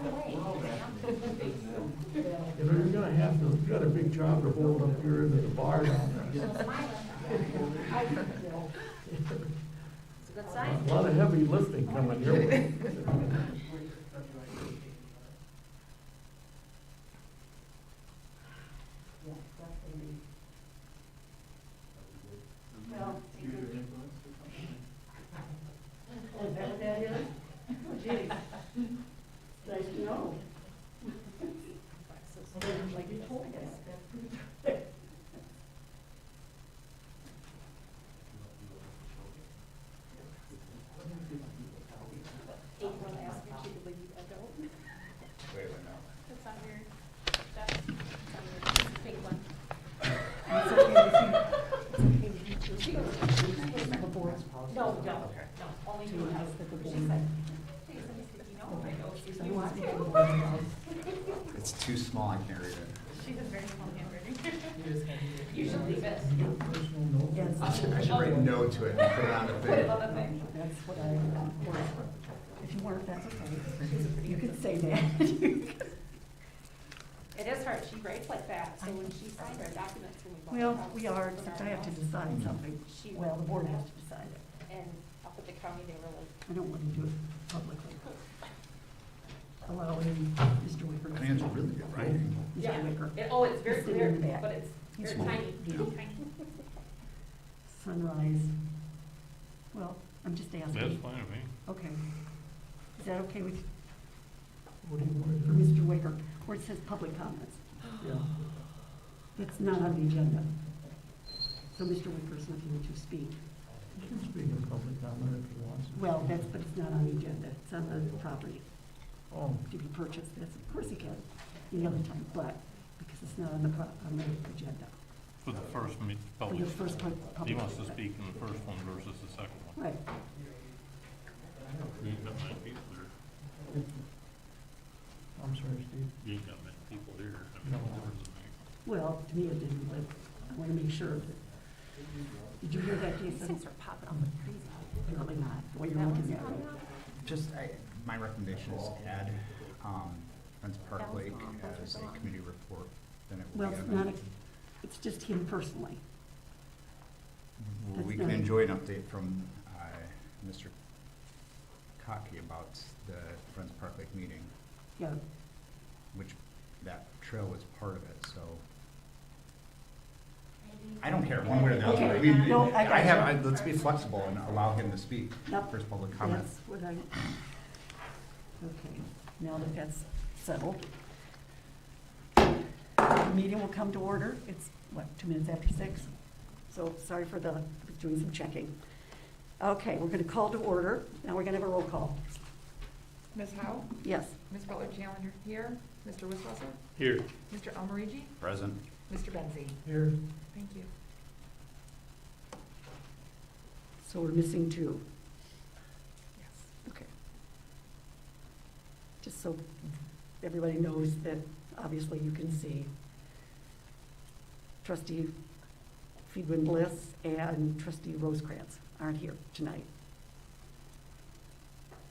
You know, you're gonna have to, you got a big job to hold up here into the bar down there. Good sign. A lot of heavy lifting coming your way. Well, is that what that is? Geez. Nice to know. Like you told us. April asked if she could leave you that out. Wait, no. That's on your, that's on your pink one. No, no, only two has the board. She said, hey, somebody said, you know, I know she's you want it. It's too small, I can't read it. She has very small handwriting. You should leave it. Personal note. I should write no to it and put it on the Put it thing. on the thing. That's what I work for. If you weren't, that's okay. You could say that. It is hard, she writes like that, so when she signed our documents, when we bought the Well, house, we are, when except our I have to house, decide something. She- Well, the board has to decide it. And up at the county, they were like, I don't want to do it publicly. Allowing Mr. Wicker. I mean, it's really good writing. yeah, Mr. Wicker. oh, it's very He's sitting clear, in the back. but it's He's very small. tiny, Yeah. tiny. Sunrise. Well, I'm just asking. That's fine with me. Okay. Is that okay with, What do you want for to do? Mr. Wicker, where it says public comments? Yeah. It's not on the agenda. So Mr. Wicker's looking to speak. You can speak in public comment if you want. Well, but it's not on the agenda. It's on the property Oh, to be purchased. That's, of course he can, any other time, but because it's not on the agenda. For the first For public, the first public. he wants to speak in the first one versus the second one. Right. You ain't got many people there. I'm sorry, Steve. You ain't got many people here. I mean, No. more than me. Well, to me it didn't, but I want to make sure that, did you hear that, These Jason? things are popping up like crazy. Apparently not, the way you're That looking one's at coming it. up? Just, my recommendation is add, Friends Park That was Lake gone, those as are a gone. committee report, then it Well, will be. it's not, it's just him personally. We that's can not- enjoy an update from, Mr. Cocky about the Friends Park Lake meeting, Yeah, which that trail was part of it, so. I don't care, one way or the other. Okay. I mean, No, I got you. let's be flexible and allow him to speak Yep. for his public comment. that's what I, okay, now that that's settled. The meeting will come to order. It's, what, 2 minutes after 6? So sorry for doing some checking. Okay, we're going to call to order. Now we're going to have a roll call. Ms. Howe? Yes. Ms. Butler Challenger here. Mr. Wisswasser? Here. Mr. Almarigi? Present. Mr. Bensy? Here, Thank you. So we're missing 2. Yes. Okay. Just so everybody knows that obviously you can see Trustee Friedman Bliss and Trustee Rosecrans aren't here tonight.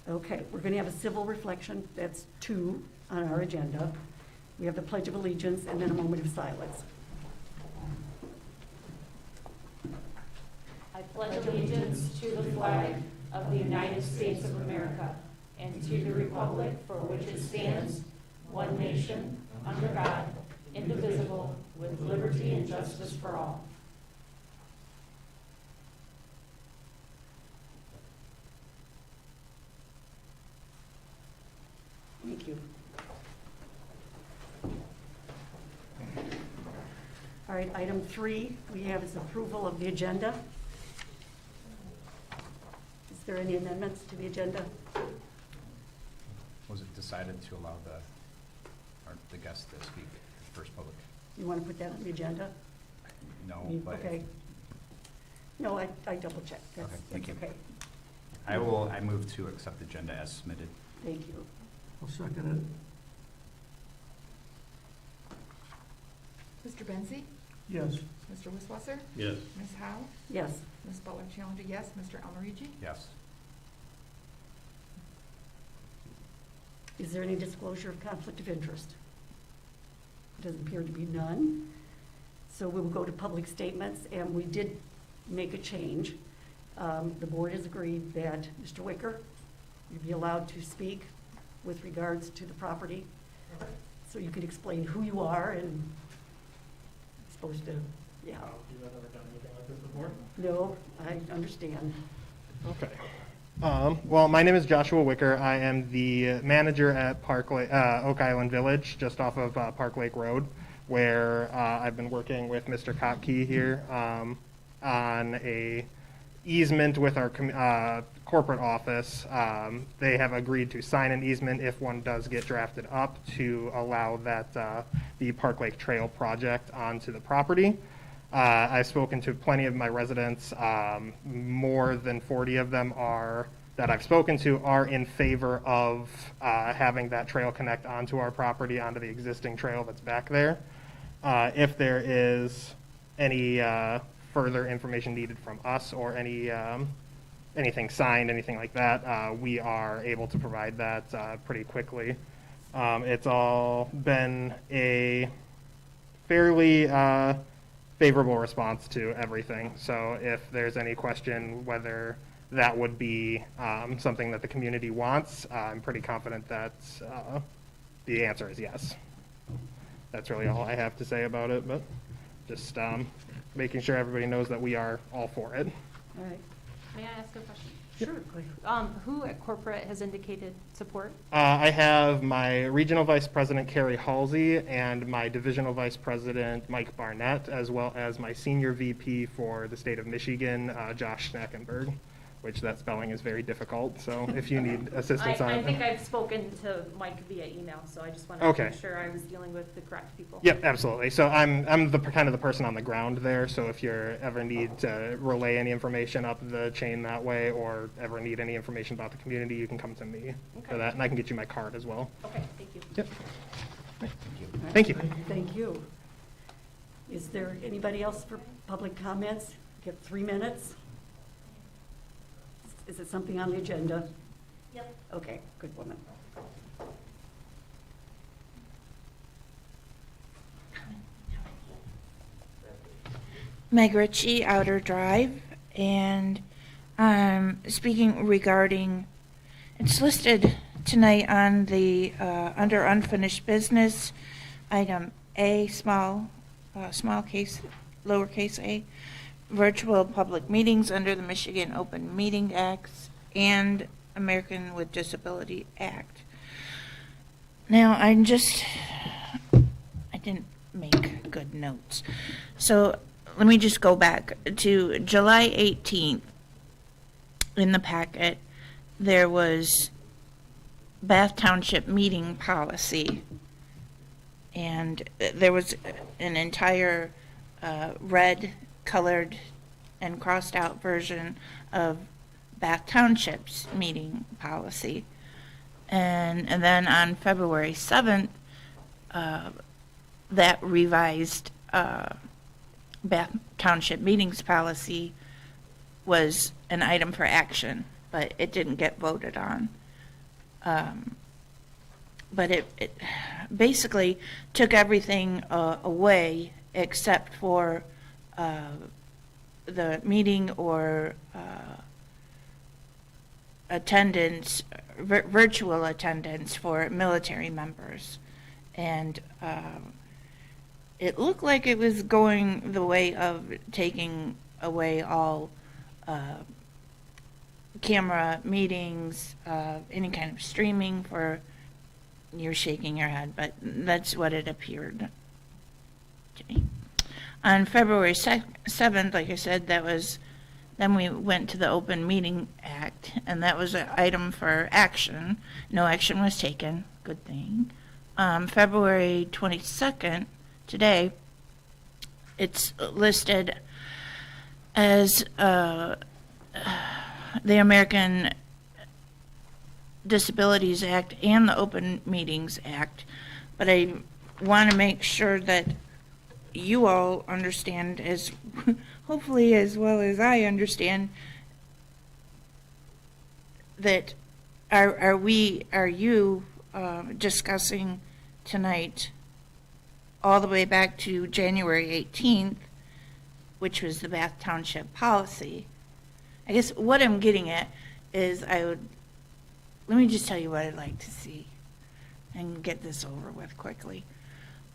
Okay, we're going to have a civil reflection. That's 2 on our agenda. We have the Pledge of Allegiance and then a moment of silence. I pledge allegiance to the flag of the United States of America and to the republic for which it stands, one nation, under God, indivisible, with liberty and justice for all. Thank you. All right, item 3 we have is approval of the agenda. Is there any amendments to the agenda? Was it decided to allow the guests to speak first public? You want to put that on the agenda? No, but Okay. No, I double checked. That's, Okay, thank that's you. okay. I move to accept the agenda as submitted. Thank you. I'll second Mr. Bensy? it. Yes. Mr. Wisswasser? Yes. Ms. Howe? Yes. Ms. Butler Challenger, yes. Mr. Almarigi? Yes. Is there any disclosure of conflict of interest? Doesn't appear to be none. So we will go to public statements, and we did make a change. The board has agreed that Mr. Wicker, you'd be allowed to speak with regards to the property. So you can explain who you are and supposed to, yeah. You guys ever done anything like this before? No, I understand. Okay. Well, my name is Joshua Wicker. I am the manager at Oak Island Village, just off of Park Lake Road, where I've been working with Mr. Kopke here on a easement with our corporate office. They have agreed to sign an easement if one does get drafted up to allow that the Park Lake Trail project onto the property. I've spoken to plenty of my residents. More than 40 of them that I've spoken to are in favor of having that trail connect onto our property, onto the existing trail that's back there. If there is any further information needed from us or anything signed, anything like that, we are able to provide that pretty quickly. It's all been a fairly favorable response to everything. So if there's any question whether that would be something that the community wants, I'm pretty confident that the answer is yes. That's really all I have to say about it, but just making sure everybody knows that we are all for it. All right. May I ask a question? Sure, go ahead. Who at corporate has indicated support? I have my regional vice president, Carrie Halsey, and my divisional vice president, Mike Barnett, as well as my senior VP for the state of Michigan, Josh Schnackenberg, which that spelling is very difficult. So if you need assistance on it. I think I've spoken to Mike via email, so I just wanted to Okay. make sure I was dealing with the correct people. Yep, absolutely. So I'm the kind of the person on the ground there. So if you ever need to relay any information up the chain that way, or ever need any information about the community, you can come to me for Okay. that, and I can get you my card as well. Okay, thank you. Yep. All right. Thank you. Thank you. Is there anybody else for public comments? You have 3 minutes. Is it something on the agenda? Yep. Okay, good woman. Meg Ritchie, Outer Drive, and speaking regarding, it's listed tonight on the, under unfinished business, item A, small case, lowercase a, virtual public meetings under the Michigan Open Meeting Acts and American with Disability Act. Now, I didn't make good notes. So let me just go back to July 18th. In the packet, there was Bath Township meeting policy. And there was an entire red, colored, and crossed out version of Bath Township's meeting policy. And then on February 7th, that revised Bath Township meetings policy was an item for action, but it didn't get voted on. But it basically took everything away except for the meeting or attendance, virtual attendance for military members. And it looked like it was going the way of taking away all camera meetings, any kind of streaming for, you're shaking your head, but that's what it appeared to me. On February 7th, like I said, then we went to the Open Meeting Act, and that was an item for action. No action was taken, good thing. February 22nd, today, it's listed as the American Disabilities Act and the Open Meetings Act, but I want to make sure that you all understand, as hopefully as well as I understand, that are you discussing tonight all the way back to January 18th, which was the Bath Township policy. I guess what I'm getting at is let me just tell you what I'd like to see and get this over with quickly.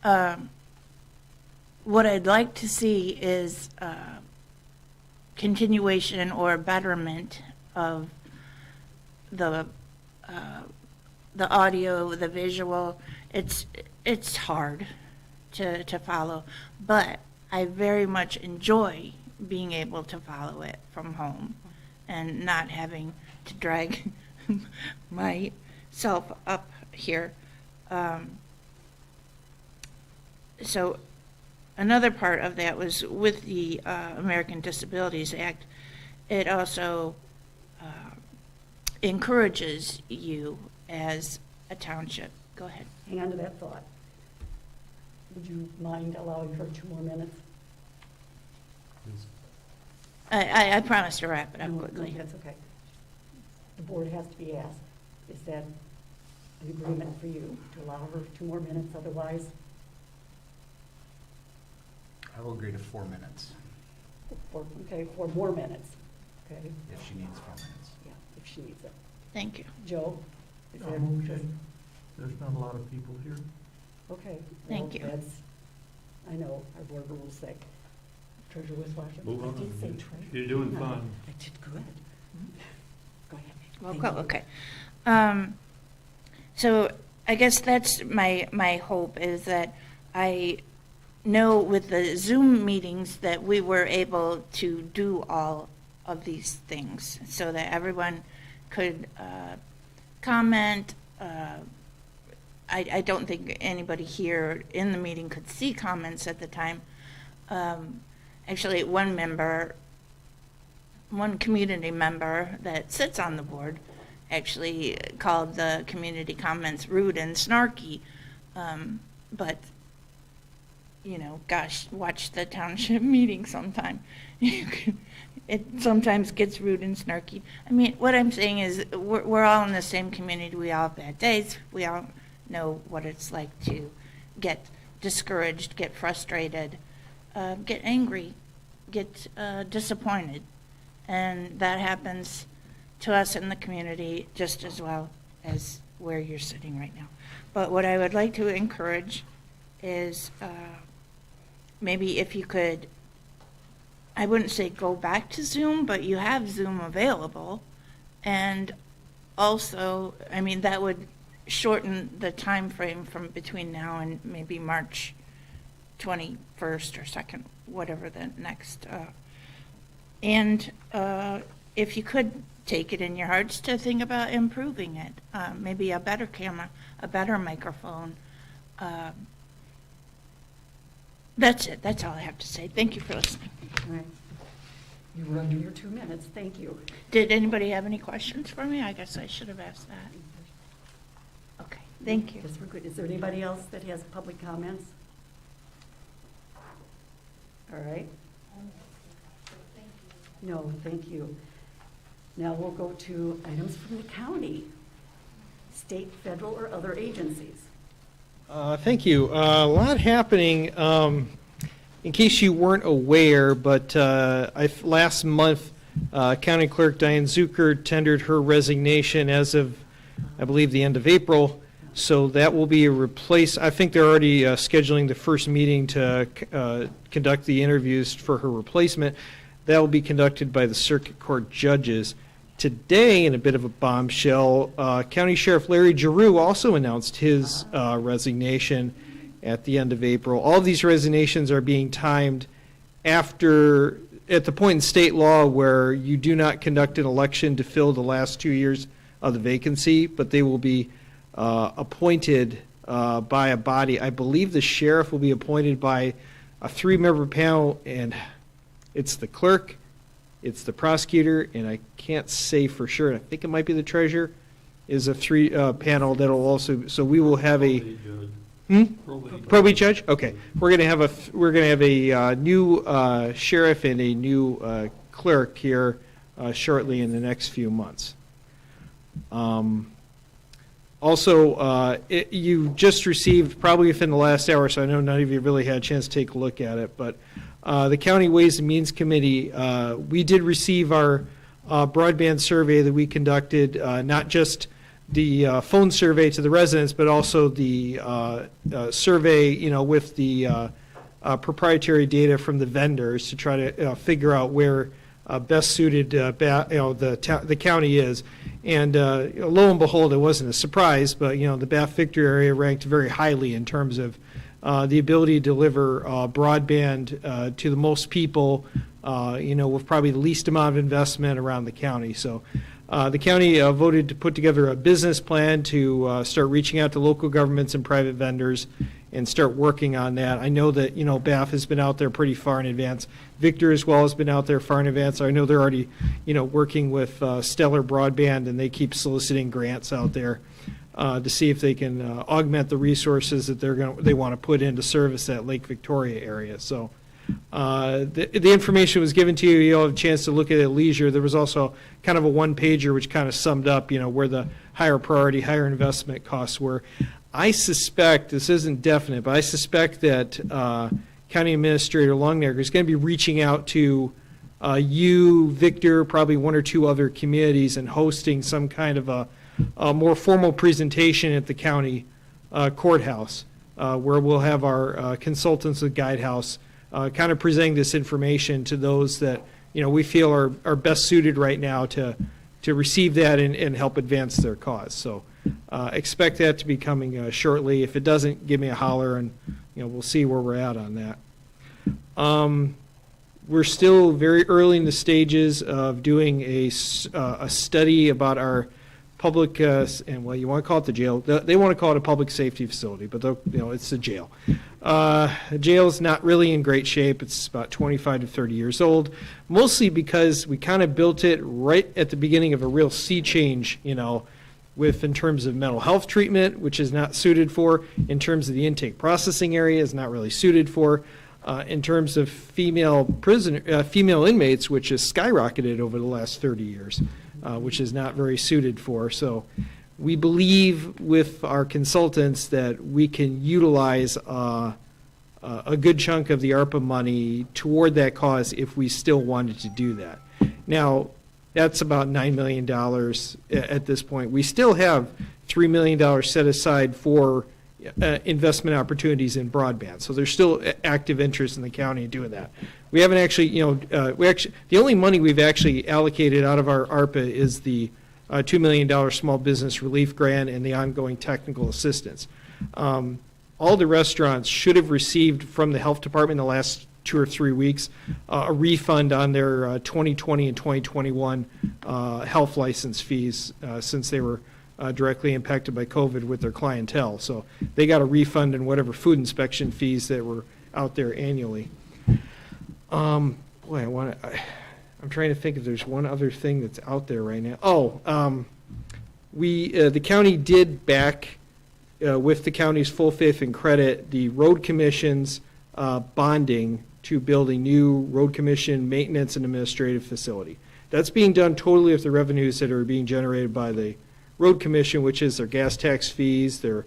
What I'd like to see is continuation or betterment of the audio, the visual. It's hard to follow, but I very much enjoy being able to follow it from home and not having to drag myself up here. So another part of that was with the American Disabilities Act. It also encourages you as a township. Go ahead. Hang on to that thought. Would you mind allowing her 2 more minutes? I promise to wrap it up No, quickly. That's okay. The board has to be asked. Is that an agreement for you to allow her 2 more minutes? Otherwise, I will agree to 4 minutes, 4 more minutes. Okay, if she needs 4 minutes. yeah, if she needs it. Thank you. Joe? Is that I'm okay. There's not a lot of people here. okay? Thank well, you. That's, I know, our board rules say. Treasurer Wisswasser? Move on. I did say treasurer. You're doing No, fine. I did good. Go ahead. Well, Thank cool, you. okay. So I guess that's my hope, is that I know with the Zoom meetings that we were able to do all of these things so that everyone could comment. I don't think anybody here in the meeting could see comments at the time. Actually, one community member that sits on the board actually called the community comments rude and snarky. But, you know, gosh, watch the township meeting sometime. It sometimes gets rude and snarky. I mean, what I'm saying is we're all in the same community. We all have bad days. We all know what it's like to get discouraged, get frustrated, get angry, get disappointed. And that happens to us in the community just as well as where you're sitting right now. But what I would like to encourage is maybe if you could, I wouldn't say go back to Zoom, but you have Zoom available. And also, I mean, that would shorten the time frame from between now and maybe March 21st or 2nd, whatever the next. And if you could take it in your hearts to think about improving it, maybe a better camera, a better microphone. That's it. That's all I have to say. Thank you for listening. All right. You were under your 2 minutes. Thank you. Did anybody have any questions for me? I guess I should have asked that. Okay, thank you. Yes, we're good. Is there anybody else that has public comments? All right. No, thank you. Now we'll go to items from the county, state, federal, or other agencies. Thank you. A lot happening. In case you weren't aware, but last month, County Clerk Diane Zucker tendered her resignation as of, I believe, the end of April. So that will be a replace. I think they're already scheduling the first meeting to conduct the interviews for her replacement. That will be conducted by the circuit court judges. Today, in a bit of a bombshell, County Sheriff Larry Giroux also announced his resignation at the end of April. All of these resignations are being timed at the point in state law where you do not conduct an election to fill the last 2 years of the vacancy, but they will be appointed by a body. I believe the sheriff will be appointed by a 3-member panel, and it's the clerk, it's the prosecutor, and I can't say for sure, I think it might be the treasurer, is a 3 panel that'll also, so we will have a probate judge. Okay, we're gonna have a new sheriff and a new clerk here shortly in the next few months. Also, you just received, probably within the last hour, so I know none of you really had a chance to take a look at it, but the County Ways and Means Committee, we did receive our broadband survey that we conducted, not just the phone survey to the residents, but also the survey, with the proprietary data from the vendors to try to figure out where best suited the county is. And lo and behold, it wasn't a surprise, but the Bath Victory area ranked very highly in terms of the ability to deliver broadband to the most people, with probably the least amount of investment around the county. So the county voted to put together a business plan to start reaching out to local governments and private vendors and start working on that. I know that, Bath has been out there pretty far in advance. Victor as well has been out there far in advance. I know they're already, working with Stellar Broadband, and they keep soliciting grants out there to see if they can augment the resources that they want to put into service that Lake Victoria area. So the information was given to you. You'll have a chance to look at it at leisure. There was also kind of a one-pager which kind of summed up, where the higher priority, higher investment costs were. I suspect, this isn't definite, but I suspect that County Administrator Longnagger is going to be reaching out to you, Victor, probably one or two other communities, and hosting some kind of a more formal presentation at the county courthouse, where we'll have our consultants with Guidehouse kind of presenting this information to those that we feel are best suited right now to receive that and help advance their cause. So expect that to be coming shortly. If it doesn't, give me a holler, and we'll see where we're at on that. We're still very early in the stages of doing a study about our public, and well, you want to call it the jail. They want to call it a public safety facility, but it's a jail. The jail is not really in great shape. It's about 25 to 30 years old, mostly because we kind of built it right at the beginning of a real sea change, in terms of mental health treatment, which is not suited for, in terms of the intake processing area is not really suited for, in terms of female inmates, which has skyrocketed over the last 30 years, which is not very suited for. So we believe with our consultants that we can utilize a good chunk of the ARPA money toward that cause if we still wanted to do that. Now, that's about $9 million at this point. We still have $3 million set aside for investment opportunities in broadband. So there's still active interest in the county in doing that. We haven't actually, the only money we've actually allocated out of our ARPA is the $2 million small business relief grant and the ongoing technical assistance. All the restaurants should have received from the health department in the last 2 or 3 weeks a refund on their 2020 and 2021 health license fees since they were directly impacted by COVID with their clientele. So they got a refund in whatever food inspection fees that were out there annually. I'm trying to think if there's one other thing that's out there right now. The county did back, with the county's full faith and credit, the road commission's bonding to build a new road commission maintenance and administrative facility. That's being done totally with the revenues that are being generated by the road commission, which is their gas tax fees, their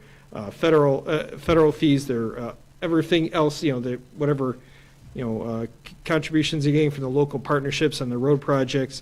federal fees, their everything else, whatever contributions they're getting from the local partnerships on the road projects.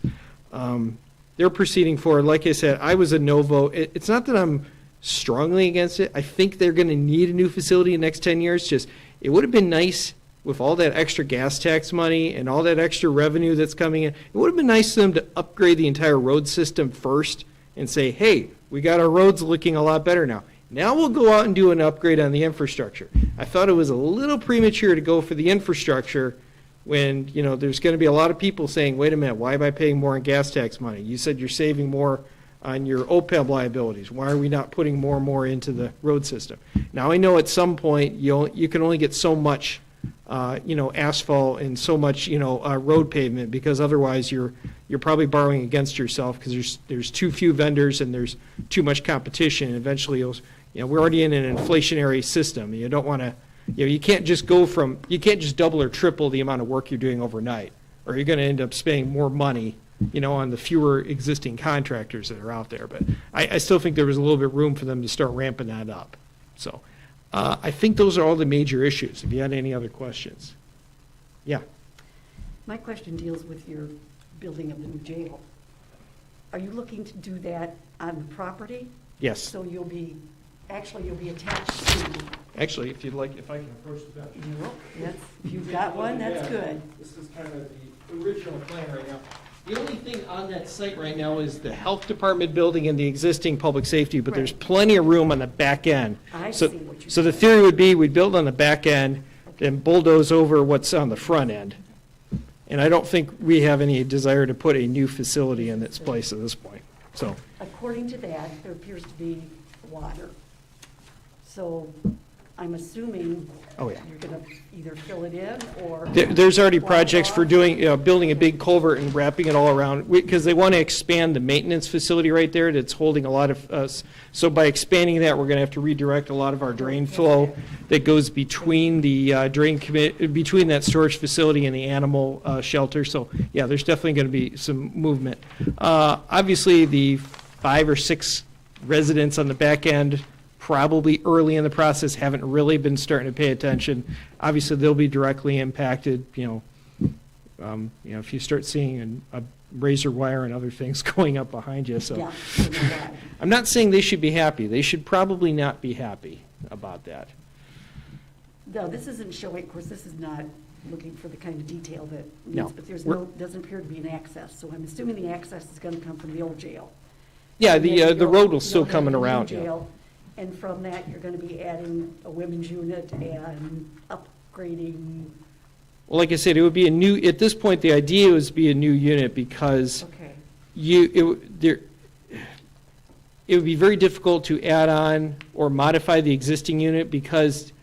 They're proceeding forward. Like I said, I was a no vote. It's not that I'm strongly against it. I think they're going to need a new facility in the next 10 years. Just, it would have been nice with all that extra gas tax money and all that extra revenue that's coming in. It would have been nice for them to upgrade the entire road system first and say, hey, we got our roads looking a lot better now. Now we'll go out and do an upgrade on the infrastructure. I thought it was a little premature to go for the infrastructure when, there's going to be a lot of people saying, wait a minute, why am I paying more in gas tax money? You said you're saving more on your OPEB liabilities. Why are we not putting more and more into the road system? Now I know at some point you can only get so much asphalt and so much road pavement, because otherwise you're probably borrowing against yourself, because there's too few vendors and there's too much competition. And eventually we're already in an inflationary system. You don't want to, you can't just double or triple the amount of work you're doing overnight, or you're going to end up spending more money on the fewer existing contractors that are out there. But I still think there was a little bit of room for them to start ramping that up. So I think those are all the major issues. If you had any other questions. Yeah. My question deals with your building of the new jail. Are you looking to do that on the property? Yes. So you'll be attached to, Actually, if you'd like, if I can approach the bench. if you've got one, that's good. This is kind of the original plan right now. The only thing on that site right now is the health department building and the existing public safety, but there's Right. plenty of room on the back end. I So- see what you're So the saying. theory would be we'd build on the back end, then bulldoze over what's on the front end. And I don't think we have any desire to put a new facility in its place at this point, so. According to that, there appears to be water. So I'm assuming Oh, yeah. you're going to either fill it in or. There's already block it projects for off. building a big culvert and wrapping it all around, because they want to expand the maintenance facility right there that's holding a lot of us. So by expanding that, we're going to have to redirect a lot of our drain flow that goes between the between that storage facility and the animal shelter. So, yeah, there's definitely going to be some movement. Obviously, the 5 or 6 residents on the back end, probably early in the process, haven't really been starting to pay attention. Obviously, they'll be directly impacted, if you start seeing a razor wire and other things going up behind you, so. Yeah, I know that. I'm not saying they should be happy. They should probably not be happy about that. No, this isn't showing, of course, this is not looking for the kind of detail that No. needs, but there's We're- doesn't appear to be an access. So I'm assuming the access is going to come from the old jail. Yeah, And then the you'll- road will still you'll have coming the new around, yeah. jail, and from that, you're going to be adding a women's unit and upgrading, Well, like I said, it would be a new, at this point, the idea was to be a new unit because okay. it would be very difficult to add on or modify the existing unit because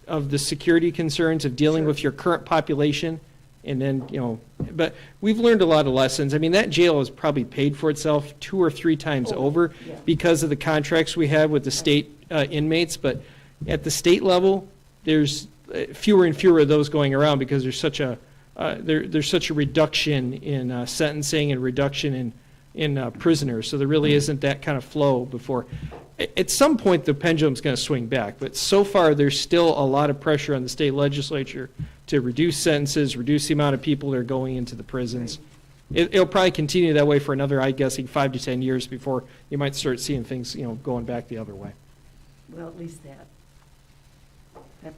of the security concerns of dealing Sure. with your current population. And then, but we've learned a lot of lessons. I mean, that jail has probably paid for itself 2 or 3 times Oh, over yeah. because of the contracts we have with the state inmates. But at the state level, there's fewer and fewer of those going around because there's such a reduction in sentencing and reduction in prisoners. So there really isn't that kind of flow before. At some point, the pendulum's going to swing back. But so far, there's still a lot of pressure on the state legislature to reduce sentences, reduce the amount of people that are going into the prisons. It'll probably continue that way for another, I'm guessing, 5 to 10 years before you might start seeing things, going back the other way. Well, at least that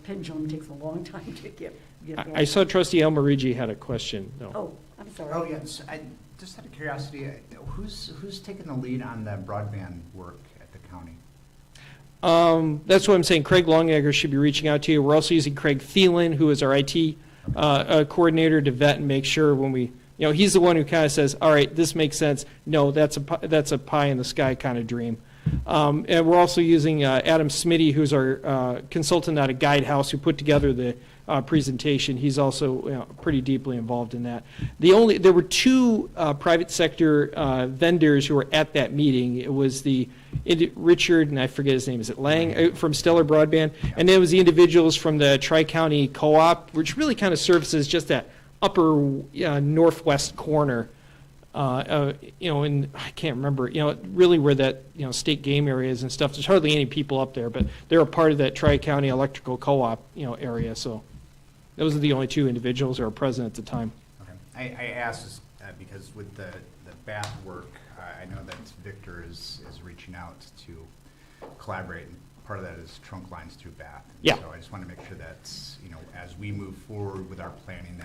pendulum takes a long time to get back. I saw Trustee Almarigi had a question. No. Oh, I'm sorry. Oh, yes, I just out of curiosity, who's taking the lead on the broadband work at the county? That's what I'm saying. Craig Longegger should be reaching out to you. We're also using Craig Thielen, who is our IT coordinator, to vet and make sure when we, he's the one who kind of says, all right, this makes sense. No, that's a pie in the sky kind of dream. And we're also using Adam Smitty, who's our consultant out of Guidehouse, who put together the presentation. He's also pretty deeply involved in that. There were 2 private sector vendors who were at that meeting. It was Richard, and I forget his name, is it Lang, from Stellar Broadband, and then it was the individuals from the Tri-County Co-op, which really kind of services just that upper northwest corner, and I can't remember, really where that, state game area is and stuff. There's hardly any people up there, but they're a part of that Tri-County Electrical Co-op, area, so those are the only 2 individuals who are present at the time. Okay, I asked this, because with the bath work, I know that Victor is reaching out to collaborate, and part of that is trunk lines through Bath. And Yeah. So I just want to make sure that, as we move forward with our planning,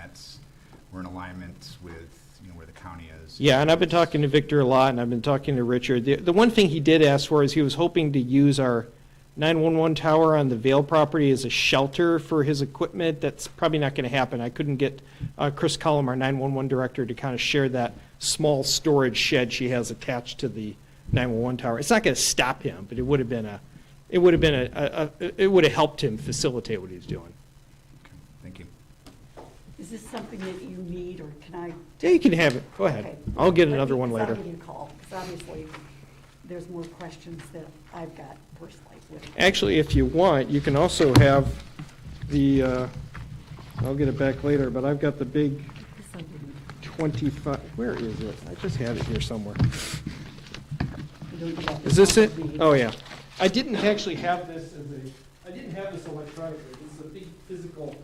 we're in alignment with, where the county is. Yeah, and I've been talking to Victor a lot, and I've been talking to Richard. The one thing he did ask for is he was hoping to use our 911 tower on the Vale property as a shelter for his equipment. That's probably not going to happen. I couldn't get Chris Cullum, our 911 director, to kind of share that small storage shed she has attached to the 911 tower. It's not going to stop him, but it would have helped him facilitate what he's doing. Okay, thank you. Is this something that you need, or can I? Yeah, you can have it. Go ahead. Okay. I'll get Let another me- one 'cause later. I'll give you a call, because obviously, there's more questions that I've got personally with it. Actually, if you want, you can also have I'll get it back later, but I've got the big This I didn't. 25, where is it? I just had it here somewhere. You don't do that. Is this it? Oh, yeah. I didn't actually have this I didn't have this electronically. This is a big physical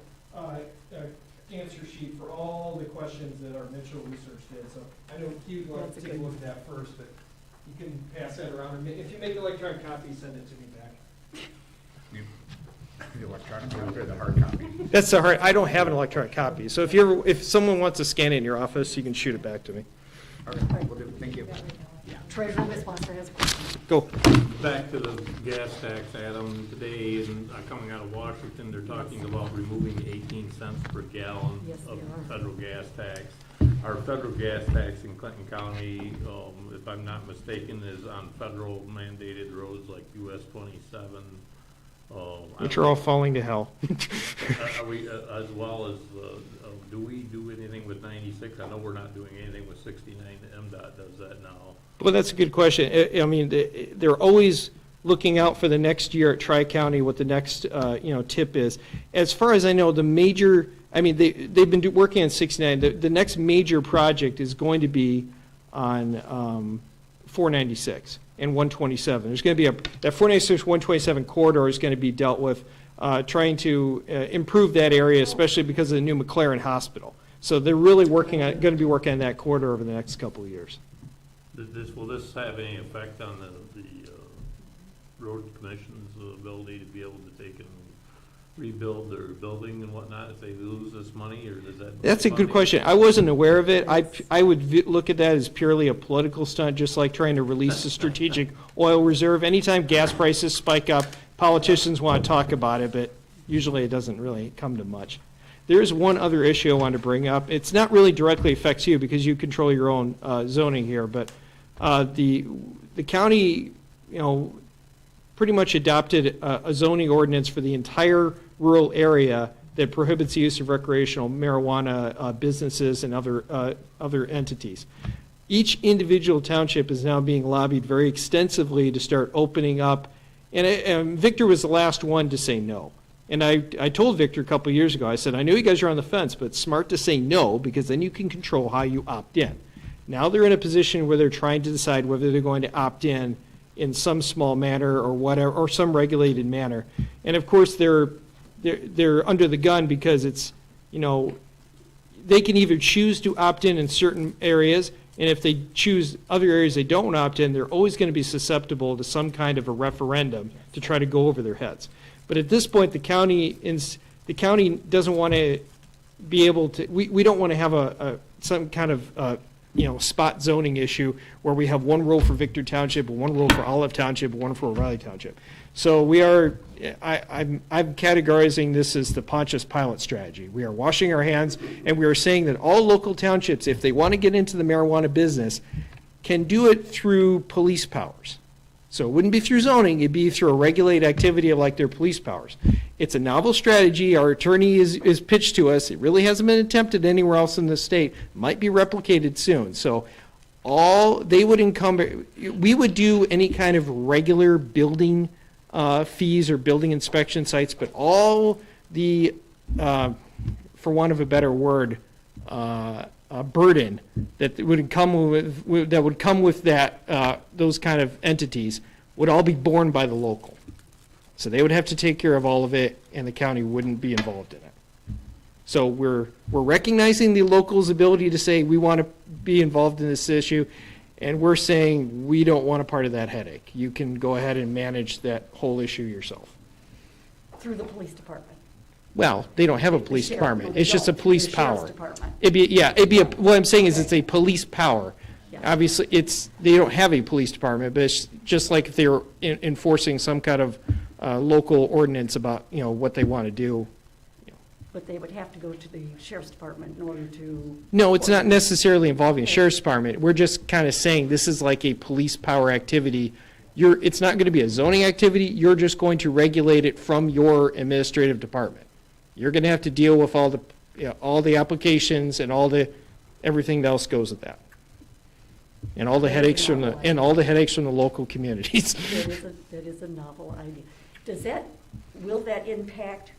answer sheet for all the questions that our Mitchell research did. So I know you'd like to take a look at that first, but you can pass that around. And if you make electronic copies, send it to me back. The electronic copy or the hard copy? That's the hard, I don't have an electronic copy. So if someone wants to scan it in your office, you can shoot it back to me. Okay, will do. Thank you. Treasurer Ms. Foster has a question. Go. Back to the gas tax, Adam, today, and coming out of Washington, they're talking about removing 18 cents per gallon Yes, they of are. federal gas tax. Our federal gas tax in Clinton County, if I'm not mistaken, is on federal mandated roads like US 27. Which are all falling to hell. Are we, as well as, do we do anything with 96? I know we're not doing anything with 69. MDOT does that now. Well, that's a good question. I mean, they're always looking out for the next year at Tri-County, what the next, tip is. As far as I know, the major, I mean, they've been working on 69. The next major project is going to be on 496 and 127. There's going to be that 496, 127 corridor is going to be dealt with, trying to improve that area, especially because of the new McLaren Hospital. So they're really going to be working on that corridor over the next couple of years. Will this have any effect on the road commission's ability to be able to take and rebuild their building and whatnot if they lose this money, or does that? That's a good question. I wasn't aware of it. I would look at that as purely a political stunt, just like trying to release the strategic oil reserve. Anytime gas prices spike up, politicians want to talk about it, but usually it doesn't really come to much. There is one other issue I want to bring up. It's not really directly affects you because you control your own zoning here, but the county, pretty much adopted a zoning ordinance for the entire rural area that prohibits the use of recreational marijuana businesses and other entities. Each individual township is now being lobbied very extensively to start opening up, and Victor was the last one to say no. And I told Victor a couple of years ago, I said, I know you guys are on the fence, but it's smart to say no, because then you can control how you opt in. Now they're in a position where they're trying to decide whether they're going to opt in some small manner or whatever, or some regulated manner. And of course, they're under the gun because it's, they can either choose to opt in certain areas, and if they choose other areas they don't want to opt in, they're always going to be susceptible to some kind of a referendum to try to go over their heads. But at this point, the county doesn't want to be able to. We don't want to have some kind of spot zoning issue where we have one rule for Victor Township, one rule for Olive Township, one for O'Reilly Township. So we are. I'm categorizing this as the Pontius Pilate strategy. We are washing our hands, and we are saying that all local townships, if they want to get into the marijuana business, can do it through police powers. So it wouldn't be through zoning, it'd be through a regulated activity like their police powers. It's a novel strategy. Our attorney is pitched to us. It really hasn't been attempted anywhere else in the state. Might be replicated soon. So we would do any kind of regular building fees or building inspection sites, but all the, for want of a better word, burden that would come with that those kind of entities would all be borne by the local. So they would have to take care of all of it, and the county wouldn't be involved in it. So we're recognizing the locals' ability to say we want to be involved in this issue, and we're saying we don't want a part of that headache. You can go ahead and manage that whole issue yourself. Through the police department. Well, they don't have a police department. It's just a police power. Department. What I'm saying is it's a police power. Yeah. Obviously, they don't have a police department, but it's just like if they were enforcing some kind of local ordinance about, what they want to do. But they would have to go to the sheriff's department in order to. No, it's not necessarily involving the sheriff's department. We're just kind of saying this is like a police power activity. It's not going to be a zoning activity. You're just going to regulate it from your administrative department. You're going to have to deal with all the applications and everything else goes with that, and all the headaches from the local communities. That is a novel idea. Will that impact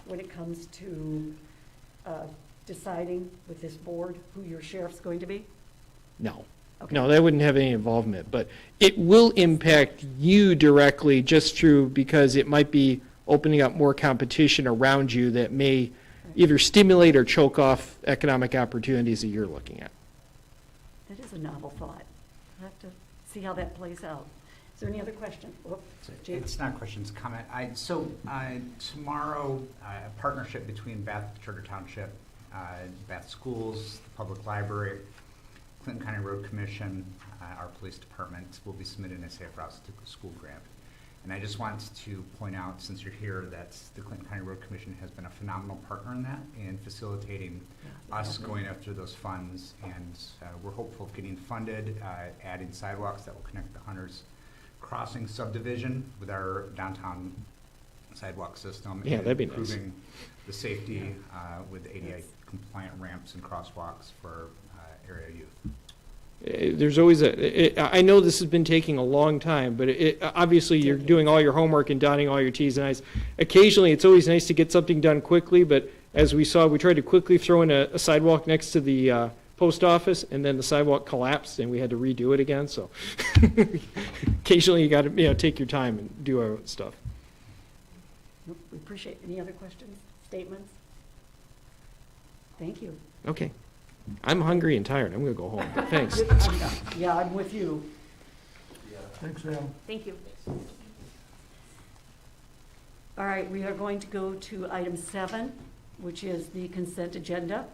when it comes to deciding with this board who your sheriff's going to be? No. Okay. No, that wouldn't have any involvement, but it will impact you directly just through, because it might be opening up more competition around you that may either stimulate or choke off economic opportunities that you're looking at. That is a novel thought. I'll have to see how that plays out. Is there any other question? Oh, James? It's not questions, comment. Tomorrow, a partnership between Bath Charter Township, Bath Schools, the Public Library, Clinton County Road Commission, our police department will be submitting a Safe Routes to School grant. And I just want to point out, since you're here, that the Clinton County Road Commission has been a phenomenal partner in that, in facilitating us going after those funds. And we're hopeful of getting funded, adding sidewalks that will connect the Hunters Crossing subdivision with our downtown sidewalk system. Yeah, and that'd be nice. improving the safety with ADA compliant ramps and crosswalks for area youth. There's always I know this has been taking a long time, but obviously you're doing all your homework and dotting all your T's and I's. Occasionally, it's always nice to get something done quickly, but as we saw, we tried to quickly throw in a sidewalk next to the post office, and then the sidewalk collapsed, and we had to redo it again, so occasionally you got to take your time and do our stuff. Nope, we appreciate. Any other questions, statements? Thank you. Okay. I'm hungry and tired. I'm going to go home, but thanks. Yeah, I'm with you. Thanks, Al. Thank you. All right, we are going to go to item 7, which is the consent agenda.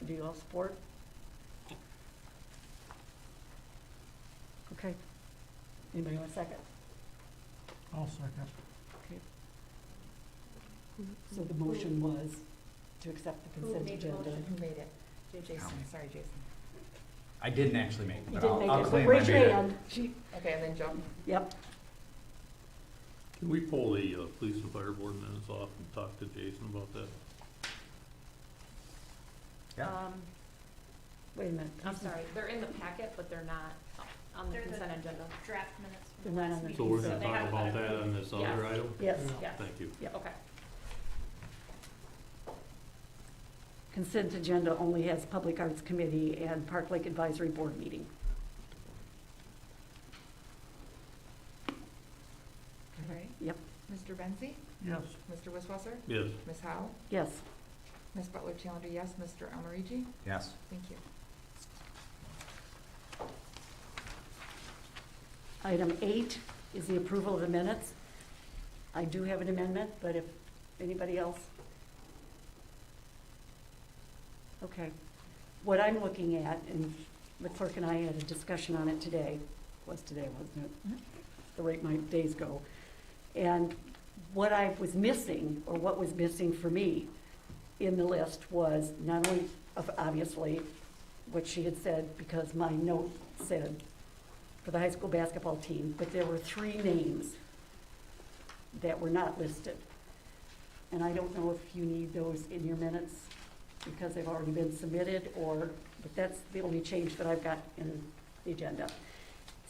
Do you all support? Okay. Anybody want a second? I'll second. Okay. So the motion was to accept the Who consent made the agenda. motion? Who made it? Jason, sorry, Jason. I didn't actually make it, You but didn't make I'll it, but claim I raise made your it. hand. Okay, and then Joe? Yep. Can we pull the police and fire board minutes off and talk to Jason about that? Yeah. Wait a minute. I'm sorry, they're in the packet, but they're not on the They're the consent agenda. Draft minutes They're from not last on the meeting. So we're So going to they talk haven't about been that on approved. this other Yes. item? Yes. Yes. Thank you. Yep. Okay. Consent agenda only has Public Arts Committee and Park Lake Advisory Board meeting. All right. Yep. Mr. Benzi? Yes. Mr. Wisswasser? Yes. Ms. Howe? Yes. Ms. Butler Challenger, yes. Mr. Almarigi? Yes. Thank you. Item 8 is the approval of the minutes. I do have an amendment, but if anybody else? Okay. What I'm looking at, and the clerk and I had a discussion on it today, wasn't it? The rate my days go. And what I was missing, or what was missing for me in the list was not only, obviously, what she had said, because my note said for the high school basketball team, but there were 3 names that were not listed. And I don't know if you need those in your minutes because they've already been submitted, or, but that's the only change that I've got in the agenda.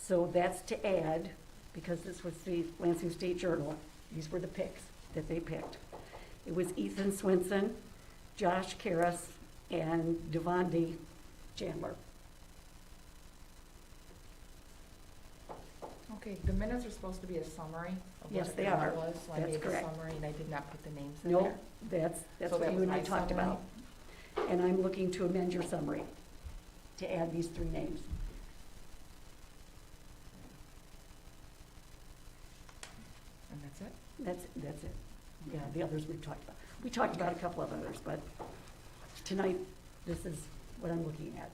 So that's to add, because this was the Lansing State Journal, these were the picks that they picked. It was Ethan Swinson, Josh Karras, and Devonde Chandler. Okay, the minutes are supposed to be a summary of Yes, what they the are. event was, so I That's made a correct. summary and I did not put the names in there. No, that's So what that you was and I my talked summary? about. And I'm looking to amend your summary to add these 3 names. And that's it? That's it. Yeah, the others we've talked about. We talked about a couple of others, but tonight, this is what I'm looking at.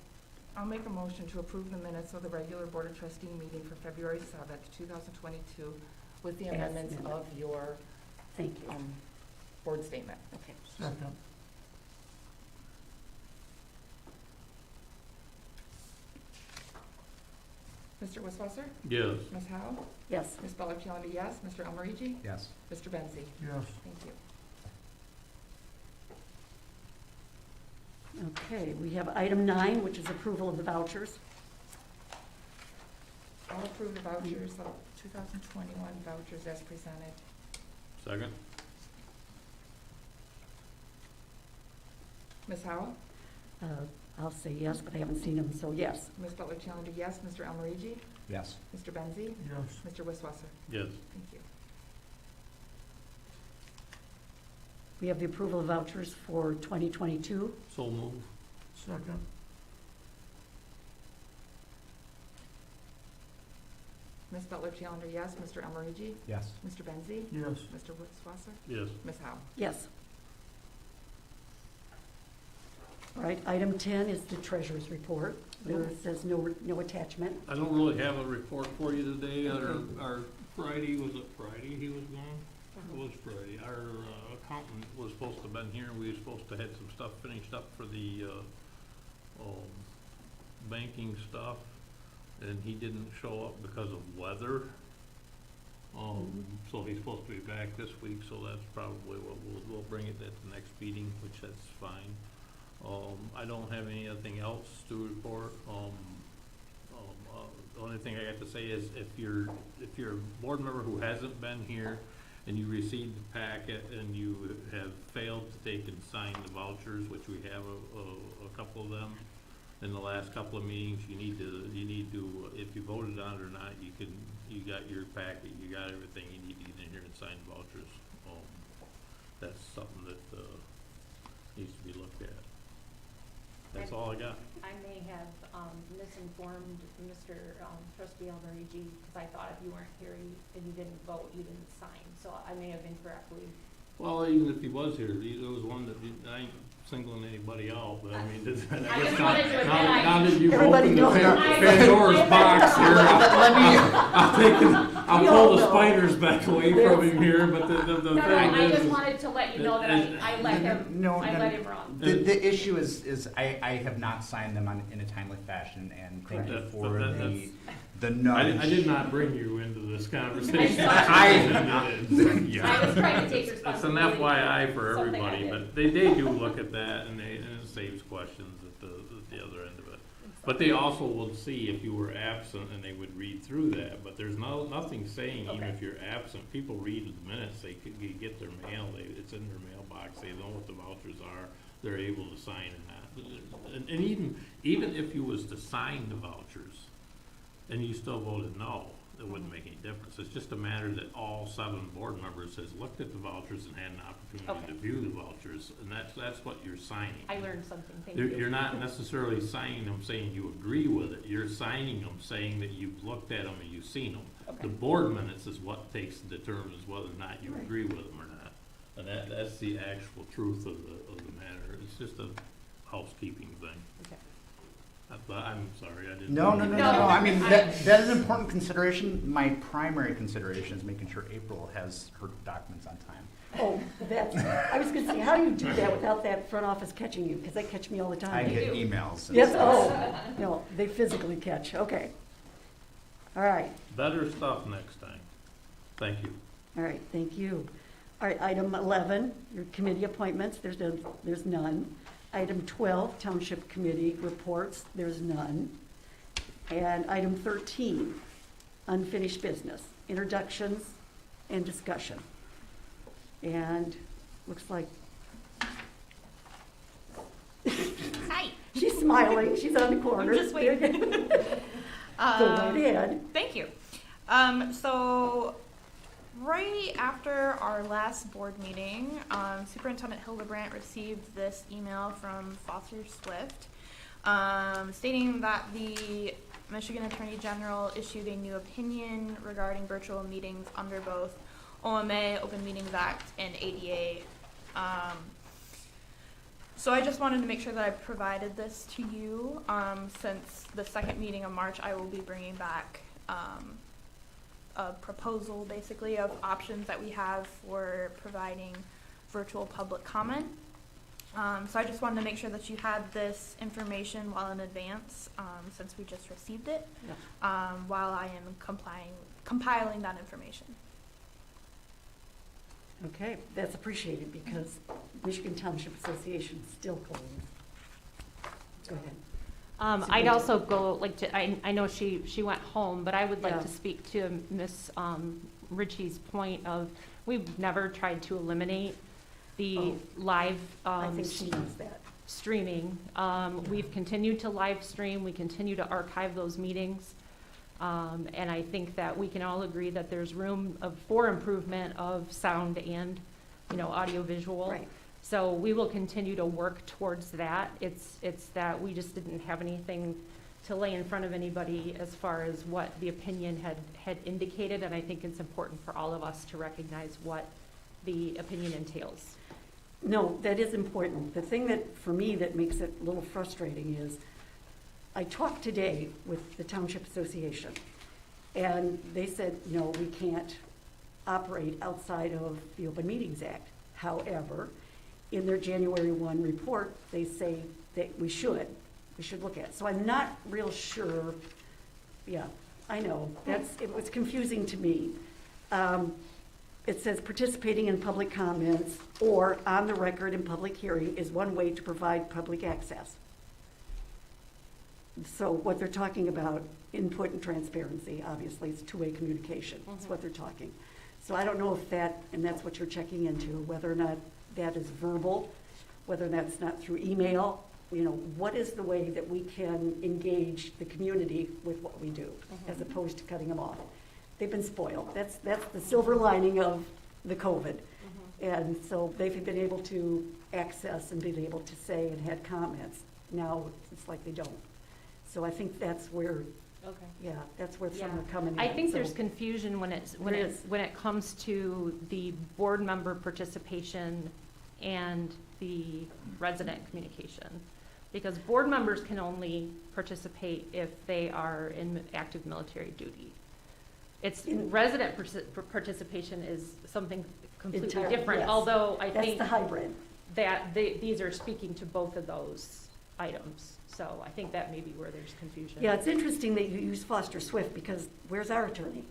I'll make a motion to approve the minutes of the regular Board of Trustee meeting for February 7th, 2022, with the As amendments amended. of your Thank you. board statement. Okay. Second. Mr. Wisswasser? Yes. Ms. Howe? Yes. Ms. Butler Challenger, yes. Mr. Almarigi? Yes. Mr. Benzi? Yes. Thank you. Okay, we have item 9, which is approval of the vouchers. I'll approve the vouchers, of 2021 vouchers as presented. Second? Ms. Howe? I'll say yes, but I haven't seen them, so yes. Ms. Butler Challenger, yes. Mr. Almarigi? Yes. Mr. Benzi? Yes. Mr. Wisswasser? Yes. Thank you. We have the approval of vouchers for 2022. So move. Second. Ms. Butler Challenger, yes. Mr. Almarigi? Yes. Mr. Benzi? Yes. Mr. Wisswasser? Yes. Ms. Howe? Yes. All right, item 10 is the treasurer's report. There says no attachment. I don't really have a report for you today. Our Friday, was it Friday he was gone? It was Friday. Our accountant was supposed to have been here. We were supposed to have some stuff finished up for the banking stuff, and he didn't show up because of weather. So he's supposed to be back this week, so that's probably what we'll bring it at the next meeting, which that's fine. I don't have anything else to report. The only thing I got to say is if you're a board member who hasn't been here and you received the packet and you have failed to take and sign the vouchers, which we have a couple of them in the last couple of meetings, you need to, if you voted on it or not, you got your packet, you got everything you need to get in here and sign the vouchers. That's something that needs to be looked at. That's all I got. I may have misinformed Mr. Trustee Almarigi, because I thought if you weren't here and you didn't vote, you didn't sign. So I may have incorrectly. Well, even if he was here, there was one that I ain't singling anybody out, but I mean, I I guess just wanted to admit now that you've Everybody opened the knows. Pandora's box here, I'll pull the spiders back away from him here, but the No, thing I just is. wanted to let you know that I let him run. The issue is I have not signed them in a timely fashion, and thank you Correct. for That's- the nudge. I did not bring you into this conversation. I was trying to take It's an responsibility. FYI for Something I everybody, did. but they do look at that, and it saves questions at the other end of it. But they also will see if you were absent, and they would read through that, but there's nothing saying, even Okay. if you're absent, people read the minutes, they get their mail, it's in their mailbox, they know what the vouchers are, they're able to sign or not. And even if you was to sign the vouchers, and you still voted no, it wouldn't make any difference. It's just a matter that all 7 board members has looked at the vouchers and had an opportunity to view the vouchers, and that's what you're signing. I learned something, thank you. You're not necessarily signing them saying you agree with it. You're signing them saying that you've looked at them and you've seen them. Okay. The board minutes is what determines whether or not you agree with them or not. And that's the actual truth of the matter. It's just a housekeeping thing. Okay. But I'm sorry, I didn't. No. I mean, that is an important consideration. My primary consideration is making sure April has her documents on time. Oh, I was going to say, how do you do that without that front office catching you? Because they catch me all the time. I get emails. and Yes, stuff. no, they physically catch, okay. All right, Better stuff next time. Thank you. all right, thank you. All right, item 11, your committee appointments, there's none. Item 12, Township Committee reports, there's none. And item 13, unfinished business, introductions and discussion. And looks like Hi. she's smiling, she's on the corner. I'm just waiting. Go right ahead. Thank you. So right after our last board meeting, Superintendent Hildebrandt received this email from Foster Swift stating that the Michigan Attorney General issued a new opinion regarding virtual meetings under both OMA, Open Meetings Act, and ADA. So I just wanted to make sure that I provided this to you. Since the second meeting of March, I will be bringing back a proposal, basically, of options that we have for providing virtual public comment. So I just wanted to make sure that you had this information well in advance, since we just received it, while I am compiling that information. Okay, that's appreciated because Michigan Township Association is still closed. Go ahead. I'd also I know she went home, but I would like Yeah. to speak to Ms. Ritchie's point of, we've never tried to eliminate the live I think she knows that. streaming. We've continued to live stream, we continue to archive those meetings. And I think that we can all agree that there's room for improvement of sound and, audio visual. Right. So we will continue to work towards that. It's that we just didn't have anything to lay in front of anybody as far as what the opinion had indicated, and I think it's important for all of us to recognize what the opinion entails. No, that is important. The thing that, for me, that makes it a little frustrating is, I talked today with the Township Association, and they said, no, we can't operate outside of the Open Meetings Act. However, in their January 1 report, they say that we should look at it. So I'm not real sure, yeah, I know, it was confusing to me. It says participating in public comments or on the record in public hearing is one way to provide public access. So what they're talking about, input and transparency, obviously, it's two-way communication. That's what they're talking. So I don't know if that, and that's what you're checking into, whether or not that is verbal, whether that's not through email, what is the way that we can engage the community with what we do, as opposed to cutting them off. They've been spoiled. That's the silver lining of the COVID. And so they've been able to access and been able to say and had comments. Now it's like they don't. So I think that's where, that's where some are coming in. I think So there's confusion when it comes to the board member participation and the resident communication. Because board members can only participate if they are in active military duty. Resident participation is something completely Entirely, different, yes. although I That's think the hybrid. that these are speaking to both of those items. So I think that may be where there's confusion. Yeah, it's interesting that you use Foster Swift, because where's our attorney?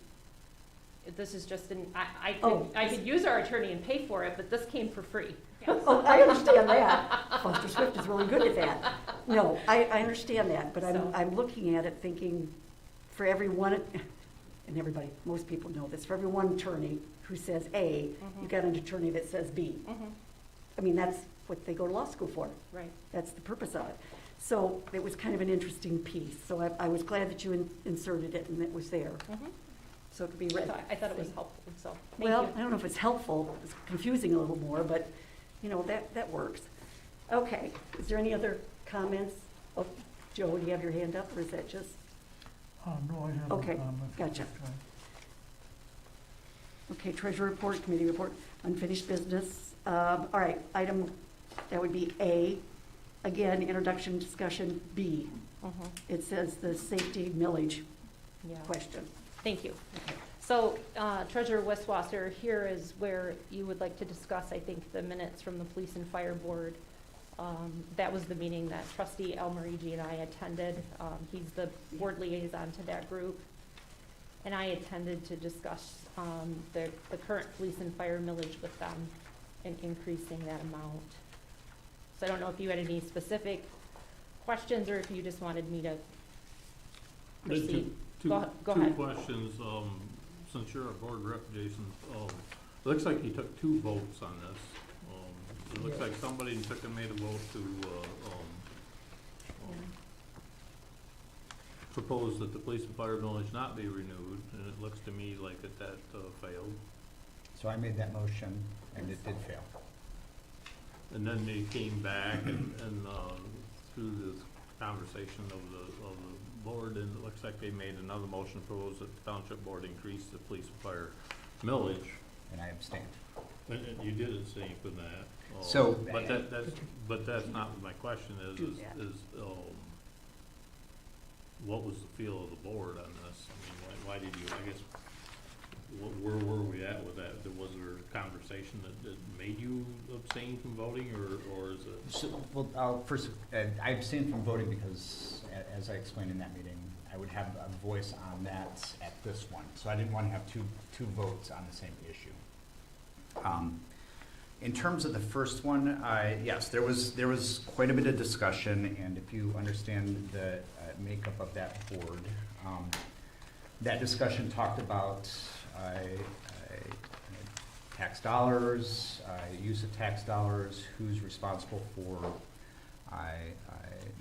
This is just I Oh. could use our attorney and pay for it, but this came for free. Oh, I understand that. Foster Swift is really good at that. No, I understand that, but So- I'm looking at it thinking, for every one, and everybody, most people know this, for every one attorney who says A, you got an attorney that says B. I mean, that's what they go to law school for. Right. That's the purpose of it. So it was kind of an interesting piece. So I was glad that you inserted it and it was there. So it could be read. I thought it was helpful, so thank Well, you. I don't know if it's helpful, it's confusing a little more, but, that works. Okay, is there any other comments? Oh, Joe, do you have your hand up, or is that just, No, I haven't. Okay, gotcha. okay, treasurer report, committee report, unfinished business. All right, item, that would be A. Again, introduction, discussion, B. It says the safety millage Yeah. question. Thank you. So Treasurer Westwasser, here is where you would like to discuss, I think, the minutes from the Police and Fire Board. That was the meeting that Trustee El Marigi and I attended. He's the board liaison to that group. And I attended to discuss the current police and fire millage with them and increasing that amount. So I don't know if you had any specific questions or if you just wanted me to proceed. Go ahead. Two questions. Since you're a board rep, Jason, it looks like you took 2 votes on this. It looks like somebody made a vote to propose that the police and fire village not be renewed, and it looks to me like that failed. So I made that motion, and it did fail. And then they came back and through this conversation of the board, and it looks like they made another motion, proposed that the township board increase the police and fire millage. And I abstained. And you did abstain from that. So- But that's not what my question is, Do that. what was the feel of the board on this? I mean, why did you, I guess, where were we at with that? Was there a conversation that made you abstain from voting, or is it? So, well, first, I abstained from voting because, as I explained in that meeting, I would have a voice on that at this one. So I didn't want to have two votes on the same issue. In terms of the first one, yes, there was quite a bit of discussion, and if you understand the makeup of that board, that discussion talked about tax dollars, use of tax dollars, who's responsible for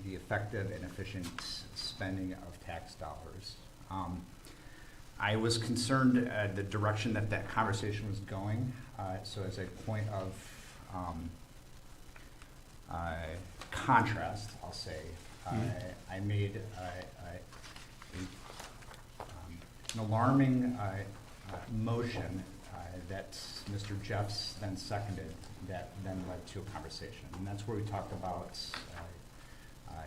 the effective and efficient spending of tax dollars. I was concerned the direction that that conversation was going. So as a point of contrast, I'll say, I made an alarming motion that Mr. Jeffs then seconded, that then led to a conversation. And that's where we talked about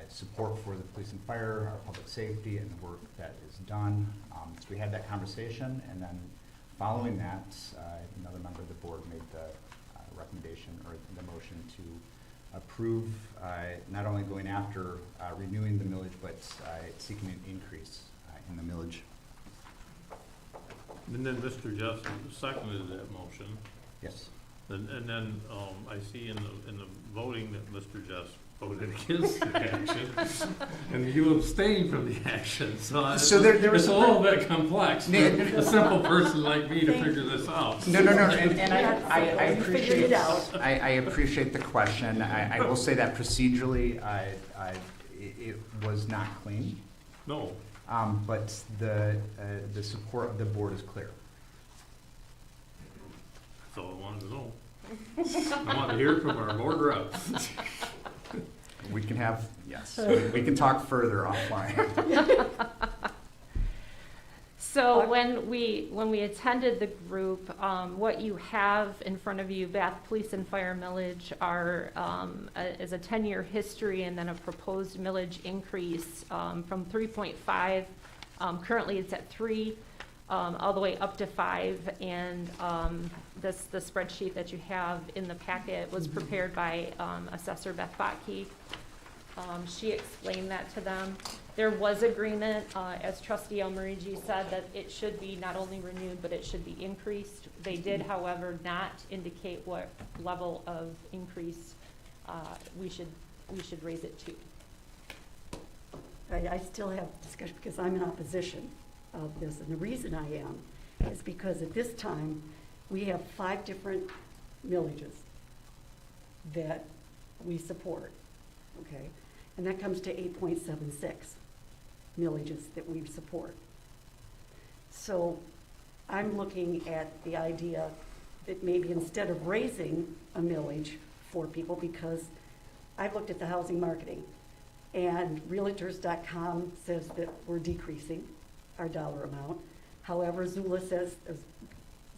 support for the police and fire, our public safety, and the work that is done. So we had that conversation, and then following that, another member of the board made the recommendation or the motion to approve not only going after renewing the millage, but seeking an increase in the millage. And then Mr. Justin seconded that motion. Yes. And then I see in the voting that Mr. Just voted against the action, and you abstained from the action. So there was it's a little bit complex for a simple person like me to figure this out. No, and I You figured appreciate it out. I appreciate the question. I will say that procedurally, it was not clean, No. but the support of the board is clear. That's all I wanted to know. I want to hear from our board reps. We can have, yes, we can talk further offline. So when we attended the group, what you have in front of you, Bath Police and Fire millage, is a 10-year history and then a proposed millage increase from 3.5. Currently, it's at 3, all the way up to 5. And the spreadsheet that you have in the packet was prepared by Assessor Beth Botke. She explained that to them. There was agreement, as Trustee Almarigi said, that it should be not only renewed, but it should be increased. They did, however, not indicate what level of increase we should raise it to. I still have discussion because I'm in opposition of this, and the reason I am is because at this time, we have 5 different millages that we support, okay? And that comes to 8.76 millages that we support. So I'm looking at the idea that maybe instead of raising a millage for people, because I've looked at the housing marketing, and Realtors.com says that we're decreasing our dollar amount. However, Zula says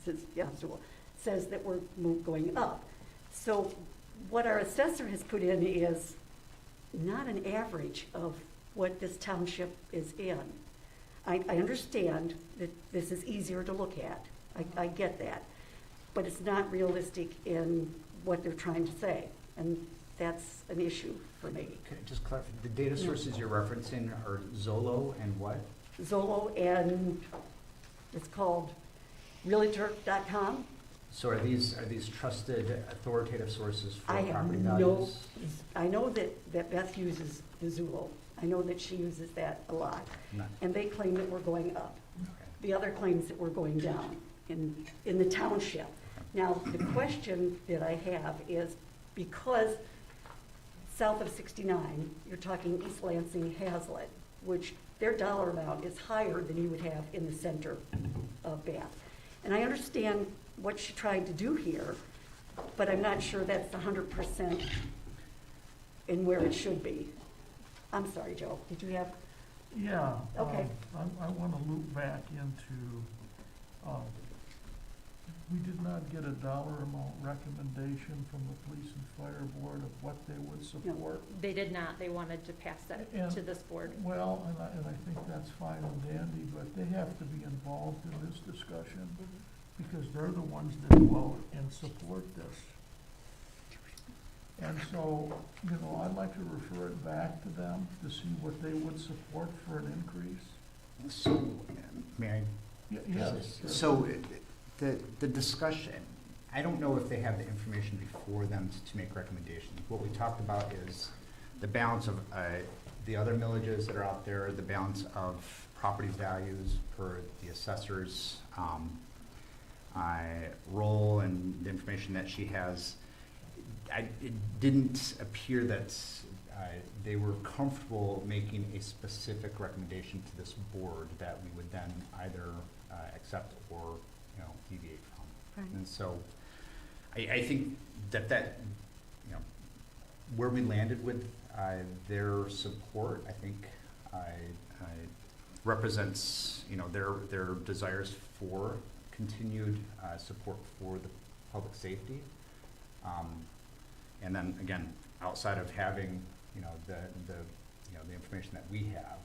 that we're going up. So what our assessor has put in is not an average of what this township is in. I understand that this is easier to look at. I get that. But it's not realistic in what they're trying to say. And that's an issue for me. Can I just clarify, the data sources you're referencing are Zolo and what? Zolo, and it's called Realtor.com. So are these trusted, authoritative sources for I have property no, values? I know that Beth uses the Zulo. I know that she uses that a lot. Not- And they claim that we're going up. okay. The other claims that we're going down in the township. Now, the question that I have is, because south of 69, you're talking East Lansing, Hazlet, which their dollar amount is higher than you would have in the center of Bath. And I understand what she tried to do here, but I'm not sure that's 100% in where it should be. I'm sorry, Joe, did you have? Yeah. Okay. I want to loop back into, we did not get a dollar amount recommendation from the police and fire board of what they would support. They did not. They wanted to pass that And- to this board. Well, and I think that's fine and dandy, but they have to be involved in this discussion because they're the ones that vote and support this. And so, I'd like to refer it back to them to see what they would support for an increase. So, may I? Yes. So, the discussion, I don't know if they have the information before them to make recommendations. What we talked about is the balance of the other millages that are out there, the balance of property values per the assessor's role and the information that she has. It didn't appear that they were comfortable making a specific recommendation to this board that we would then either accept or, deviate from. Right. And so I think that, where we landed with their support, I think represents, their desires for continued support for the public safety. And then again, outside of having, the information that we have,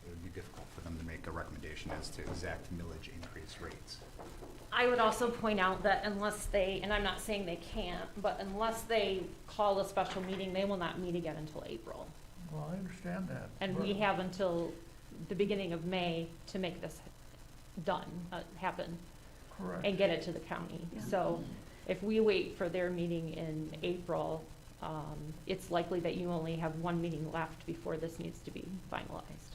it would be difficult for them to make a recommendation as to exact millage increase rates. I would also point out that unless they, and I'm not saying they can't, but unless they call a special meeting, they will not meet again until April. Well, I understand that. And but- we have until the beginning of May to make this done, happen, Correct. and get it to the county. Yeah. So if we wait for their meeting in April, it's likely that you only have one meeting left before this needs to be finalized.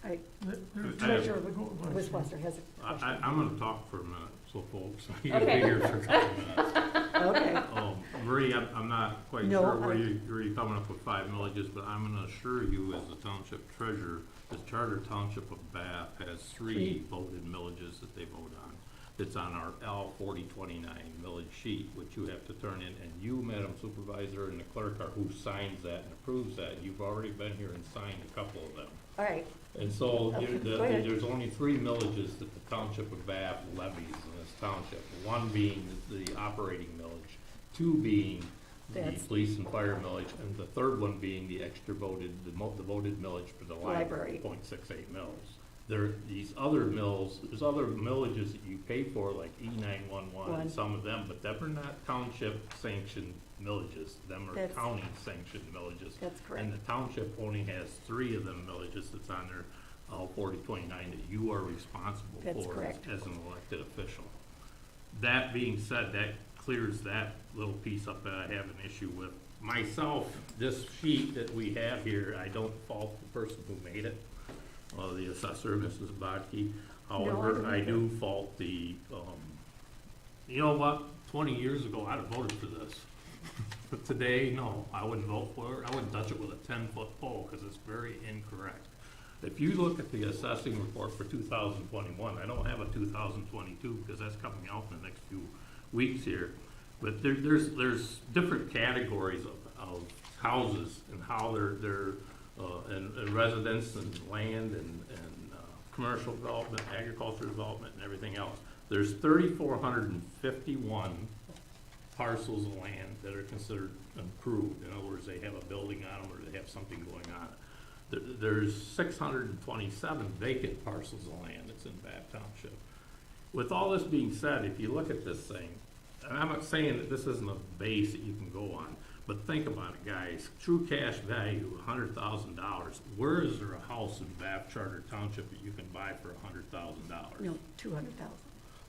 All right, There's- Treasurer Go ahead, Wisswasser has a question. I'm gonna talk for a minute, so folks, you can be Okay. here for a couple minutes. Okay, Marie, I'm not quite No, sure where I- you're coming up with 5 millages, but I'm gonna assure you as the township treasurer, the Charter Township of Bath has 3 voted millages that they vote on. It's on our L 4029 millage sheet, which you have to turn in, and you, Madam Supervisor, and the clerk are who signs that and approves that. You've already been here and signed a couple of them. all right, And so Okay, you- go ahead. there's only 3 millages that the Township of Bath levies in this township. 1 being the operating millage, 2 being the That's- police and fire millage, and the 3rd one being the extra voted, the voted millage for the library, Library. 0.68 mils. These other mills, there's other millages that you pay for, like E911 One. and some of them, but them are not township sanctioned millages. Them are That's- county sanctioned millages. that's correct. And the township only has 3 of them millages that's on their L 4029 that you are responsible That's for correct. as an elected official. That being said, that clears that little piece up that I have an issue with. Myself, this sheet that we have here, I don't fault the person who made it, the assessor, Mrs. Bodke. However, don't I either. do fault the, you know what, 20 years ago, I'd have voted for this. But today, no, I wouldn't vote for it. I wouldn't touch it with a 10-foot pole because it's very incorrect. If you look at the assessing report for 2021, I don't have a 2022 because that's coming out in the next few weeks here. But there's different categories of houses and how they're and residence and land and commercial development, agriculture development and everything else. There's 3,451 parcels of land that are considered improved. In other words, they have a building on them or they have something going on. There's 627 vacant parcels of land that's in Bath Township. With all this being said, if you look at this thing, and I'm not saying that this isn't a base that you can go on, but think about it, guys. True cash value, $100,000. Where is there a house in Bath Charter Township that you can buy for $100,000? No, 200,000.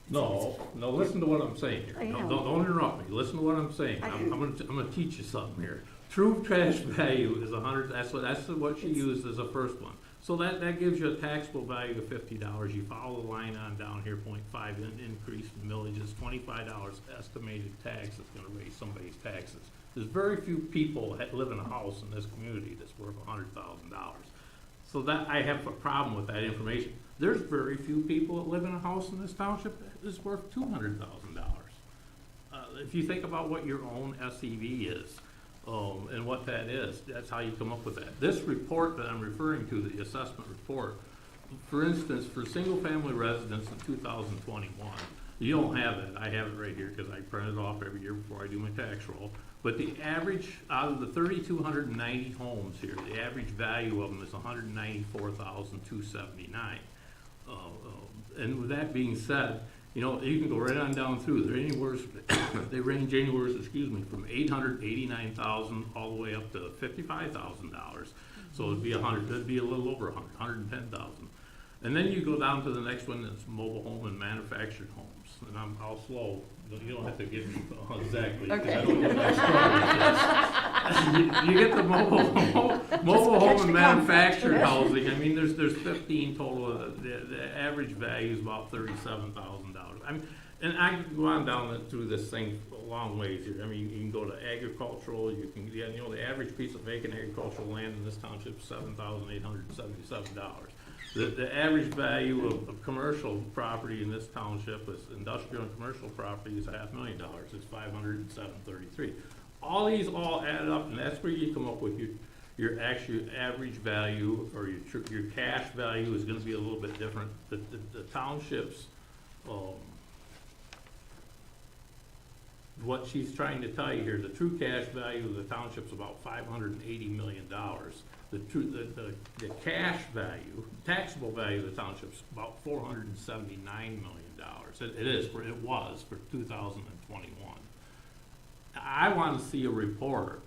No, listen to what I'm saying here. I No, know. don't interrupt me. Listen to what I'm saying. I I'm do. gonna teach you something here. True cash value is 100, that's what she used as a first one. So that gives you a taxable value of $50. You follow the line on down here, 0.5 increase in millages, $25 estimated tax that's gonna raise somebody's taxes. There's very few people that live in a house in this community that's worth $100,000. So that, I have a problem with that information. There's very few people that live in a house in this township that is worth $200,000. If you think about what your own SEV is, and what that is, that's how you come up with that. This report that I'm referring to, the assessment report, for instance, for single-family residents in 2021, you don't have it. I have it right here because I print it off every year before I do my tax roll. But the average, out of the 3,290 homes here, the average value of them is $194,279. And with that being said, you know, you can go right on down through. They're anywhere, they range anywhere, from $889,000 all the way up to $55,000. So it'd be a little over 110,000. And then you go down to the next one, that's mobile home and manufactured homes. And I'll slow, you don't have to give me exactly, because I don't get my story. You get the mobile home and manufactured housing, I mean, there's 15 total, the average value is about $37,000. And I can go on down through this thing a long ways here. I mean, you can go to agricultural, you can, you know, the average piece of vacant agricultural land in this township is $7,877. The average value of commercial property in this township is industrial and commercial property is $500,000. It's $507.33. All these all add up, and that's where you come up with your actual average value, or your cash value is going to be a little bit different. The townships, what she's trying to tell you here, the true cash value of the township's about $580 million. The cash value, taxable value of the township's about $479 million. It was for 2021. I want to see a report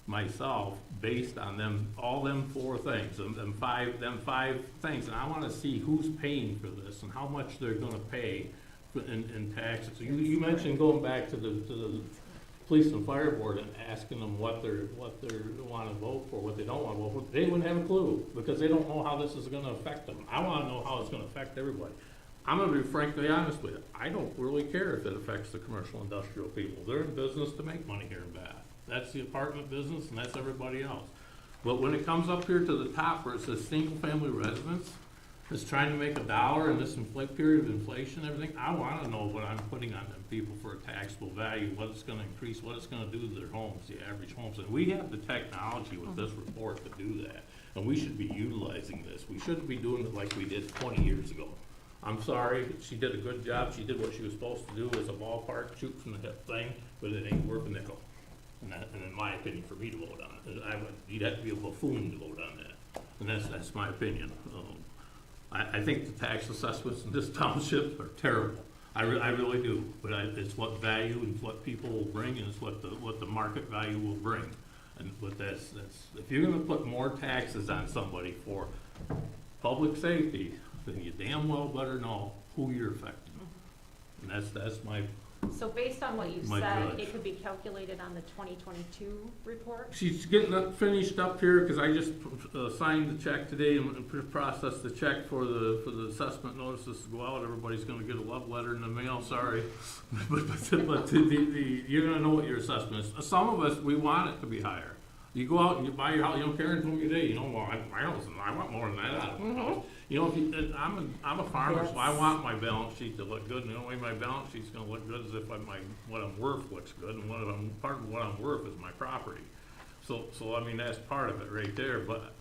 myself based on all them four things, them five things, and I want to see who's paying for this and how much they're going to pay in taxes. You mentioned going back to the police and fire board and asking them what they want to vote for, what they don't want to vote for. They wouldn't have a clue because they don't know how this is going to affect them. I want to know how it's going to affect everybody. I'm going to be frankly honest with you. I don't really care if it affects the commercial industrial people. They're in business to make money here in Bath. That's the apartment business and that's everybody else. But when it comes up here to the top where it says single family residence, is trying to make $1 in this period of inflation and everything, I want to know what I'm putting on them people for a taxable value, what it's going to increase, what it's going to do to their homes, the average homes. And we have the technology with this report to do that. And we should be utilizing this. We shouldn't be doing it like we did 20 years ago. I'm sorry, she did a good job. She did what she was supposed to do as a ballpark, shoot from the hip thing, but it ain't worth a nickel. And in my opinion, for me to vote on it, you'd have to be a buffoon to vote on that. And that's my opinion. I think the tax assessments in this township are terrible. I really do. But it's what value and what people will bring, and it's what the market value will bring. But that's if you're going to put more taxes on somebody for public safety, then you damn well better know who you're affecting. And that's my. So based on what you My said, judge. it could be calculated on the 2022 report? She's getting finished up here because I just signed the check today and processed the check for the assessment notices to go out. Everybody's going to get a love letter in the mail. Sorry, but you're going to know what your assessment is. Some of us, we want it to be higher. You go out and you buy your house. You know, Karen told me today. You know, well, my house, I want more than that out of my house. You know, I'm a farmer, so I want my balance sheet to look good. And the only way my balance sheet's going to look good is if what I'm worth looks good, and part of what I'm worth is my property. So I mean that's part of it right there. But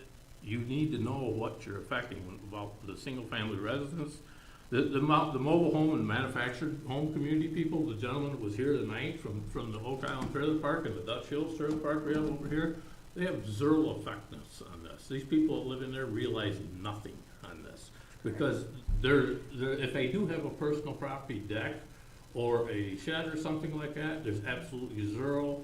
you need to know what you're affecting about the single-family residence, the mobile home and manufactured home community people. The gentleman that was here tonight from the Oak Island Trailer Park and the Dutch Hills Trailer Park we have over here, they have zero effectiveness on this. These people that live in there realize nothing on this because if they do have a personal property deck or a shed or something like that, there's absolutely zero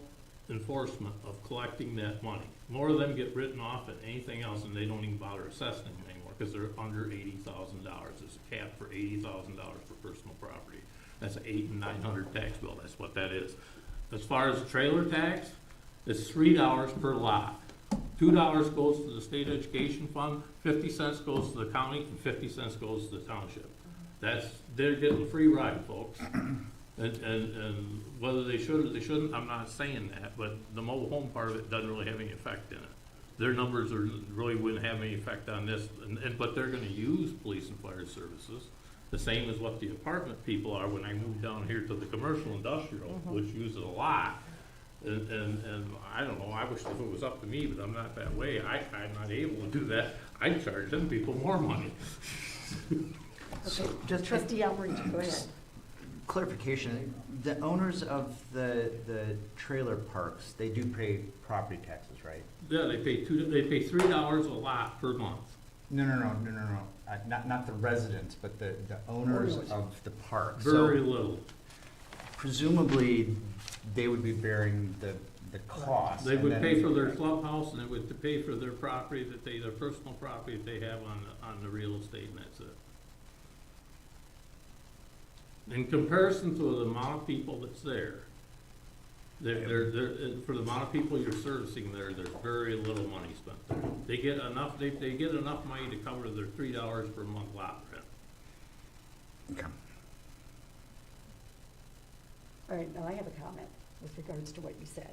enforcement of collecting that money. More of them get written off than anything else, and they don't even bother assessing them anymore because they're under $80,000. There's a cap for $80,000 for personal property. That's an $800 and $900 tax bill. That's what that is. As far as trailer tax, it's $3 per lot. $2 goes to the state education fund, 50 cents goes to the county, and 50 cents goes to the township. They're getting a free ride, folks. And whether they should or they shouldn't, I'm not saying that, but the mobile home part of it doesn't really have any effect in it. Their numbers really wouldn't have any effect on this, but they're gonna use police and fire services, the same as what the apartment people are when I moved down here to the commercial industrial, which use it a lot. And I don't know, I wish if it was up to me, but I'm not that way. I'm not able to do that. I'd charge them people more money. Okay, just Trustee Alberich, go ahead. Clarification, the owners of the trailer parks, they do pay property taxes, right? Yeah, they pay $3 a lot per month. No. Not the residents, but the owners of the park. Very little. Presumably, they would be bearing the cost. They and would then- pay for their clubhouse, and they would pay for their property their personal property that they have on the real estate, and that's it. In comparison to the amount of people that's there, for the amount of people you're servicing there, there's very little money spent there. They get enough, they get enough money to cover their $3 per month lot rent. Okay. All right, now I have a comment with regards to what you said.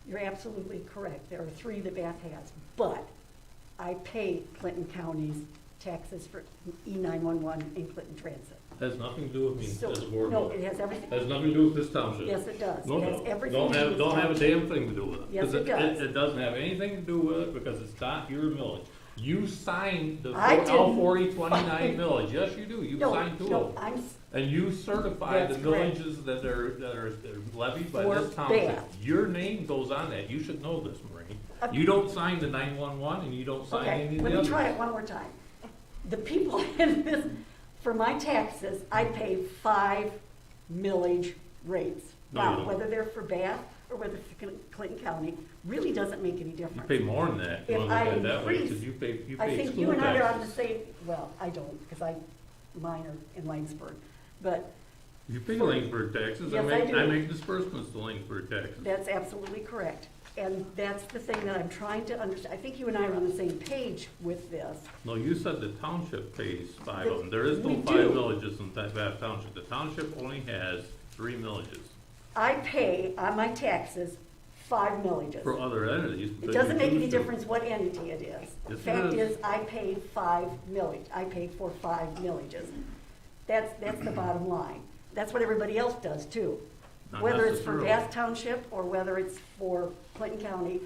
You're absolutely correct. There are 3 that Bath has, but I pay Clinton County's taxes for E911 and Clinton Transit. Has nothing to do with me So, as a board no, member. it has everything. Has nothing to do with this township. Yes, it does. No, It has no, everything don't to do have, with don't have a township. damn thing to do with it. Yes, 'Cause it does. It doesn't have anything to do with it because it's not your millage. You signed the I didn't. L4029 millage. Yes, you do. You No, signed 2 no, of them. I'm, And you certify the That's correct. villages that are levied by For this township. Bath. Your name goes on that. You should know this, Marie. Okay. You don't sign the 911 and you don't sign any okay, of the let me others. try it one more time. The people in this, for my taxes, I pay 5 millage rates. No, you Now, don't. whether they're for Bath or whether for Clinton County, really doesn't make any You difference. pay more than that. You If wanna I look at it that way, increase- 'cause you pay I think school you and I are on the taxes. same, well, I don't, because mine are in Langsburg, but You pay for- Langsburg taxes. Yes, I do. I make disbursements to Langsburg taxes. that's absolutely correct. And that's the thing that I'm trying to understand. I think you and I are on the same page with this. No, you said the township pays 5 The- of them. There is no we 5 do. villages in Bath Township. The township only has 3 villages I pay on my taxes 5 millages. for other entities. It that doesn't you make any choose to. difference what entity it is. The Yes, it fact is. is, I pay 5 millage, I pay for 5 millages. That's the bottom line. That's what everybody else does too. Not Whether it's for necessarily. Bath Township or whether it's for Clinton County,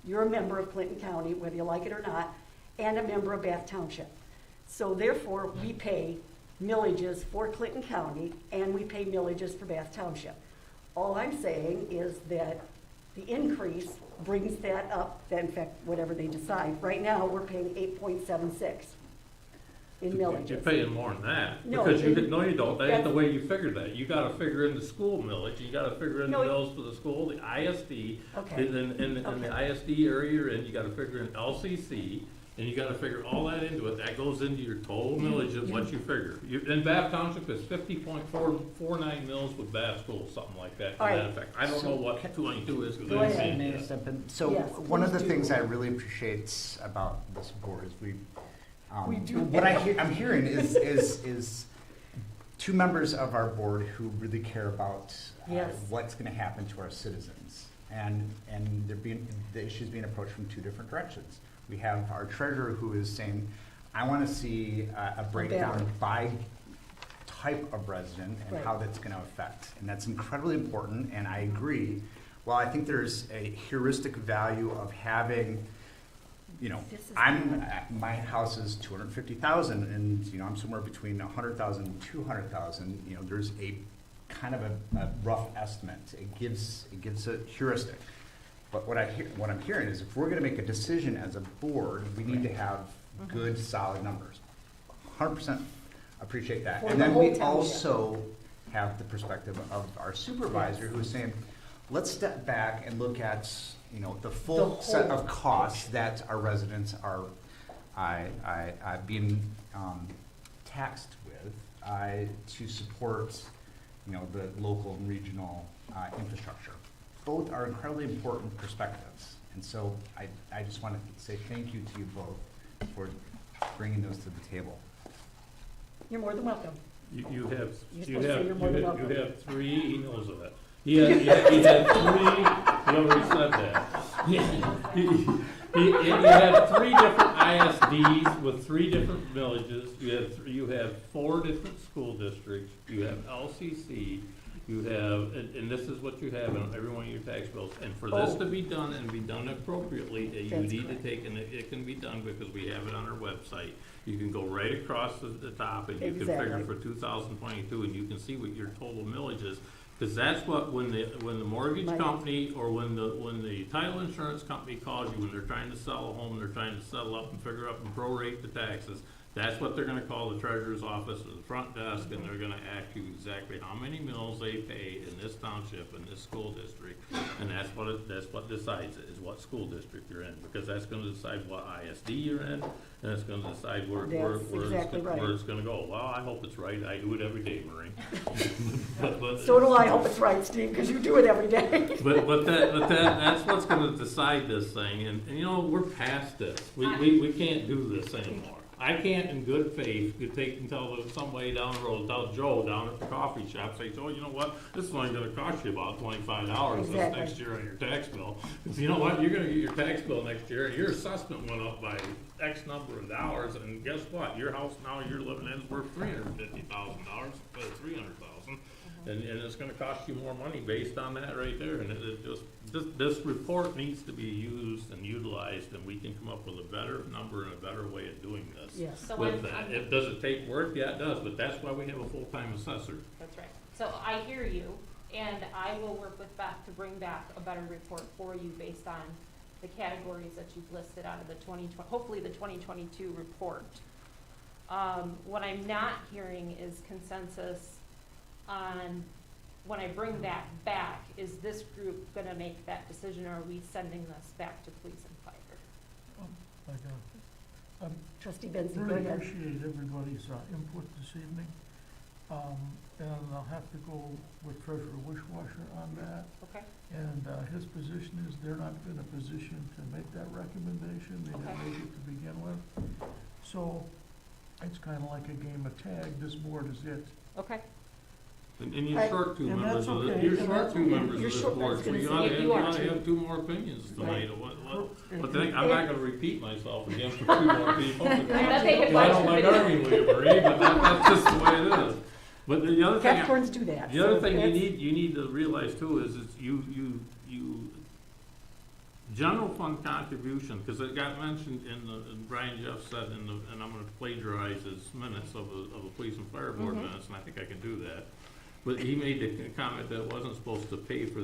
you're a member of Clinton County, whether you like it or not, and a member of Bath Township. So therefore, we pay millages for Clinton County and we pay millages for Bath Township. All I'm saying is that the increase brings that up, that in fact, whatever they decide. Right now, we're paying 8.76 in millages. You're paying more than that. No, Because it- no, you don't. That ain't the that's- way you figure that. You gotta figure in the school millage, you gotta figure in the No, mills for the school, the ISD. Okay. In the Okay. ISD area you're in, you gogotta figure in LCC, and you gotta figure all that into it. That goes into your total millage of what you figure. In Bath Township, it's 50.449 mils with Bath schools, something like that, to All that right. effect. I don't know what 22 is, because Go I ahead. didn't see May it I yet. step in? So Yes, one of the please do. things I really appreciate about this board is We do. what I'm hearing is 2 members of our board who really care about Yes. what's going to happen to our citizens, and the issues being approached from 2 different directions. We have our treasurer who is saying, I want to see a breakdown by type of resident and Right. how that's going to affect, and that's incredibly important. And I agree. Well, I think there's a heuristic value of having, This is my house is 250,000, and, I'm somewhere between 100,000 and 200,000. There's a kind of a rough estimate. It gives a heuristic. But what I'm hearing is if we're gonna make a decision as a board, we need to have good, solid numbers. 100% appreciate that. For And the then whole we township. also have the perspective of our supervisor who's saying, let's step back and look at, the full The set whole of costs that our residents are being taxed with to support, the local and regional infrastructure. Both are incredibly important perspectives. And so I just want to say thank you to you both for bringing those to the table. You're more than welcome. You You're have supposed to say you're more than welcome. 3, he knows that. He had 3, he already said that. You have 3 different ISDs with 3 different villages, you have 4 different school districts, you have LCC, you have, and this is what you have in every one of your tax bills. And for this to be done and be done appropriately, you That's need to correct. take, and it can be done because we have it on our website. You can go right across the top and you can Exactly. figure for 2022 and you can see what your total millage is. Because that's what, when the mortgage Right. company or when the title insurance company calls you, when they're trying to sell a home, they're trying to settle up and figure out and prorate the taxes, That's what they're gonna call the treasurer's office or the front desk, and they're gonna ask you exactly how many mills they pay in this township, in this school district. And that's what decides it, is what school district you're in, because that's gonna decide what ISD you're in, and it's gonna decide where That's exactly right. it's gonna go. Well, I hope it's right, I do it every day, Marie. But So do I, hope it's right, Steve, because you do it every day. But that's what's gonna decide this thing, and you know, we're past this. We can't do this anymore. I can't in good faith tell somebody down the road, tell Joe down at the coffee shop, say, Joe, you know what, this is only gonna cost you about $25 this Exactly. next year on your tax bill. Because you know what, you're gonna get your tax bill next year, and your assessment went up by X number of dollars, and guess what, your house now you're living in is worth $350,000 instead of $300,000. And it's gonna cost you more money based on that right there, and this report needs to be used and utilized, and we can come up with a better number and a better way of doing this. Yes. So With that, does it take work? Yeah, it does, but that's why we have a full-time assessor. That's right. So I hear you, and I will work with Beth to bring back a better report for you based on the categories that you've listed out of the hopefully the 2022 report. What I'm not hearing is consensus on, when I bring that back, is this group gonna make that decision, or are we sending this back to police and fire? Trustee Benson, go Really ahead. appreciate everybody's input this evening. And I'll have to go with Treasurer Wishwasher on that. Okay, And his position is they're not in a position to make that recommendation. They didn't Okay. make it to begin with. So it's kind of like a game of tag. This board is it. okay. And you're Right. short two And members that's of okay, it, you're and short that's two okay. members You're of this short, I board, was so gonna you say, ought to you are have too. two more opinions tonight of what, And- but I'm not gonna repeat myself again for two more people. I bet they could I watch don't the like video. arguing with you, Marie, but that's just the way it is. But the other thing, Capricorns do that. the other so thing that's- you need to realize too is you, general fund contribution, because it got mentioned and Brian Jeff said and I'm gonna plagiarize his minutes of a police and fire board minutes, and I think I can do that. But he made the comment that it wasn't supposed to pay for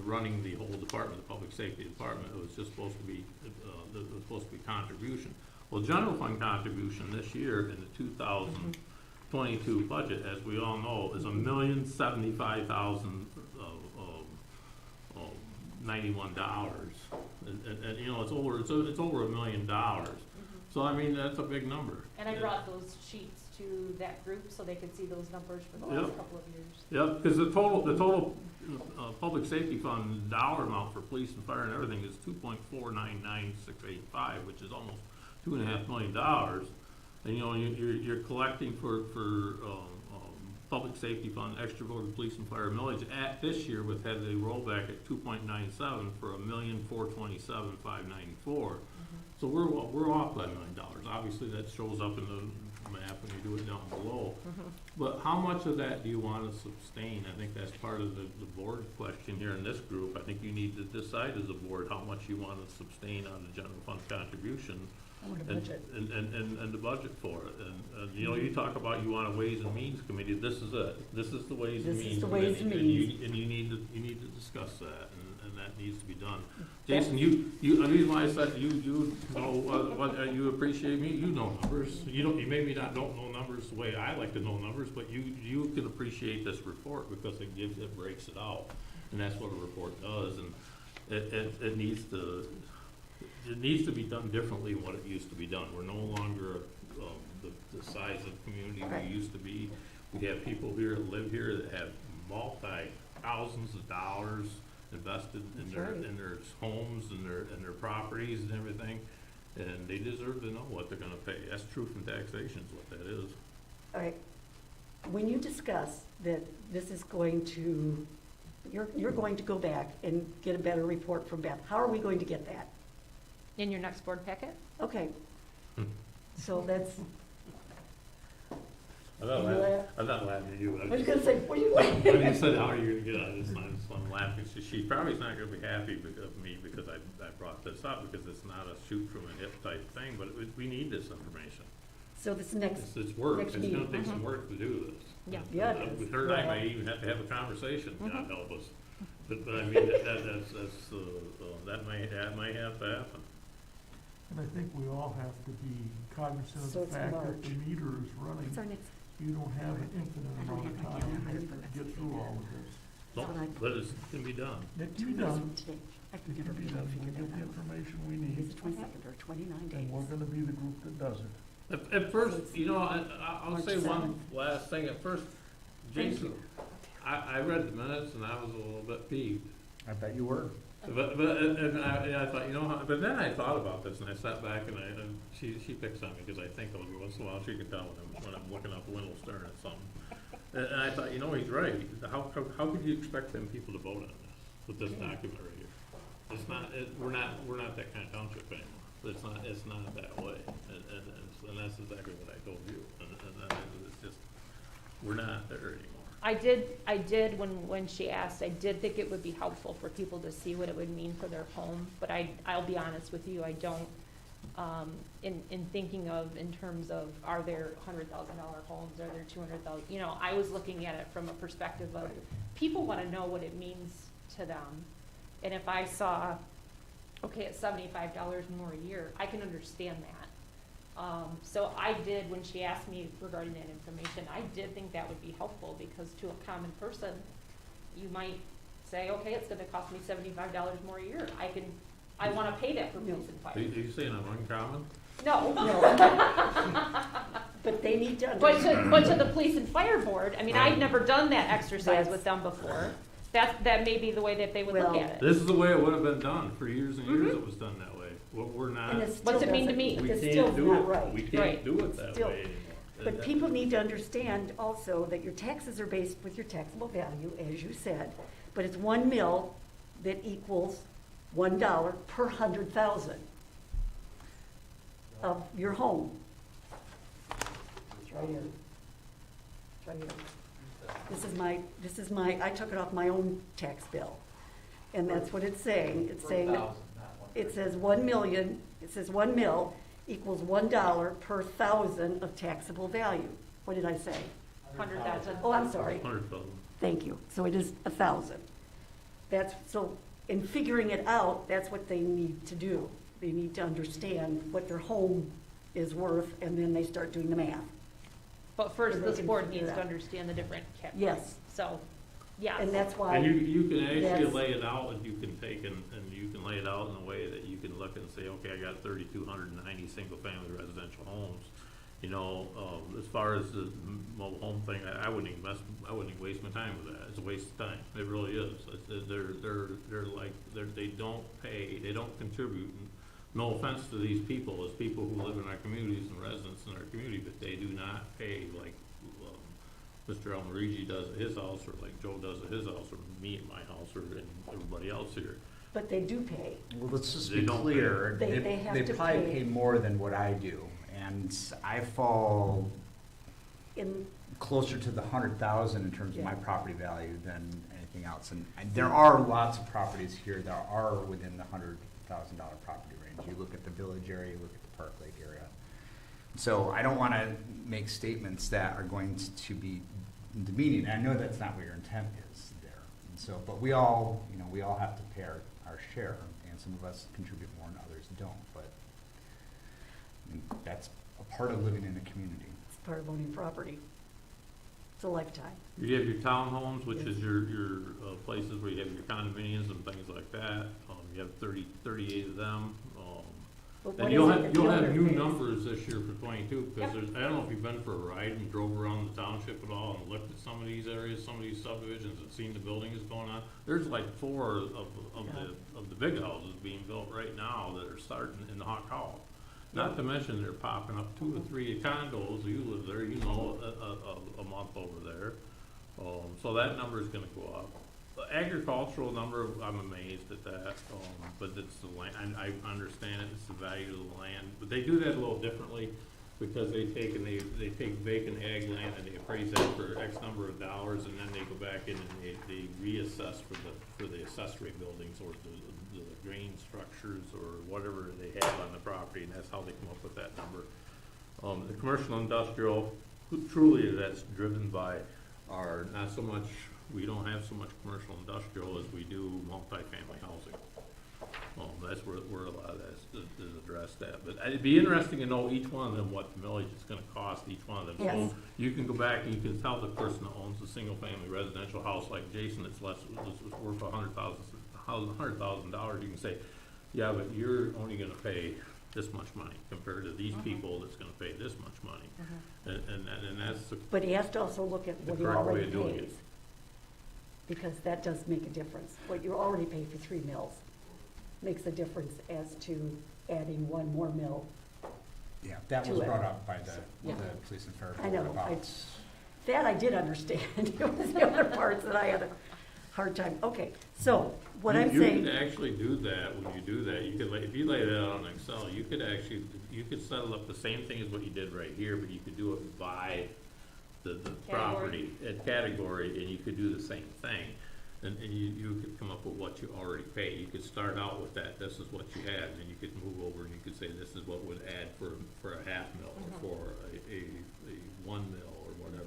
running the whole department, the public safety department. It was just supposed to be, contribution. Well, general fund contribution this year in the 2022 budget, as we all know, is $1,075,091. And you know, it's over $1 million. So I mean, that's a big number. And I brought those sheets to that group so they could see those numbers for the last Yep. couple of years. Yep, because the total public safety fund dollar amount for police and fire and everything is $2.499685, which is almost $2.5 million. And you know, you're collecting for public safety fund extra voted police and fire millage at this year with had a rollback at 2.97 for $1,427,594. So we're off by $1 million. Obviously, that shows up in the map when you do it down below. But how much of that do you want to sustain? I think that's part of the board question here in this group. I think you need to decide as a board how much you want to sustain on the general fund contribution I want a and, budget. and the budget for it. And you know, you talk about you want a Ways and Means Committee. This is it. This is the Ways and This is Means the Committee. Ways and And Means. you need to discuss that, and that needs to be done. Jason, the reason why I said you know what you appreciate me. You know numbers. You maybe don't know numbers the way I like to know numbers, but you can appreciate this report because it breaks it out, and that's what a report does. And it needs to be done differently than what it used to be done. We're no longer the size of community Right. we used to be. We have people here that live here that have thousands of dollars invested in That's their right. in their homes and their properties and everything, and they deserve to know what they're gonna pay. That's truth in taxation is what that is. All right. When you discuss that this is going to, you're going to go back and get a better report from Beth, how are we going to get that? In your next board packet? Okay. So that's, I'm not laughing at you. I was gonna say, what are you When laughing you at? said, how are you gonna get out of this, I'm laughing. She probably is not gonna be happy of me because I brought this up, because it's not a shoot from a hip type thing, but we need this information. So this next, It's work, next it's gonna meeting. take some work to do this. Yeah. Yeah, it is. With her and I may even have to have a conversation, God help us. But I mean, that might have to happen. And I think we all have to be cognizant of So the it's fact that March. the meter is running. What's our next? You don't have an infinite I don't amount of have my time calendar. to get through all of this. No, but it can be done. It can be done. Today. I can It never can be be able done. to We'll figure get the that out. information we It's need, the 22nd or 29 days. and we're gonna be the group that does it. At first, you know, I'll March say one 7th. last thing. At first, Thank Jason, I read the minutes and I was a little bit peeved. I bet you were. And I thought, you know, but then I thought about this and I sat back and she picks on me because I think every once in a while she can tell when I'm looking up Wendell Stern at something. And I thought, you know, he's right. How could you expect them people to vote on this with this document right here? It's not, we're not that kind of township anymore. It's not that way. And that's exactly what I told you. And it's just, we're not there anymore. I did, when she asked, I did think it would be helpful for people to see what it would mean for their home, but I'll be honest with you, I don't, in thinking of, in terms of, are there $100,000 homes, are there 200,000, you know, I was looking at it from a perspective of, people wanna know what it means to them, and if I saw, okay, it's $75 more a year, I can understand that. So I did, when she asked me regarding that information, I did think that would be helpful, because to a common person, you might say, okay, it's gonna cost me $75 more a year, I wanna pay that for police and Are fire. you saying I'm uncommon? No, But they need to but understand. to the police and fire board, I mean, I'd never done that exercise with them before, that may be the way that they would look Well, at it. This is the way it would have been done. For years and years it was done that way. We're not, And it still What's it mean to doesn't- me? we It's can't still do not it. right. We Right. can't do it that Still. way anymore. But people need to understand also that your taxes are based with your taxable value, as you said, but it's 1 mil that equals $1 per 100,000 of your home. It's right here. It's right here. This is my, I took it off my own tax bill. And that's what it's saying. It's saying, that it says 1 million, it says 1 mil equals $1 per 1,000 of taxable value. What did I say? 100,000. Oh, I'm sorry. 100,000. Thank you. So it is 1,000. That's, so in figuring it out, that's what they need to do. They need to understand what their home is worth, and then they start doing the math. But first, And they this can board figure needs it to out. understand the different categories. Yes. So, yes. And that's why. And you can actually Yes. lay it out, and you can take and you can lay it out in a way that you can look and say, okay, I got 3,290 single-family residential homes. You know, as far as the mobile home thing, I wouldn't even waste my time with that. It's a waste of time. It really is. They don't pay, they don't contribute. No offense to these people, as people who live in our communities and residents in our community, but they do not pay like Mr. Almarigi does at his house, or like Joe does at his house, or me at my house, or everybody else here. But they do pay. Well, let's just They be don't clear. pay. They have They to probably pay. pay more than what I do, and I fall In, closer to the 100,000 in terms of my Yeah. property value than anything else. And there are lots of properties here that are within the $100,000 property range. You look at the village area, you look at the Park Lake area. So I don't want to make statements that are going to be demeaning. I know that's not what your intent is there. And so, but we all have to pay our share, and some of us contribute more and others don't. But I mean, that's a part of living in a community. it's part of owning property. It's a lifetime. You have your townhomes, which is your places where you have your condominiums and things like that. You have 38 of them. But And what you'll is it have, that the you'll have owner new pays? numbers this year for 22, because Yep. there's, I don't know if you've been for a ride and drove around the township at all and looked at some of these areas, some of these subdivisions, and seen the buildings going on. There's like 4 of the big houses being built right now that are starting in the Hawk Hall. Not to mention they're popping up 2 or 3 condos, you live there, you know, a month over there. So that number is gonna go up. The agricultural number, I'm amazed at that, but it's the land, I understand it, it's the value of the land. But they do that a little differently, because they take vacant ag land and they appraise that for X number of dollars, and then they go back in and they reassess for the accessory buildings, or the grain structures, or whatever they have on the property, and that's how they come up with that number. The commercial industrial, truly that's driven by our, not so much, we don't have so much commercial industrial as we do multifamily housing. That's where a lot of that is addressed at. But it'd be interesting to know each one of them, what the millage is gonna cost each one of them. Yes. So you can go back and you can tell the person that owns a single-family residential house like Jason, it's less, it's worth $100,000. You can say, yeah, but you're only gonna pay this much money compared to these people that's gonna pay this much money. And that's the But he has to also look at The what he correct way already of doing pays. it. Because that does make a difference. What you already pay for 3 mills makes a difference as to adding 1 more mill. Yeah, that was To it. brought up by Yeah. the police and fire I board know, about. that I did understand. It was the other parts that I had a hard time. Okay, so what I'm You saying, could actually do that, when you do that, you could, if you lay that out on Excel, you could actually, you could settle up the same thing as what you did right here, but you could do it by the property, category, and you could do the same thing. And you could come up with what you already pay. You could start out with that, this is what you had, and then you could move over and you could say, this is what would add for a half mil, or for a 1 mil, or whatever.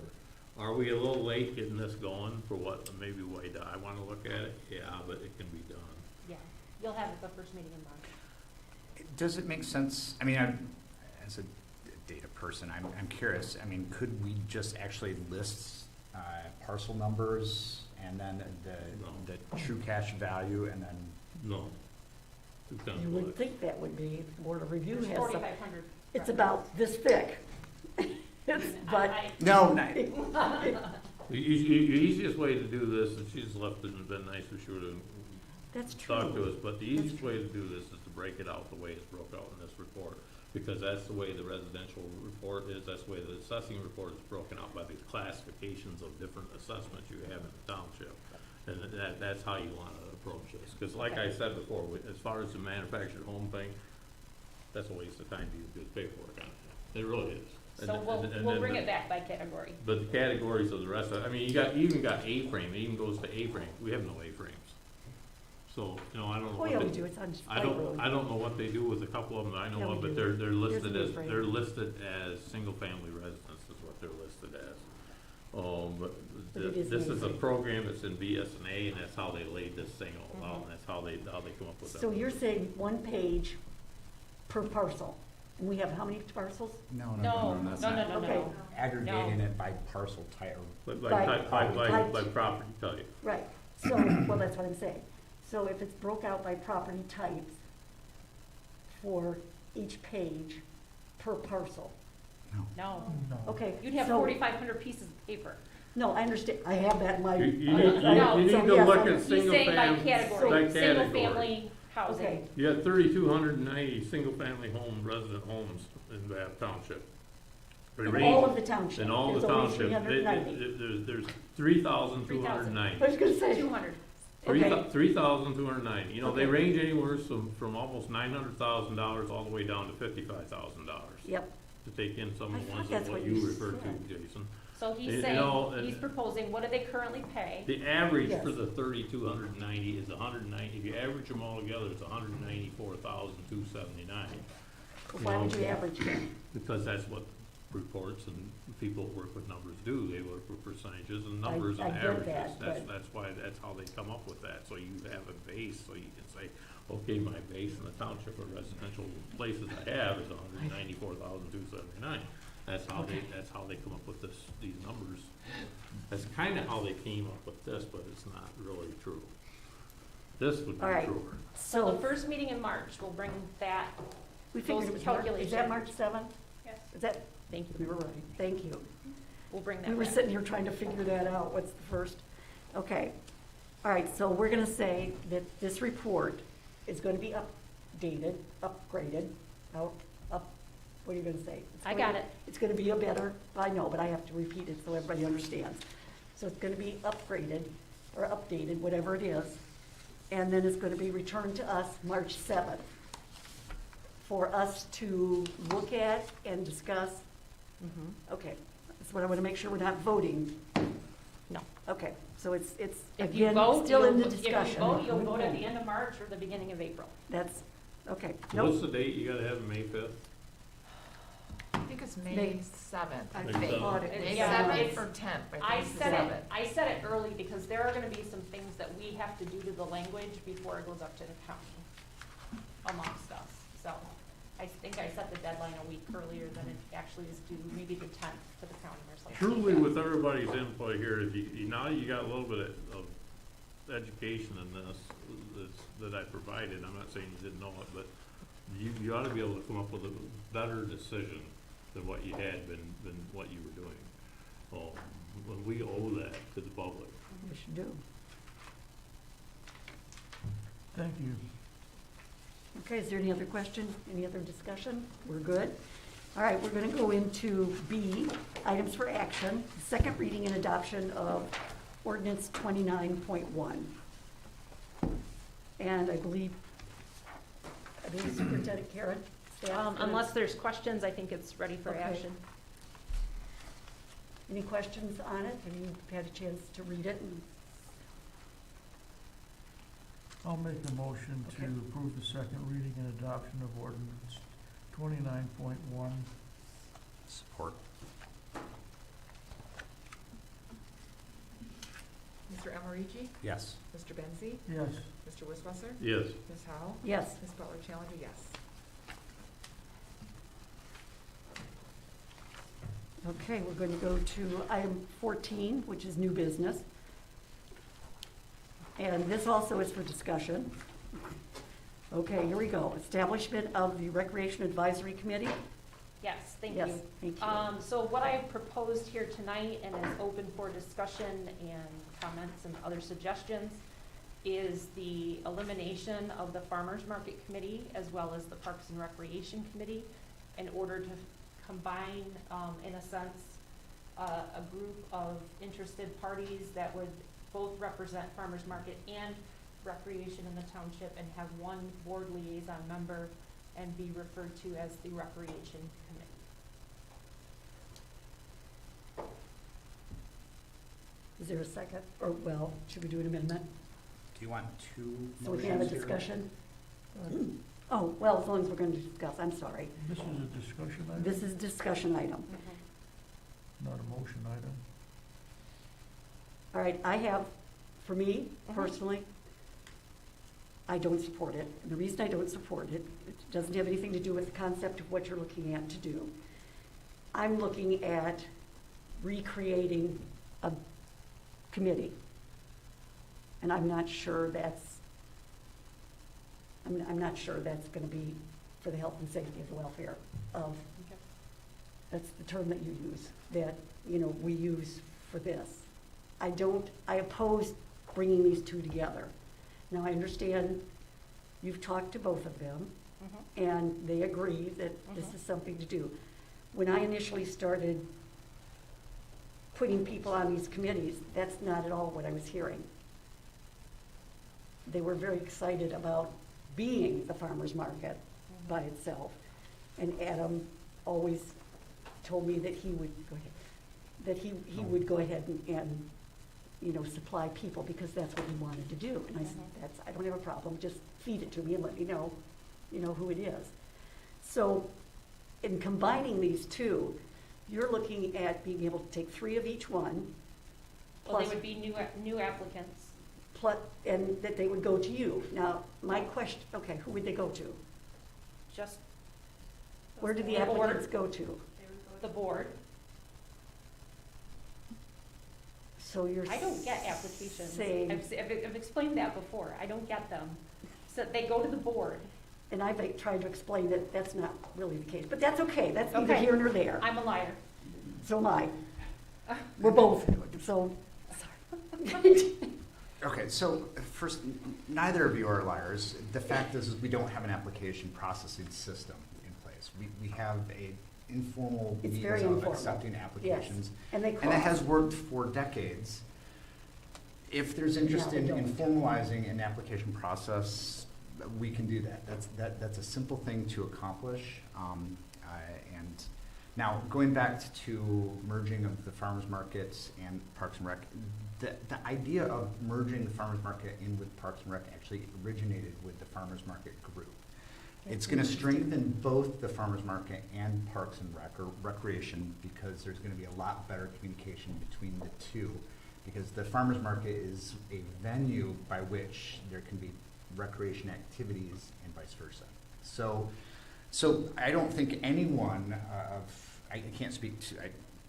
Are we a little late getting this going for what, maybe way I wanna look at it? Yeah, but it can be done. Yeah, you'll have it the first meeting in March. Does it make sense, I mean, as a data person, I'm curious, I mean, could we just actually list parcel numbers and then the true cash value and then? No. Too you complex. would think that would be, Board of Review There's has some, 4,500. it's about this thick. But, No, The easiest way to do this, and she's left it and been nice if she would've that's talked to true. us, but the easiest way to do this is to break it out the way it's broke out in this report. Because that's the way the residential report is, that's the way the assessing report is broken out by the classifications of different assessments you have in the township. And that's how you wanna approach this, cause like I said before, as far as the manufactured home thing, that's a waste of time to do good paperwork on it. It really is. And So then- and we'll then bring the- it back by category. But the categories of the rest of, I mean, you even got A-frame, it even goes to A-frame, we have no A-frames. So, I don't know Oh, what yeah, they- we do, it's on I Spike Road. don't know what they do with a couple of them I Yeah, know we of, but do. they're listed There's as, an A-frame. they're listed as single-family residence is what they're listed as. But But it is this is a A-frame. program that's in BSNA, and that's how they laid this thing all out, and that's how they come up with that. So you're saying 1 page per parcel, and we have how many parcels? No, No, that's no, not. no, no, Okay. no. Aggregating it by parcel type, or By By property type. Right, so, well, that's what I'm saying. So if it's broke out by property types for each page per parcel, No, No. okay. you'd have so- 4,500 pieces of paper. No, I understand, I have that in my. You need No, to so look yes, at He's saying by single-family, category, by category. single-family housing. Okay, You got 3,290 single-family resident homes in Bath Township. They in range- all of the township. In all the there's only township, 390. there's 3,290. I was gonna say, 200. okay, 3,290. You know, they Okay. range anywhere from almost $900,000 all the way down to $55,000 yep, to take in some I of the thought ones that's that what what you you referred to, said. Jason. So he's You saying, know, he's proposing, what do they currently pay? The average Yes. for the 3,290 is 190, if you average them all together, it's 194,279. why would you average that? Because that's what reports and people that work with numbers do, they work with percentages and numbers I and get averages. that, but- That's why, that's how they come up with that, so you have a base, so you can say, okay, my base in the township of residential places I have is 194,279. That's how they come up with these numbers. That's kinda how they came up with this, but it's not really true. This would be All right. truer. So the So, first meeting in March, we'll bring that, we figured those it was March, is calculations. that March 7th? yes, Is that, thank we you. were right, thank you. We'll bring We that were back. sitting here trying to figure that out, what's the first? Okay, all right, so we're gonna say that this report is gonna be updated, upgraded, up, what are you gonna say? It's I gonna- got it. It's gonna be a better, I know, but I have to repeat it so everybody understands. So it's gonna be upgraded, or updated, whatever it is, and then it's gonna be returned to us March 7th for us to look at and discuss. Okay, that's what I wanna make sure we're not voting. No. Okay, so it's If you again, vote, still in the if you discussion. vote, you'll vote at the end of March or the beginning of April. That's, okay, What's nope, the date you gotta have, May 5th? I think it's May- May 7th, I May think. 7th. May Yeah, 7th it's- or 10th, I I think it's said 7th. it, I said it early because there are gonna be some things that we have to do to the language before it goes up to the county. amongst us. So I think I set the deadline a week earlier than it actually is due, maybe the 10th for the county or something. Truly, with everybody's input here, now you got a little bit of education in this that I provided. I'm not saying you didn't know it, but you ought to be able to come up with a better decision than what you had been what you were doing. And we owe that to the public. Yes, you do. Thank you. Okay, is there any other question, any other discussion? We're good? All right, we're going to go into B, items for action, second reading and adoption of ordinance 29.1. And I believe Superintendent Karen, staff? Unless there's questions, I think it's ready for Okay. action. Any questions on it? Have you had a chance to read it? I'll make a motion to Okay. approve the second reading and adoption of ordinance 29.1. Support. Mr. Almarigi? Yes. Mr. Benzi? Yes. Mr. Wisswasser? Yes. Ms. Howe? Yes. Ms. Butler Challenger, yes. Okay, we're going to go to item 14, which is new business. And this also is for discussion. Okay, here we go. Establishment of the Recreation Advisory Committee. Yes, thank Yes, you. thank you. So what I proposed here tonight, and is open for discussion and comments and other suggestions, is the elimination of the Farmers Market Committee as well as the Parks and Recreation Committee in order to combine, in a sense, a group of interested parties that would both represent farmers market and recreation in the township, and have one board liaison member and be referred to as the Recreation Committee. Is there a second? Or, well, should we do an amendment? Do you want two So we can have a motions here? discussion? Oh, well, as long as we're going to discuss, I'm sorry. This is a discussion item, This is a discussion item. not a motion item. All right, I have, for me Mhm. personally, I don't support it. And the reason I don't support it, it doesn't have anything to do with the concept of what you're looking at to do. I'm looking at recreating a committee. And I'm not sure that's, I'm not sure that's going to be for the health and safety of the welfare of, Okay. that's the term that you use, that, you know, we use for this. I oppose bringing these two together. Now, I understand you've talked to both of them, Mhm. and they agree that this is something to do. When I initially started putting people on these committees, that's not at all what I was hearing. They were very excited about being the farmer's market by itself. And Adam always told me that he would, go ahead, that he would go ahead and, you know, supply people because that's what he wanted to do. And I said, I don't have a problem, just feed it to me and let me know, you know, who it is. So in combining these two, you're looking at being able to take 3 of each one, Well, they plus, would be new applicants. and that they would go to you. Now, my question, okay, who would they go to? Just Where do the The board. applicants go to? the board. So you're I don't get applications. saying, I've explained that before. I don't get them. So they go to the board. and I've tried to explain that that's not really the case, but that's okay, that's neither Okay. here nor there. I'm a liar. So am I. We're both, so, sorry. Okay, so first, neither of you are liars. The fact is we don't have an application processing system in place. We have a informal It's means very of informal. accepting applications. And they And it has cross. worked for decades. If there's interest No, in they don't. formalizing an application process, we can do that. That's a simple thing to accomplish. And now, going back to merging of the farmers markets and Parks and Rec, the idea of merging the farmers market in with Parks and Rec actually originated with the farmers market group. It's going to strengthen both the farmers market and Parks and Rec, or recreation, because there's going to be a lot better communication between the two. Because the farmers market is a venue by which there can be recreation activities and vice versa. So I don't think anyone I can't speak to,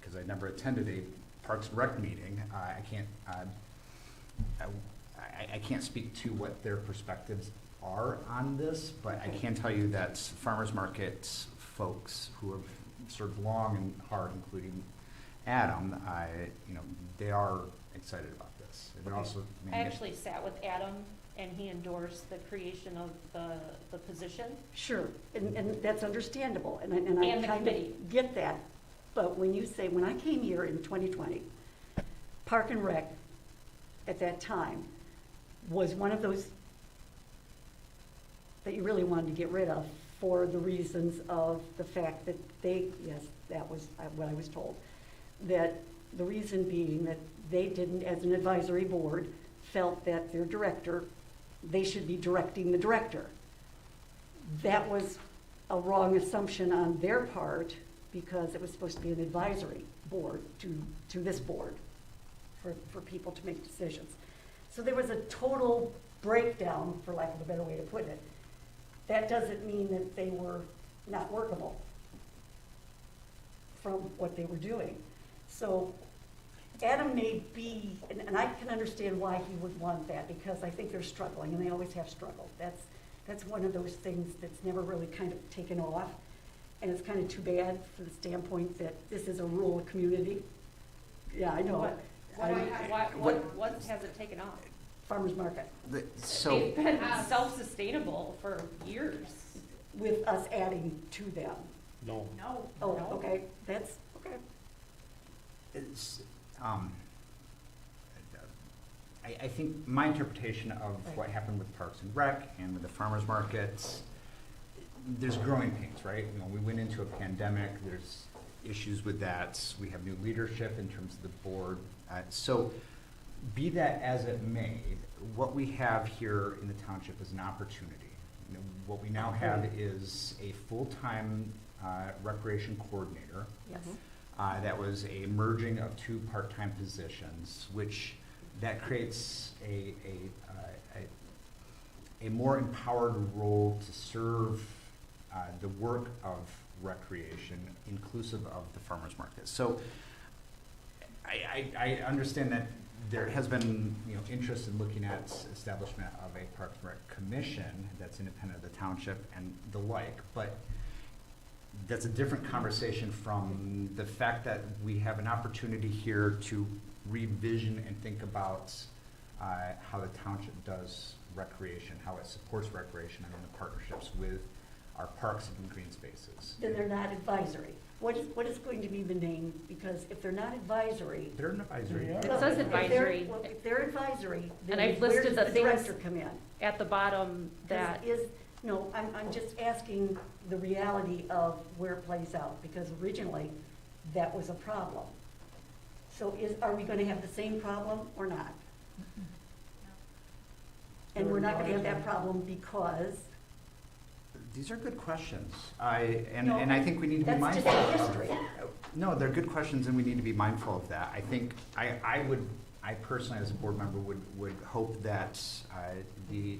because I never attended a Parks and Rec meeting, I can't speak to what their perspectives are on this, but I can tell you that farmers market folks who have served long and hard, including Adam, they are excited about this. And also, I actually sat with Adam, and he endorsed the creation of the position. Sure, and that's understandable, and I And the kind committee. of get that. But when you say, when I came here in 2020, Park and Rec at that time was one of those that you really wanted to get rid of for the reasons of the fact that yes, that was what I was told, that the reason being that they didn't, as an advisory board, felt that their director, they should be directing the director. That was a wrong assumption on their part, because it was supposed to be an advisory board to this board for people to make decisions. So there was a total breakdown, for lack of a better way to put it. That doesn't mean that they were not workable from what they were doing. So Adam may be, and I can understand why he would want that, because I think they're struggling, and they always have struggled. That's one of those things that's never really kind of taken off, and it's kind of too bad from the standpoint that this is a rural community. Yeah, I know. What has it taken off? Farmers market, They've been self-sustainable for years. with us adding to them. No. No. Oh, okay, that's, okay. It's, I think my interpretation of what happened with Parks and Rec and with the farmers markets, there's growing pains, right? We went into a pandemic, there's issues with that. We have new leadership in terms of the board. So be that as it may, what we have here in the township is an opportunity. What we now have is a full-time recreation coordinator. Yes. That was a merging of two part-time positions, which that creates a more empowered role to serve the work of recreation, inclusive of the farmers market. So I understand that there has been interest in looking at establishment of a Parks and Rec commission that's independent of the township and the like, but that's a different conversation from the fact that we have an opportunity here to revision and think about how the township does recreation, how it supports recreation, and the partnerships with our parks and green spaces. Then they're not advisory. What is going to be the name? Because if they're not advisory. They're an advisory. Yeah. It says advisory. If they're advisory, then And I've where listed does the the things director come in? At the bottom, that, No, I'm just asking the reality of where it plays out, because originally, that was a problem. So are we gonna have the same problem or not? And we're not gonna have that problem because, These are good questions. And I think we need to be that's mindful just of history. No, they're good questions, and we need to be mindful of that. I think I personally, as a board member, would hope that the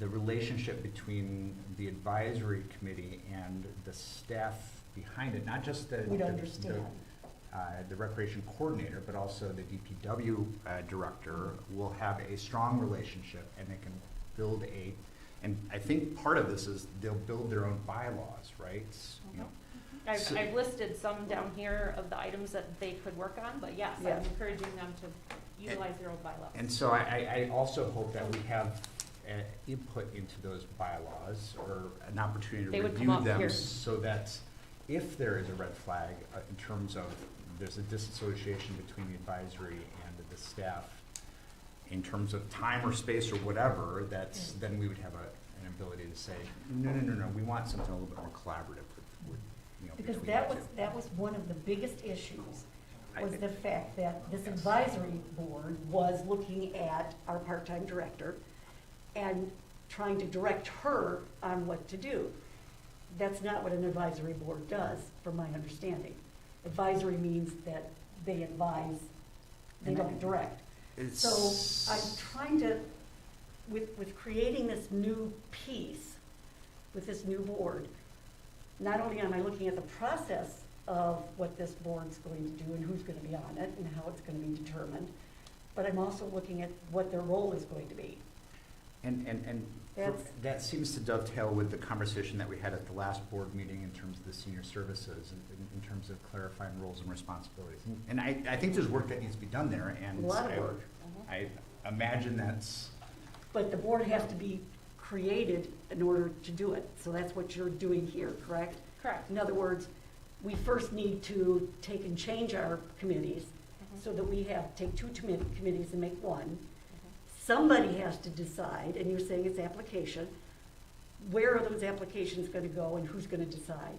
relationship between the advisory committee and the staff behind it, not just the We'd understand. the recreation coordinator, but also the DPW director, will have a strong relationship, and they can build and I think part of this is they'll build their own bylaws, right? I've listed some down here of the items that they could work on, but yes, I'm Yes. encouraging them to utilize their own bylaws. And so I also hope that we have input into those bylaws, or an opportunity They to would come review up them, here. so that if there is a red flag in terms of there's a disassociation between the advisory and the staff in terms of time or space or whatever, then we would have an ability to say, no, we want something a little bit more collaborative with Because between that the was, two. that was one of the biggest issues, was the fact that this advisory board was looking at our part-time director and trying to direct her on what to do. That's not what an advisory board does, from my understanding. Advisory means that they advise, they don't direct. So I'm trying to, with creating this new piece, with this new board, not only am I looking at the process of what this board's going to do and who's going to be on it and how it's going to be determined, but I'm also looking at what their role is going to be. That's- That seems to dovetail with the conversation that we had at the last board meeting in terms of the senior services, in terms of clarifying roles and responsibilities. And I think there's work that needs to be done there, and A lot of work. I imagine that's, But the board has to be created in order to do it. So that's what you're doing here, correct? Correct. In other words, we first need to take and change our committees so that we take two committees and make one. Somebody has to decide, and you're saying it's application. Where are those applications going to go and who's going to decide?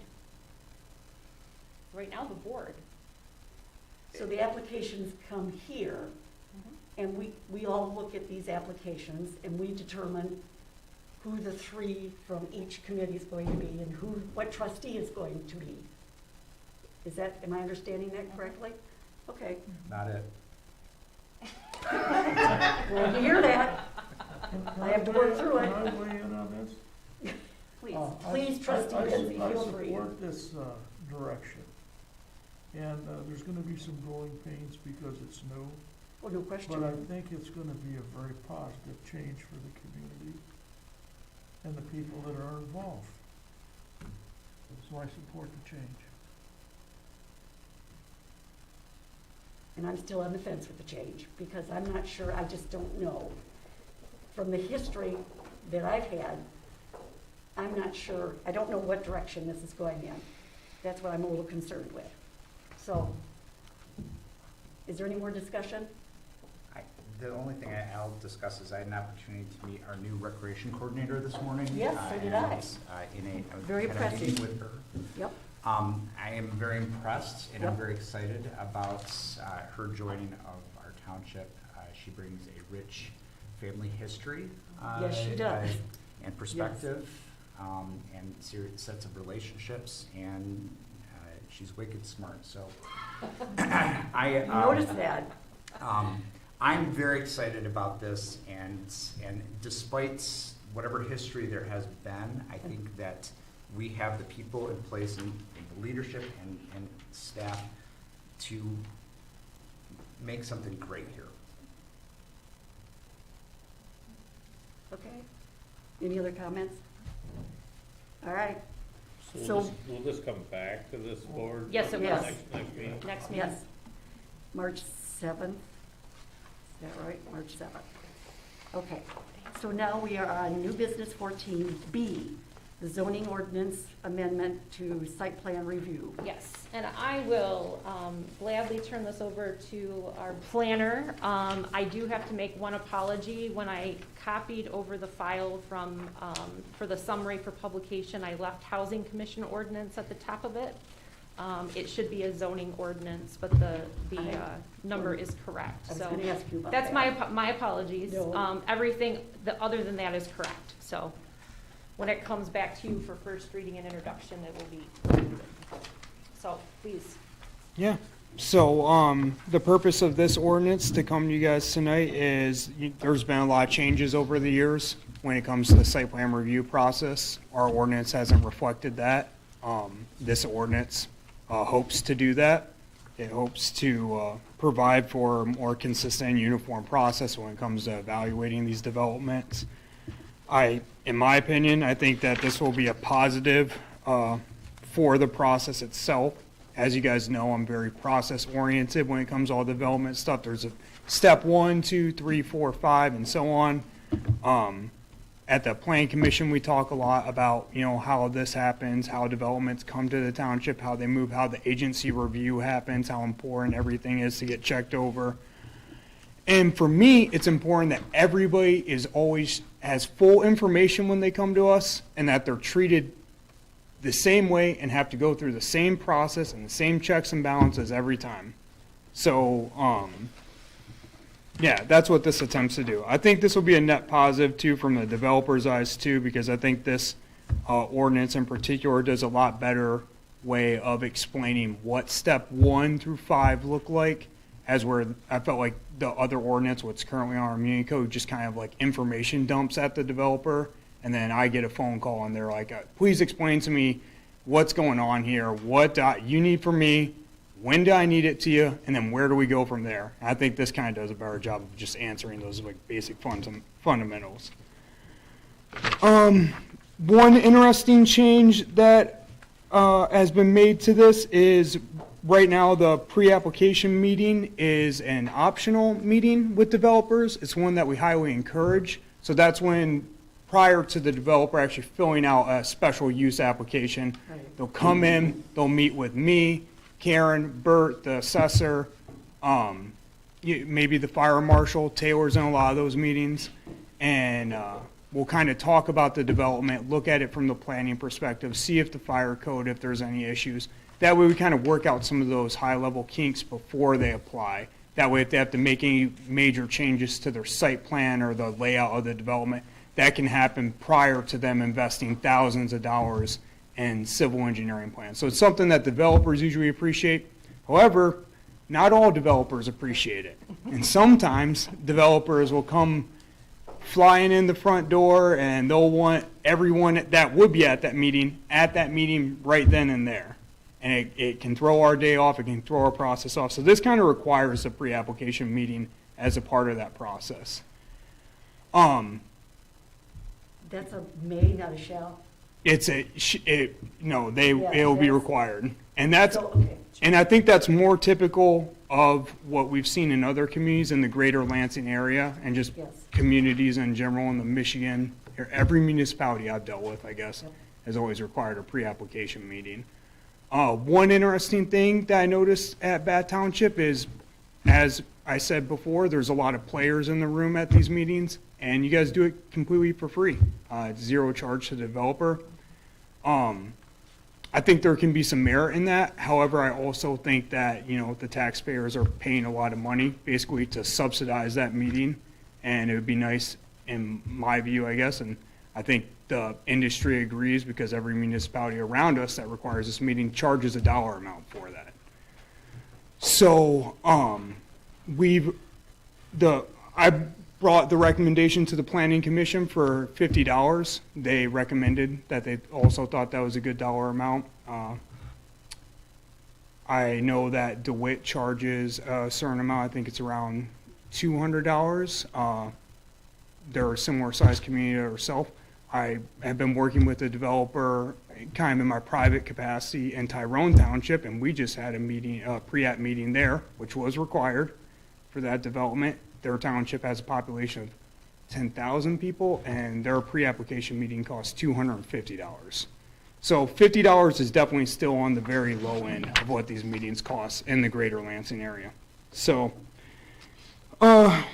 Right now, the board. So the applications come here, and we all look at these applications and we determine who the three from each committee is going to be and what trustee is going to be. Am I understanding that correctly? Okay. not it. Well, you hear that? I have to work through it. Can I weigh in on this? Please, trustee Lindsay, feel free. I support this direction. And there's gonna be some growing pains because it's new, Oh, no question. but I think it's gonna be a very positive change for the community and the people that are involved. So I support the change. And I'm still on the fence with the change, because I'm not sure, I just don't know. From the history that I've had, I'm not sure, I don't know what direction this is going in. That's what I'm a little concerned with. So, is there any more discussion? The only thing I'll discuss is I had an opportunity to meet our new recreation coordinator this morning. Yes, so did I. I was Very had a meeting impressive. with her. Yep. I am very impressed, and I'm Yep. very excited about her joining of our township. She brings a rich family history. Yes, she does. And perspective, and serious sets of relationships, and she's wicked smart, so. I Notice that. I'm very excited about this, and despite whatever history there has been, I think that we have the people in place in the leadership and staff to make something great here. Okay. Any other comments? All right. So So- will this come back to this board? Yes, it will. Yes. Next meeting? Next meeting. Yes. March 7th. Is that right? March 7th. Okay. So now we are on new business 14B, the zoning ordinance amendment to site plan review. Yes, and I will gladly turn this over to our planner. I do have to make one apology. When I copied over the file from, for the summary for publication, I left Housing Commission ordinance at the top of it. It should be a zoning ordinance, but the number is correct. I was So going to ask you about that's that. my apologies. No. Everything other than that is correct. So when it comes back to you for first reading and introduction, it will be. So please. Yeah. So the purpose of this ordinance to come to you guys tonight is there's been a lot of changes over the years when it comes to the site plan review process. Our ordinance hasn't reflected that. This ordinance hopes to do that. It hopes to provide for a more consistent and uniform process when it comes to evaluating these developments. In my opinion, I think that this will be a positive for the process itself. As you guys know, I'm very process-oriented when it comes to all development stuff. There's a step 1, 2, 3, 4, 5, and so on. At the Planning Commission, we talk a lot about, how this happens, how developments come to the township, how they move, how the agency review happens, how important everything is to get checked over. And for me, it's important that everybody has full information when they come to us, and that they're treated the same way and have to go through the same process and the same checks and balances every time. So, yeah, that's what this attempts to do. I think this will be a net positive too from the developer's eyes too, because I think this ordinance in particular does a lot better way of explaining what step 1 through 5 look like as where I felt like the other ordinance, what's currently on our muni code, just kind of like information dumps at the developer, and then I get a phone call and they're like, please explain to me what's going on here, what you need from me, when do I need it to you, and then where do we go from there? And I think this kind of does a better job of just answering those like basic fundamentals. One interesting change that has been made to this is right now the pre-application meeting is an optional meeting with developers. It's one that we highly encourage. So that's when, prior to the developer actually filling out a special use application, they'll come in, they'll meet with me, Karen, Bert, the assessor, maybe the fire marshal. Taylor's in a lot of those meetings, and we'll kind of talk about the development, look at it from the planning perspective, see if the fire code, if there's any issues. That way we kind of work out some of those high-level kinks before they apply. That way if they have to make any major changes to their site plan or the layout of the development, that can happen prior to them investing thousands of dollars in civil engineering plans. So it's something that developers usually appreciate. However, not all developers appreciate it. And sometimes developers will come flying in the front door and they'll want everyone that would be at that meeting right then and there. And it can throw our day off, it can throw our process off. So this kind of requires a pre-application meeting as a part of that process. That's a may, not a shall? It'll be required. And Okay. and I think that's more typical of what we've seen in other communities in the greater Lansing area and just Yes. communities in general in the Michigan, or every municipality I've dealt with, I guess, Yep. has always required a pre-application meeting. One interesting thing that I noticed at Bath Township is, as I said before, there's a lot of players in the room at these meetings, and you guys do it completely for free. It's zero charge to the developer. I think there can be some merit in that. However, I also think that, the taxpayers are paying a lot of money basically to subsidize that meeting, and it would be nice, in my view, I guess, and I think the industry agrees because every municipality around us that requires this meeting charges a dollar amount for that. So, I brought the recommendation to the Planning Commission for $50. They recommended that they also thought that was a good dollar amount. I know that DeWitt charges a certain amount, I think it's around $200. They're a similar sized community to ourselves. I have been working with a developer kind of in my private capacity in Tyrone Township, and we just had a pre-app meeting there, which was required for that development. Their township has a population of 10,000 people, and their pre-application meeting costs $250. So $50 is definitely still on the very low end of what these meetings cost in the greater Lansing area. So, I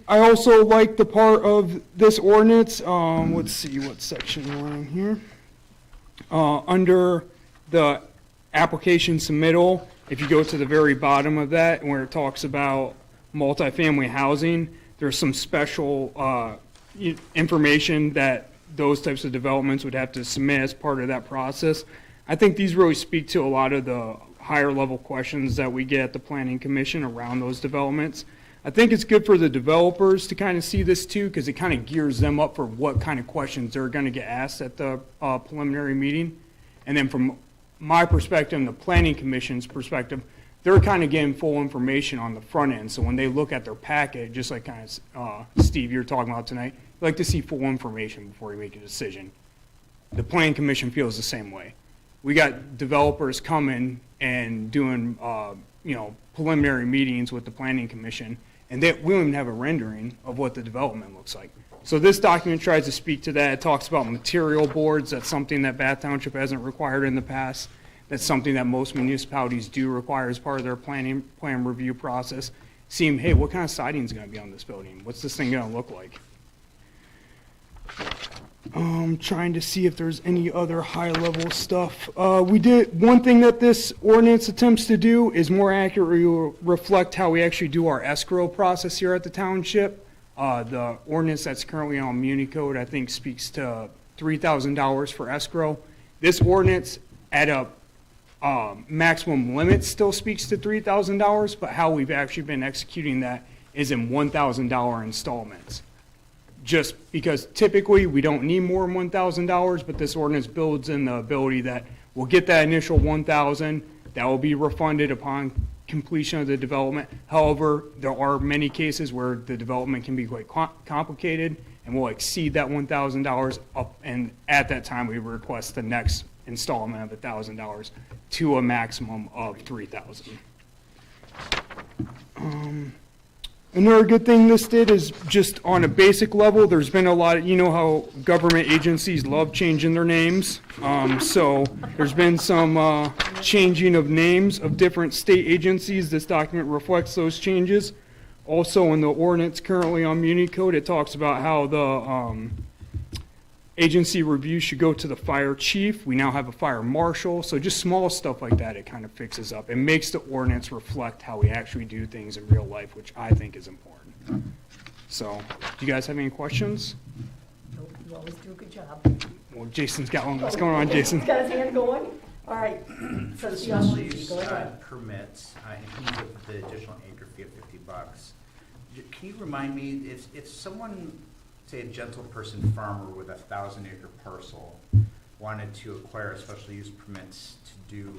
also like the part of this ordinance, let's see what section we're in here. Under the application submittal, if you go to the very bottom of that, where it talks about multifamily housing, there's some special information that those types of developments would have to submit as part of that process. I think these really speak to a lot of the higher level questions that we get at the Planning Commission around those developments. I think it's good for the developers to kind of see this too, because it kind of gears them up for what kind of questions they're going to get asked at the preliminary meeting. And then from my perspective and the Planning Commission's perspective, they're kind of getting full information on the front end. So when they look at their packet, just like kind of Steve, you're talking about tonight, you like to see full information before you make a decision. The Planning Commission feels the same way. We got developers coming and doing, preliminary meetings with the Planning Commission, and we don't even have a rendering of what the development looks like. So this document tries to speak to that. It talks about material boards. That's something that Bath Township hasn't required in the past. That's something that most municipalities do require as part of their plan review process. Seeing, hey, what kind of siding is going to be on this building? What's this thing going to look like? Trying to see if there's any other high-level stuff. One thing that this ordinance attempts to do is more accurately reflect how we actually do our escrow process here at the township. The ordinance that's currently on Muni Code, I think, speaks to $3,000 for escrow. This ordinance, at a maximum limit still speaks to $3,000, but how we've actually been executing that is in $1,000 installments. Just because typically we don't need more than $1,000, but this ordinance builds in the ability that we'll get that initial $1,000, that will be refunded upon completion of the development. However, there are many cases where the development can be quite complicated, and we'll exceed that $1,000 up, and at that time, we request the next installment of $1,000 to a maximum of $3,000. Another good thing this did is just on a basic level, there's been a lot, you know how government agencies love changing their names. So there's been some changing of names of different state agencies. This document reflects those changes. Also in the ordinance currently on Muni Code, it talks about how the agency review should go to the fire chief. We now have a fire marshal. So just small stuff like that, it kind of fixes up. It makes the ordinance reflect how we actually do things in real life, which I think is important. So, do you guys have any questions? Nope, you always do a good job. Well, Jason's got one. What's going on, Jason? He's got his hand going. All right. This Trustee special Osmond, use go ahead. permits, in terms of the additional acre fee of $50, can you remind me, if someone, say a gentle person farmer with a 1,000-acre parcel wanted to acquire a special use permits to do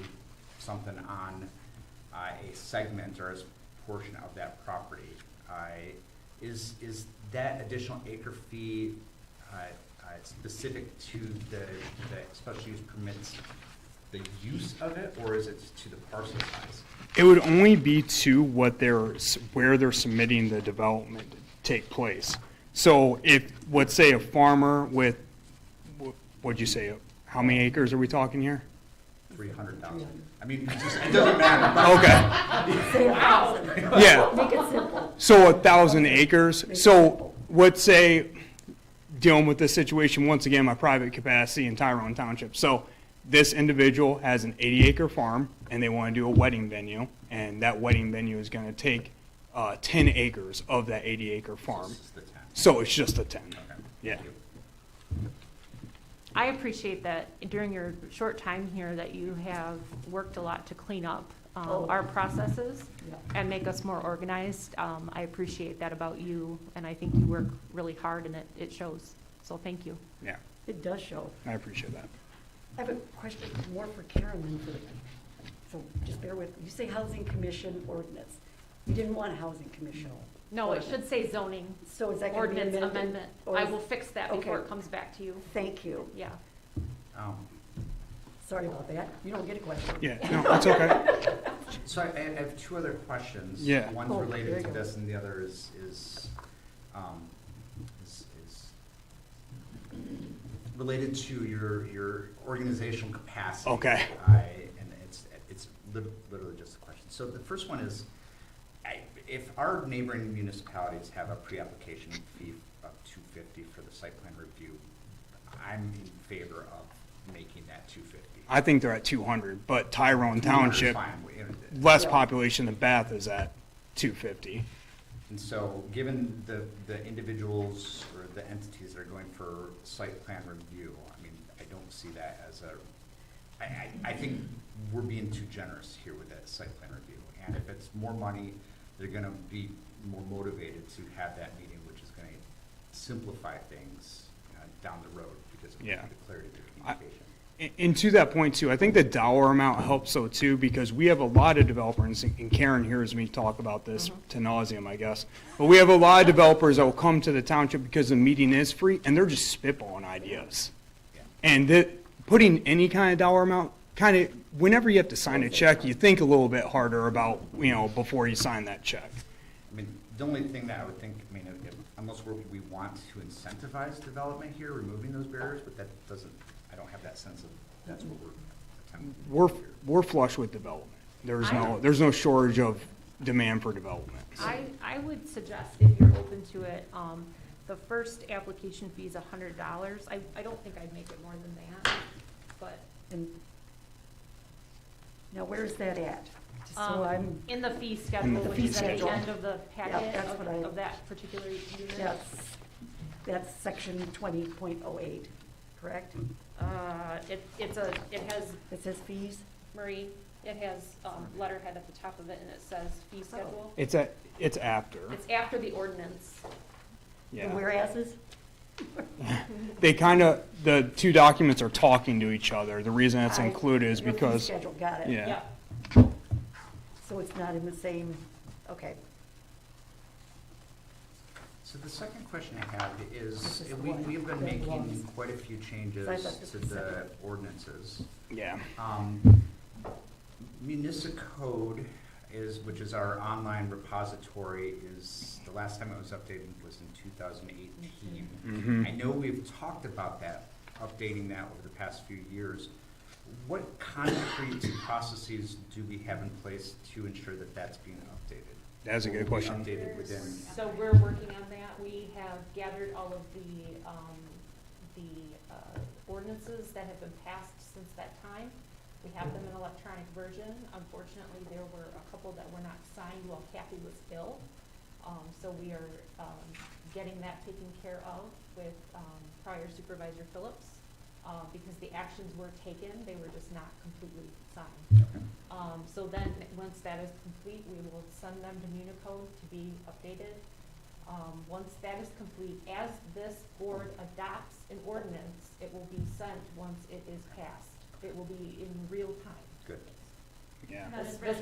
something on a segment or as a portion of that property, is that additional acre fee specific to the special use permits, the use of it, or is it to the parcel size? It would only be to where they're submitting the development to take place. So if, let's say a farmer with, what'd you say, how many acres are we talking here? 300,000. I mean, it doesn't matter. Okay. Say 1,000. Yeah. Make it simple. So 1,000 acres. Make it So simple. let's say, dealing with this situation, once again, my private capacity in Tyrone Township. So this individual has an 80-acre farm, and they want to do a wedding venue, and that wedding venue is going to take 10 acres of that 80-acre farm. This is the 10. So it's just a 10. Okay. Yeah. Thank you. I appreciate that during your short time here that you have worked a lot to clean up our processes Yeah. and make us more organized. I appreciate that about you, and I think you work really hard, and it shows. So thank you. Yeah, It does show. I appreciate that. I have a question more for Karen than for, so just bear with me. You say housing commission ordinance. You didn't want a housing commission. No, it should say zoning So is that going to be ordinance amended? amendment. Or I is- will fix that before Okay. it comes back to you. Thank you. Yeah. Sorry about that. You don't get a question. Yeah, no, it's okay. So I have two other questions. Yeah. One's Oh, there related you to go. this, and the other is related to your organizational capacity. Okay. And it's literally just a question. So the first one is, if our neighboring municipalities have a pre-application fee of $250 for the site plan review, I'm in favor of making that $250. I think they're at 200, but Tyrone Township, Fine. less population than Bath, is at 250. And so, given the individuals or the entities that are going for site plan review, I mean, I don't see that as I think we're being too generous here with that site plan review. And if it's more money, they're gonna be more motivated to have that meeting, which is gonna simplify things down the road because of the clarity of the communication. And to that point too, I think the dollar amount helps so too, because we have a lot of developers, and Karen hears me talk about this to nauseam, I guess. But we have a lot of developers that will come to the township because the meeting is free, and they're just spitballing ideas. Yeah. And putting any kind of dollar amount, kind of, whenever you have to sign a check, you think a little bit harder about, before you sign that check. I mean, the only thing that I would think, unless we want to incentivize development here, removing those barriers, but that doesn't, I don't have that sense of that's what we're attempting. We're flush with development. There's no shortage of demand for development. I would suggest, if you're open to it, the first application fee is $100. I don't think I'd make it more than that, but. And now, where's that at? Just so I'm, In the fee schedule, the which fee is at the schedule. end of the packet that's what I- of that particular unit. that's section 20.08, correct? It has, It says fees? Marie, it has, letterhead at the top of it, and it says fee schedule. It's after. It's after the ordinance. The Yeah. whereases? They kind of, the two documents are talking to each other. The reason it's included is Your fee because, schedule, got it. yeah. So it's not in the same, okay. So the second question I have This is, is the we've one been that making belongs. quite a few changes So I thought this to was the separate. ordinances. Yeah. Municipcode is, which is our online repository, is, the last time it was updated was in 2018. Mhm. I know we've talked about that, updating that over the past few years. What concrete processes do we have in place to ensure that that's being updated? That's a good Will it be question. Updated within, So we're working on that. We have gathered all of the ordinances that have been passed since that time. We have them in electronic version. Unfortunately, there were a couple that were not signed while Kathy was ill. So we are getting that taken care of with prior Supervisor Phillips, because the actions were taken, they were just not completely signed. So then, once that is complete, we will send them to Municode to be updated. Once that is complete, as this board adopts an ordinance, it will be sent once it is passed. It will be in real time. good. Yeah. This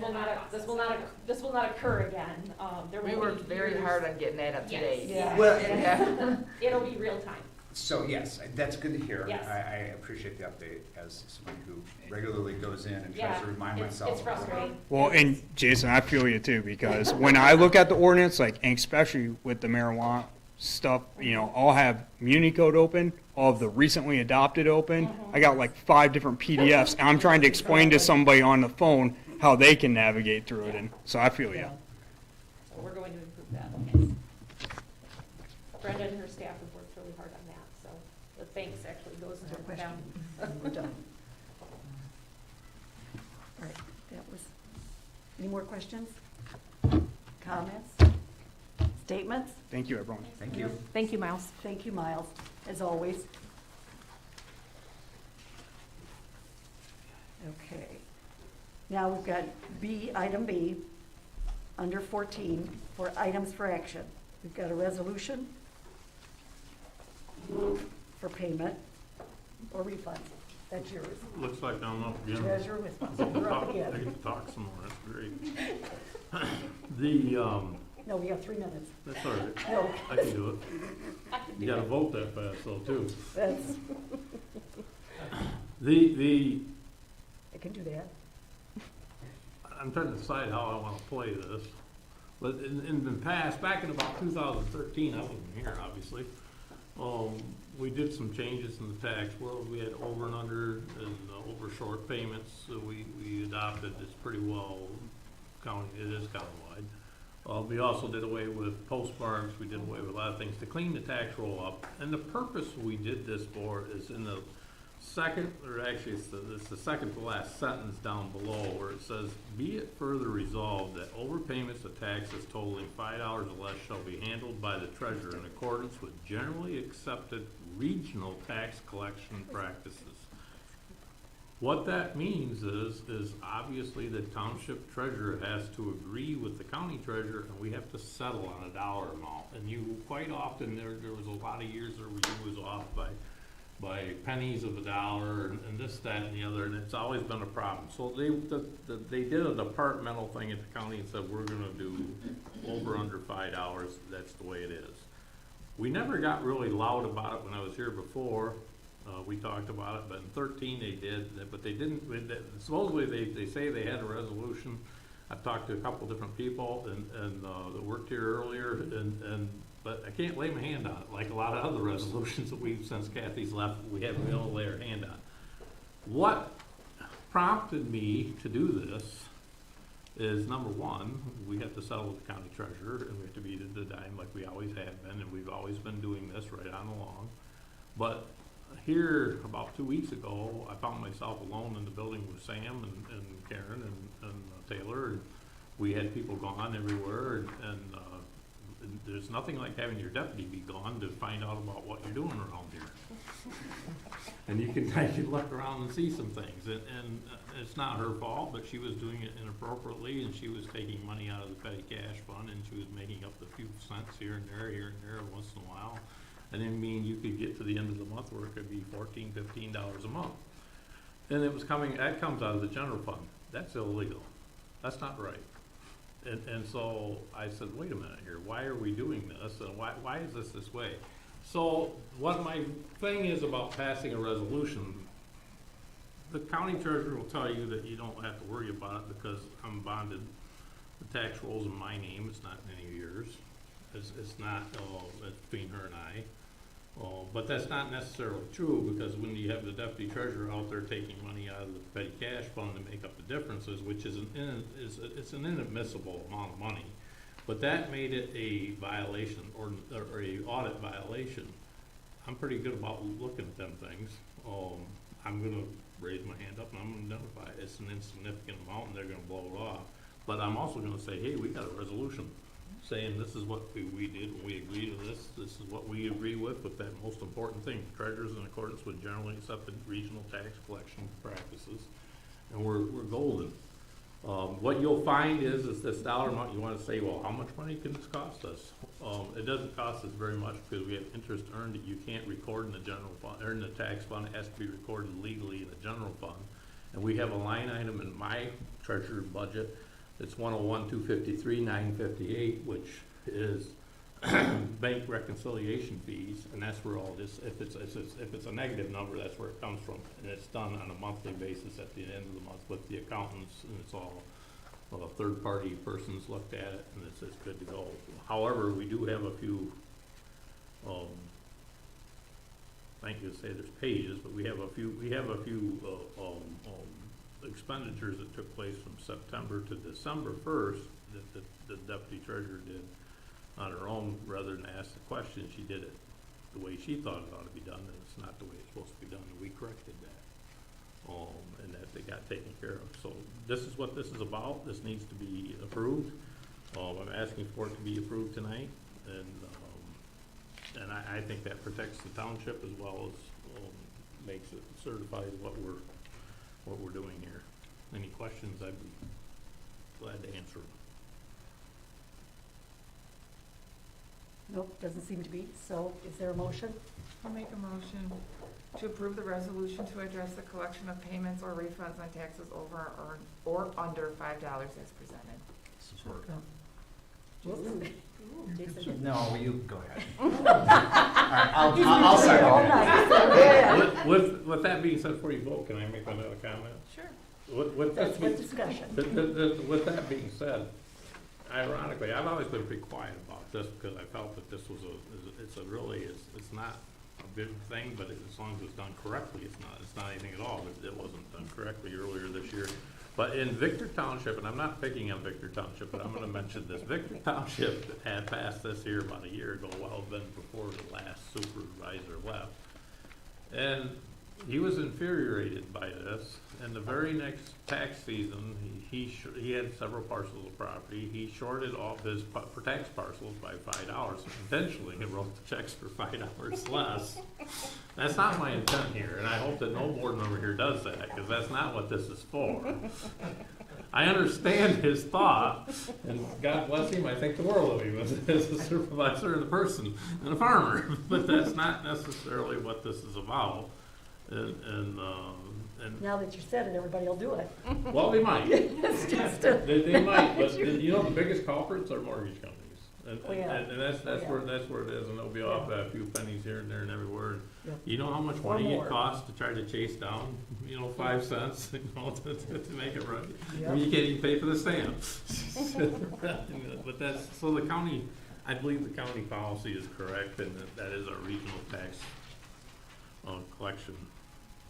will not occur again. There will We be worked very years- hard on getting that up to Yes. date. Yeah. Well, It'll be real time. So, yes, that's good to hear. Yes. I appreciate the update as someone who regularly goes in and tries Yeah, to remind it's myself. frustrating. Well, and Jason, I feel you too, because when I look at the ordinance, like, and especially with the marijuana stuff, you know, I'll have Municode open, all of the recently adopted open. I got like 5 different PDFs, and I'm trying to explain to somebody on the phone how they can navigate through it, and so I feel you. Yeah. So we're going to improve that. Brenda and her staff have worked really hard on that, so the thanks actually goes No to question. them. We're done. All right, that was, any more questions? Comments? Statements? Thank you, everyone. Thank you. Thank you, Miles. Thank you, Miles, as always. Okay. Now we've got B, item B, under 14, for items for action. We've got a resolution for payment or refunds. That's yours. Looks like I'm up again. Treasurer responsible. You're up I again. get to talk some more, that's great. The, No, we have 3 minutes. that's all right, No, I can do it. You gotta vote that fast though, too. that's, The, I can do that. I'm trying to decide how I wanna play this. But in the past, back in about 2013, I wasn't here, obviously. We did some changes in the tax world. We had over and under and over short payments. So we adopted, it's pretty well county, it is countywide. We also did away with postmarks. We did away with a lot of things to clean the tax roll up. And the purpose we did this for is in the second, or actually it's the second to last sentence down below, where it says, "Be it further resolved that overpayments of taxes totaling $5 or less shall be handled by the treasurer in accordance with generally accepted regional tax collection practices." What that means is obviously the township treasurer has to agree with the county treasurer, and we have to settle on a dollar amount. And you, quite often, there was a lot of years where you was off by pennies of a dollar and this, that, and the other, and it's always been a problem. So they did a departmental thing at the county and said, we're gonna do over under $5, that's the way it is. We never got really loud about it when I was here before. We talked about it, but in 13 they did, but they didn't, supposedly they say they had a resolution. I've talked to a couple different people and that worked here earlier, but I can't lay my hand on it, like a lot of other resolutions that we've, since Kathy's left, we haven't been able to lay our hand on. What prompted me to do this is, number one, we have to settle with the county treasurer, and we have to beat it to the dime like we always have been, and we've always been doing this right on along. But here, about 2 weeks ago, I found myself alone in the building with Sam and Karen and Taylor, and we had people gone everywhere, and there's nothing like having your deputy be gone to find out about what you're doing around here. And I can look around and see some things, and it's not her fault, but she was doing it inappropriately, and she was taking money out of the petty cash fund, and she was making up the few cents here and there, once in a while. And then you could get to the end of the month where it could be $14, $15 a month. And that comes out of the general fund. That's illegal. That's not right. And so I said, wait a minute here, why are we doing this, and why is this way? So what my thing is about passing a resolution, the county treasurer will tell you that you don't have to worry about it because I'm bonded. The tax rolls in my name, it's not in any of yours. It's not, it's between her and I. But that's not necessarily true, because when you have the deputy treasurer out there taking money out of the petty cash fund to make up the differences, which is it's an inadmissible amount of money, but that made it a violation or a audit violation. I'm pretty good about looking at them things. I'm gonna raise my hand up and I'm gonna identify it. It's an insignificant amount and they're gonna blow it off. But I'm also gonna say, hey, we got a resolution saying this is what we did when we agreed to this. This is what we agree with that most important thing. Treasurers in accordance with generally accepted regional tax collection practices. And we're golden. What you'll find is this dollar amount, you want to say, well, how much money can this cost us? It doesn't cost us very much because we have interest earned that you can't record in the general fund, or in the tax fund. It has to be recorded legally in the general fund. And we have a line item in my treasurer's budget. It's 101-253-958, which is bank reconciliation fees, and that's where all this, if it's a negative number, that's where it comes from. And it's done on a monthly basis at the end of the month with the accountants, and it's all third-party persons looked at it, and it's good to go. However, we do have a few, thank you to say there's pages, but we have a few expenditures that took place from September to December 1st that the deputy treasurer did on her own. Rather than ask the question, she did it the way she thought it ought to be done, and it's not the way it's supposed to be done, and we corrected that. And that they got taken care of. So this is what this is about. This needs to be approved. I'm asking for it to be approved tonight, and I think that protects the township as well as makes it certified what we're doing here. Any questions, I'd be glad to answer them. Nope, doesn't seem to be. So is there a motion? I'll make a motion to approve the resolution to address the collection of payments or refunds on taxes over or under $5 as presented. Support. Jason. No, you go ahead. All right, I'll second it. With that being said, before you vote, can I make another comment? Sure. That's what discussion. With that being said, ironically, I've always been pretty quiet about this because I felt that this was it's not a big thing, but as long as it's done correctly, it's not anything at all. It wasn't done correctly earlier this year. But in Victor Township, and I'm not picking on Victor Township, but I'm going to mention this. Victor Township had passed this here about a year ago, well, then before the last supervisor left. And he was infuriated by this. And the very next tax season, he had several parcels of property. He shorted off his tax parcels by $5. Eventually, he wrote the checks for $5 less. That's not my intent here, and I hope that no board member here does that, because that's not what this is for. I understand his thought, and God bless him, I think the world of him as a supervisor and a person and a farmer, but that's not necessarily what this is about. And Now that you said it, everybody will do it. well, they might. It's just They might, but you know the biggest culprits are mortgage companies. And that's yeah. where it is, and they'll be off a few pennies here and there and everywhere. Yep. You know how much Or money more. it costs to try to chase down, 5 cents, to make it right? Yep. I mean, you can't even pay for the stamp. But so the county, I believe the county policy is correct, and that is our regional tax collection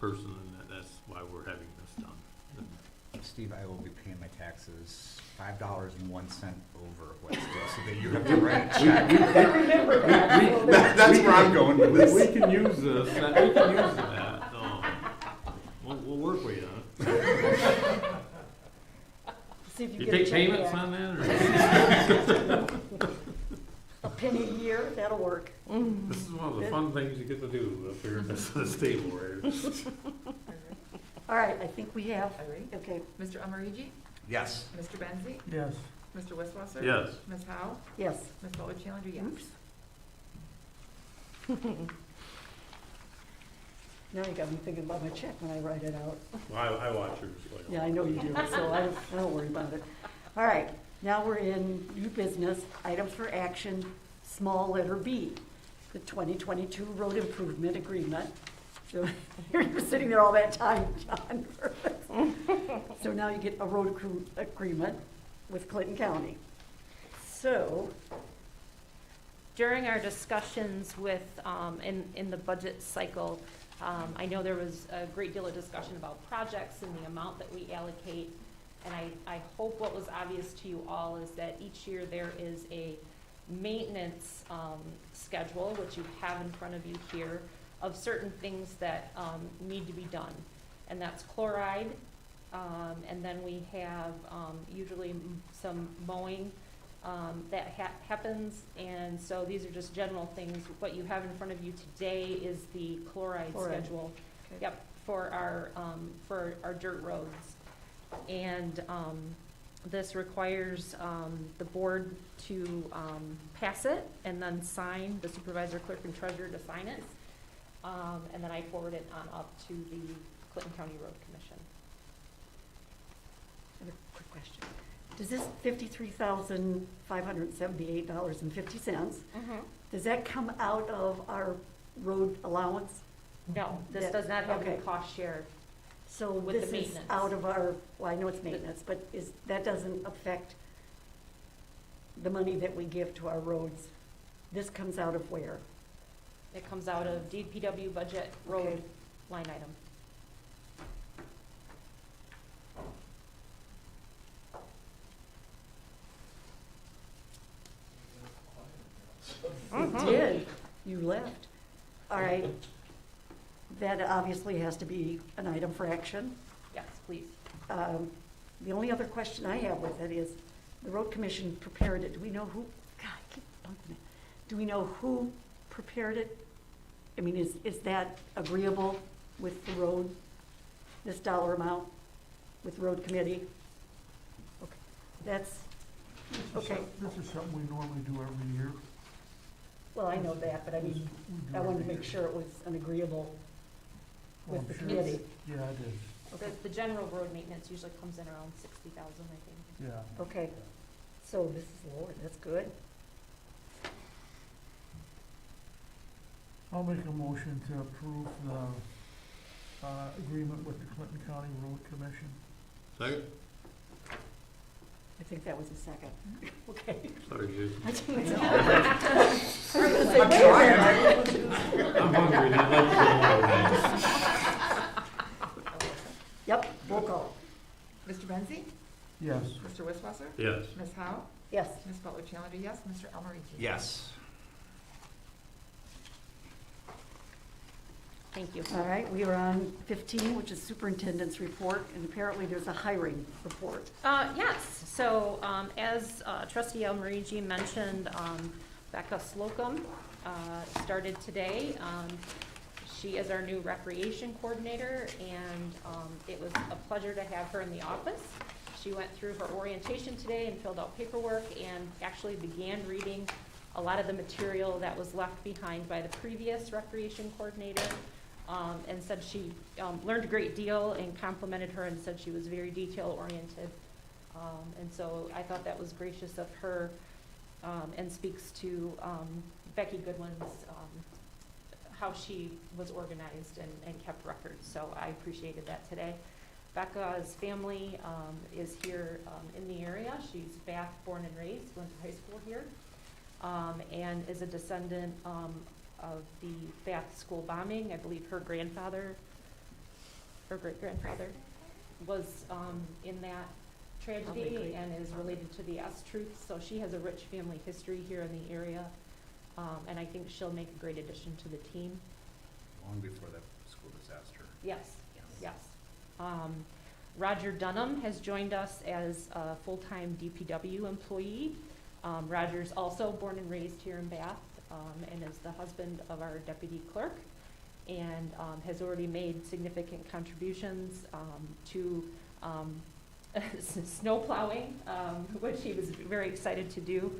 person, and that's why we're having this done. Steve, I will be paying my taxes $5.01 over what's due, so that you have to write a check. Remember that. That's where I'm going with this. We can use this, we can use that, we'll work with you on it. See if You get a take check payments back. on that, or? penny a year, that'll work. This is one of the fun things you get to do up here in this table right here. All right, I think we have, Are you ready? okay, Mr. Almarigi? Yes. Mr. Benzi? Yes. Mr. Wisswasser? Yes. Ms. Howe? yes. Ms. Butler Challenger, yes. Oops. Now you got me thinking about my check when I write it out. Well, I watch yours. Like, Yeah, I know you do, so I don't worry about it. All right, now we're in new business, items for action, small letter B, the 2022 road improvement agreement. So you're sitting there all that time, John. So now you get a road agreement with Clinton County. So, During our discussions with, in the budget cycle, I know there was a great deal of discussion about projects and the amount that we allocate. And I hope what was obvious to you all is that each year there is a maintenance schedule, which you have in front of you here, of certain things that need to be done. And that's chloride, and then we have usually some mowing that happens. And so these are just general things. What you have in front of you today is the chloride schedule. Okay. Yep, for our dirt roads. And this requires the board to pass it and then sign, the supervisor, clerk, and treasurer to sign it. And then I forward it on up to the Clinton County Road Commission. I have a quick question. Does this $53,578.50, does that come out of our road allowance? No, this That- does not have any okay. cost share. So With the this is maintenance. out of our, well, I know it's maintenance, but that doesn't affect the money that we give to our roads. This comes out of where? It comes out of DPW budget Okay. road line item. You did, you left. All right. That obviously has to be an item for action. Yes, please. The only other question I have with it is, the road commission prepared it, do we know who, God, I keep bumping it. Do we know who prepared it? I mean, is that agreeable with the road, this dollar amount, with the road committee? Okay, that's, okay, This is something we normally do every year. well, I know that, but I mean, We do I wanted to every make year. sure it was an agreeable Well, with the I'm sure committee. Yeah, it is, The general road maintenance usually comes in around 60,000, I think. yeah. Okay, so this is lower, that's good. I'll make a motion to approve the agreement with the Clinton County Road Commission. Second? I think that was a second. Okay. Sorry, Jason. I didn't know. I was gonna say, wait a minute. I'm hungry. I'd like to Yep, roll call. Mr. Benzi? Yes. Mr. Wisswasser? Yes. Ms. Howe? Yes. Ms. Butler Challenger, yes. Mr. Almarigi? Yes. Thank you. All right, we are on 15, which is superintendent's report, and apparently there's a hiring report. Yes, so as trustee Almarigi mentioned, Becca Slocum started today. She is our new recreation coordinator, and it was a pleasure to have her in the office. She went through her orientation today and filled out paperwork and actually began reading a lot of the material that was left behind by the previous recreation coordinator. And said she learned a great deal and complimented her and said she was very detail-oriented. And so I thought that was gracious of her and speaks to Becky Goodwin's, how she was organized and kept records. So I appreciated that today. Becca's family is here in the area. She's Bath born and raised, went to high school here, and is a descendant of the Bath school bombing. I believe her grandfather, her great-grandfather, was in that tragedy and is related to the S-Truth. So she has a rich family history here in the area, and I think she'll make a great addition to the team. Long before that school disaster. Yes, yes. Roger Dunham has joined us as a full-time DPW employee. Roger's also born and raised here in Bath, and is the husband of our deputy clerk, and has already made significant contributions to snow plowing, which he was very excited to do.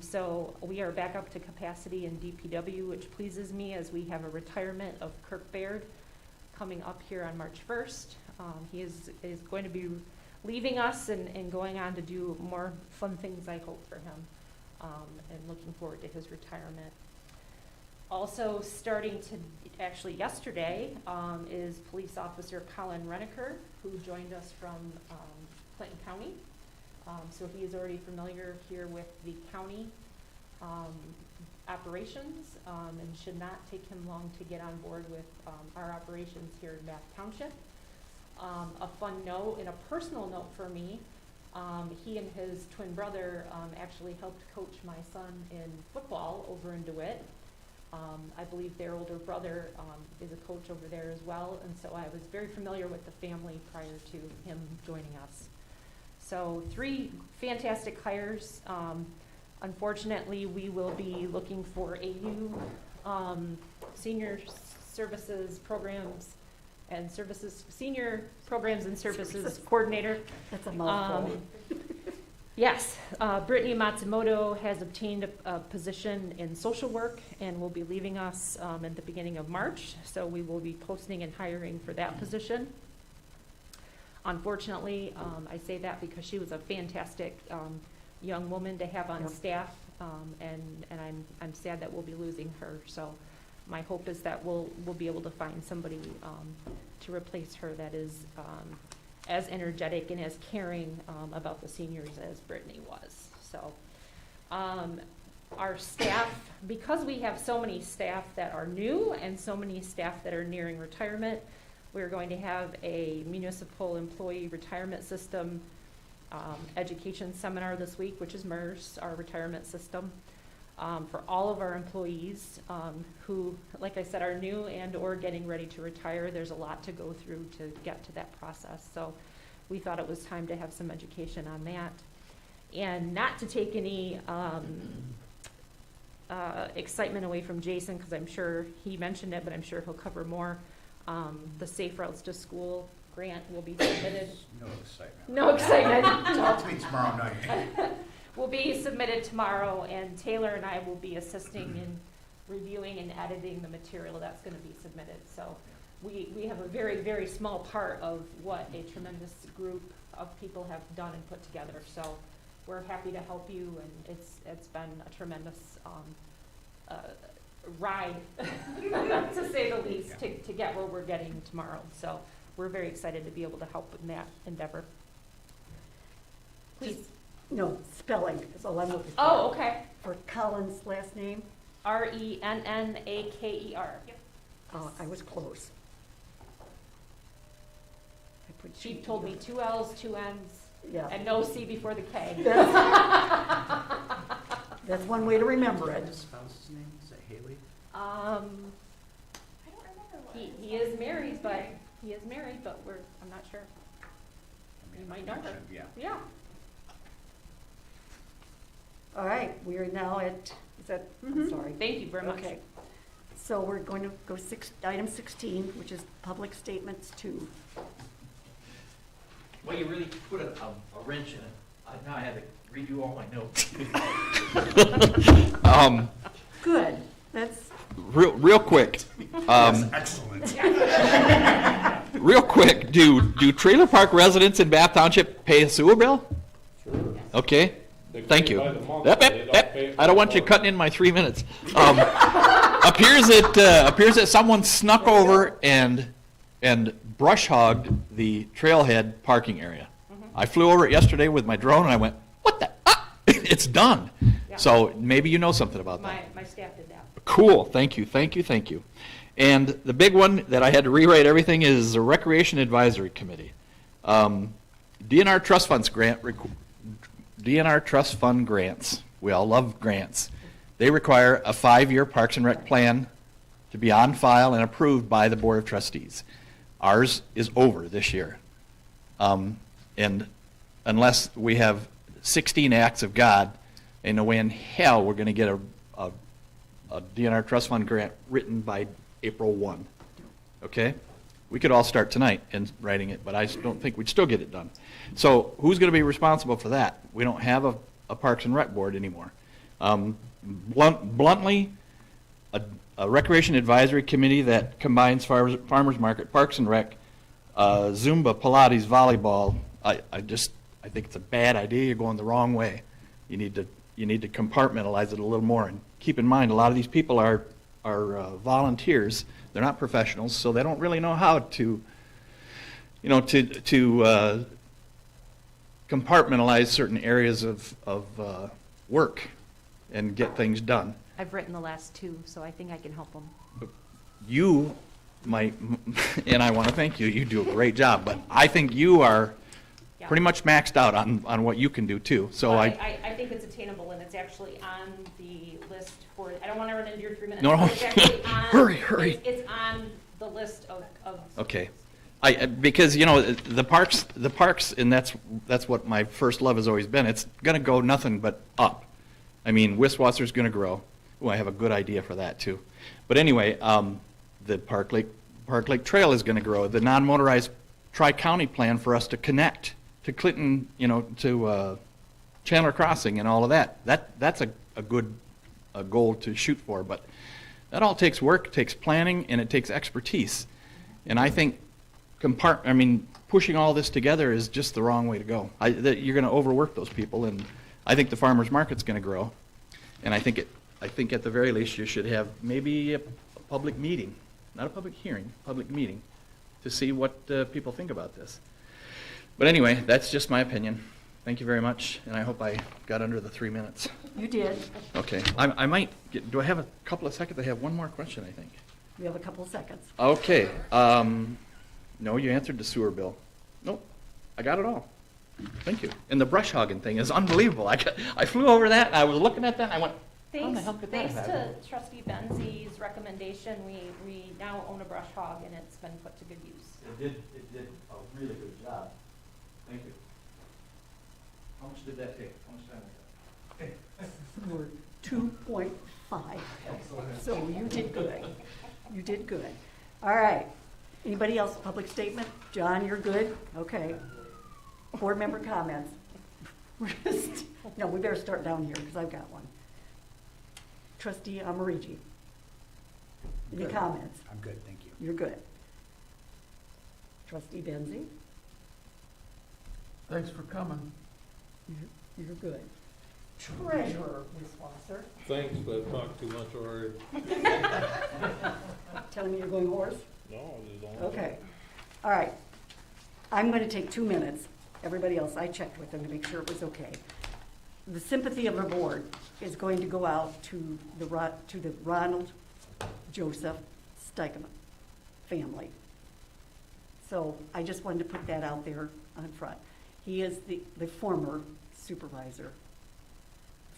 So we are back up to capacity in DPW, which pleases me, as we have a retirement of Kirk Baird coming up here on March 1st. He is going to be leaving us and going on to do more fun things, I hope, for him, and looking forward to his retirement. Also starting to, actually yesterday, is Police Officer Colin Reneker, who joined us from Clinton County. So he is already familiar here with the county operations, and should not take him long to get on board with our operations here in Bath Township. A fun note and a personal note for me, he and his twin brother actually helped coach my son in football over in DeWitt. I believe their older brother is a coach over there as well, and so I was very familiar with the family prior to him joining us. So 3 fantastic hires. Unfortunately, we will be looking for a new senior services programs and services, senior programs and services coordinator. That's a mouthful. Yes, Brittany Matsumoto has obtained a position in social work and will be leaving us at the beginning of March. So we will be posting and hiring for that position. Unfortunately, I say that because she was a fantastic young woman to have on staff, and I'm sad that we'll be losing her. So my hope is that we'll be able to find somebody to replace her that is as energetic and as caring about the seniors as Brittany was. So our staff, because we have so many staff that are new and so many staff that are nearing retirement, we're going to have a municipal employee retirement system education seminar this week, which is MERS, our retirement system, for all of our employees who, like I said, are new and or getting ready to retire. There's a lot to go through to get to that process. So we thought it was time to have some education on that. And not to take any excitement away from Jason, because I'm sure he mentioned it, but I'm sure he'll cover more. The Safe Routes to School grant will be submitted. No excitement. No excitement. Talk to me tomorrow night. Will be submitted tomorrow, and Taylor and I will be assisting in reviewing and editing the material that's going to be submitted. So we have a very, very small part of what a tremendous group of people have done and put together. So we're happy to help you, and it's been a tremendous ride, to say the least, to get where we're getting tomorrow. So we're very excited to be able to help in that endeavor. Please. No, spelling is all I'm looking for. Oh, okay. For Colin's last name? Rennaker. Yep. I was close. I put She G. told me 2 L's, 2 N's, Yeah. and no C before the K. That's one way to remember it. His spouse's name, is it Haley? I don't remember what he is married, but I'm not sure. You might know her. Yeah. Yeah. All right, we are now at, is that, I'm sorry. Thank you very much. Okay. So we're going to go item 16, which is public statements 2. Well, you really put a wrench in it. Now I had to redo all my notes. Good, that's, Real quick. Excellent. Real quick, do trailer park residents in Bath Township pay a sewer bill? Sure. Okay, thank you. By the month, Yep, they yep, don't yep. pay it I don't want you for- cutting in my 3 minutes. Appears that someone snuck over and brush hogged the trailhead parking area. I flew over it yesterday with my drone and I went, what the, it's done. Yeah. So maybe you know something about that. My staff did that. Cool, thank you. And the big one that I had to rewrite everything is the Recreation Advisory Committee. DNR Trust Funds DNR Trust Fund grants. We all love grants. They require a 5-year Parks and Rec plan to be on file and approved by the Board of Trustees. Ours is over this year. And unless we have 16 acts of God Ain't no way in hell we're gonna get a DNR trust fund grant written by April 1, okay? We could all start tonight in writing it, but I don't think we'd still get it done. So who's gonna be responsible for that? We don't have a Parks and Rec board anymore. Bluntly, a Recreation Advisory Committee that combines farmers market, Parks and Rec, Zumba, Pilates, volleyball, I think it's a bad idea. You're going the wrong way. You need to compartmentalize it a little more. And keep in mind, a lot of these people are volunteers. They're not professionals, so they don't really know how to, compartmentalize certain areas of work and get things done. I've written the last two, so I think I can help them. You might, and I want to thank you, you do a great job, but I think you are Yeah. pretty much maxed out on what you can do too. So Well, I I think it's attainable, and it's actually on the list for, I don't want to run into your 3 minutes. No, but it's actually on- Hurry. It's on the list of. Okay. Because, the parks, and that's what my first love has always been, it's gonna go nothing but up. I mean, Wiswasser's gonna grow. Oh, I have a good idea for that too. But anyway, the Park Lake Trail is gonna grow. The non-motorized tri-county plan for us to connect to Clinton, to Chandler Crossing and all of that. That's a good goal to shoot for, but that all takes work, takes planning, and it takes expertise. And I think pushing all this together is just the wrong way to go. You're going to overwork those people, and I think the farmers market's going to grow. And I think at the very least you should have maybe a public meeting, not a public hearing, public meeting, to see what people think about this. But anyway, that's just my opinion. Thank you very much, and I hope I got under the 3 minutes. You did. Okay, I might do I have a couple of seconds? I have one more question, I think. We have a couple of seconds. Okay, no, you answered the sewer bill. Nope, I got it all. Thank you. And the brush hogging thing is unbelievable. I flew over that, and I was looking at that, and I went, how in the hell could that Thanks happen? to Trustee Benzie's recommendation, we now own a brush hog, and it's been put to good use. It did a really good job. Thank you. How much did that take? How much time was that? We're 2.5. So you did good. You did good. All right. Anybody else, public statement? John, you're good? Okay. Board member comments? No, we better start down here because I've got one. Trustee Amarigi. Any Good. comments? I'm good, thank you. You're good. Trustee Benzie? Thanks for coming. You're good. Treasurer Wiswasser? Thanks, but I've talked too much already. Telling me you're going hoarse? No, I just don't. Okay. All right. I'm going to take 2 minutes. Everybody else, I checked with them to make sure it was okay. The sympathy of the board is going to go out to the Ronald Joseph Steichman family. So I just wanted to put that out there on front. He is the former supervisor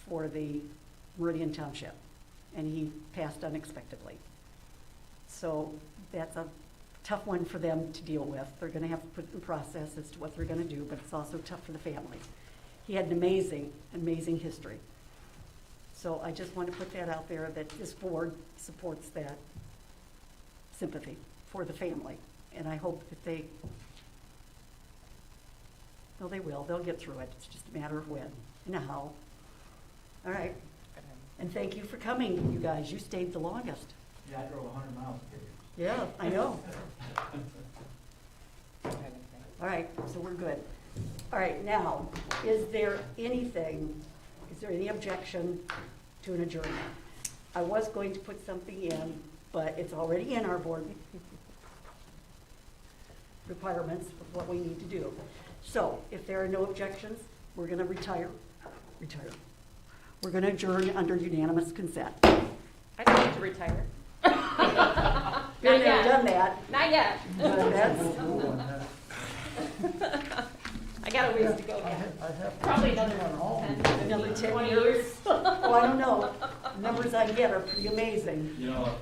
for the Meridian Township, and he passed unexpectedly. So that's a tough one for them to deal with. They're going to have to put in process as to what they're going to do, but it's also tough for the family. He had an amazing, amazing history. So I just want to put that out there, that this board supports that sympathy for the family. And I hope that they will. They'll get through it. It's just a matter of when and how. All right. And thank you for coming, you guys. You stayed the longest. Yeah, I drove 100 miles to get here. Yeah, I know. All right, so we're good. All right, now, is there any objection to an adjournment? I was going to put something in, but it's already in our board requirements of what we need to do. So if there are no objections, we're going to retire. We're going to adjourn under unanimous consent. I don't need to retire. Been there, done that. Not yet. But that's, I got a ways to go yet. Probably another 10, 10 20 years. years. Oh, I don't know. The numbers I get are pretty amazing. You know,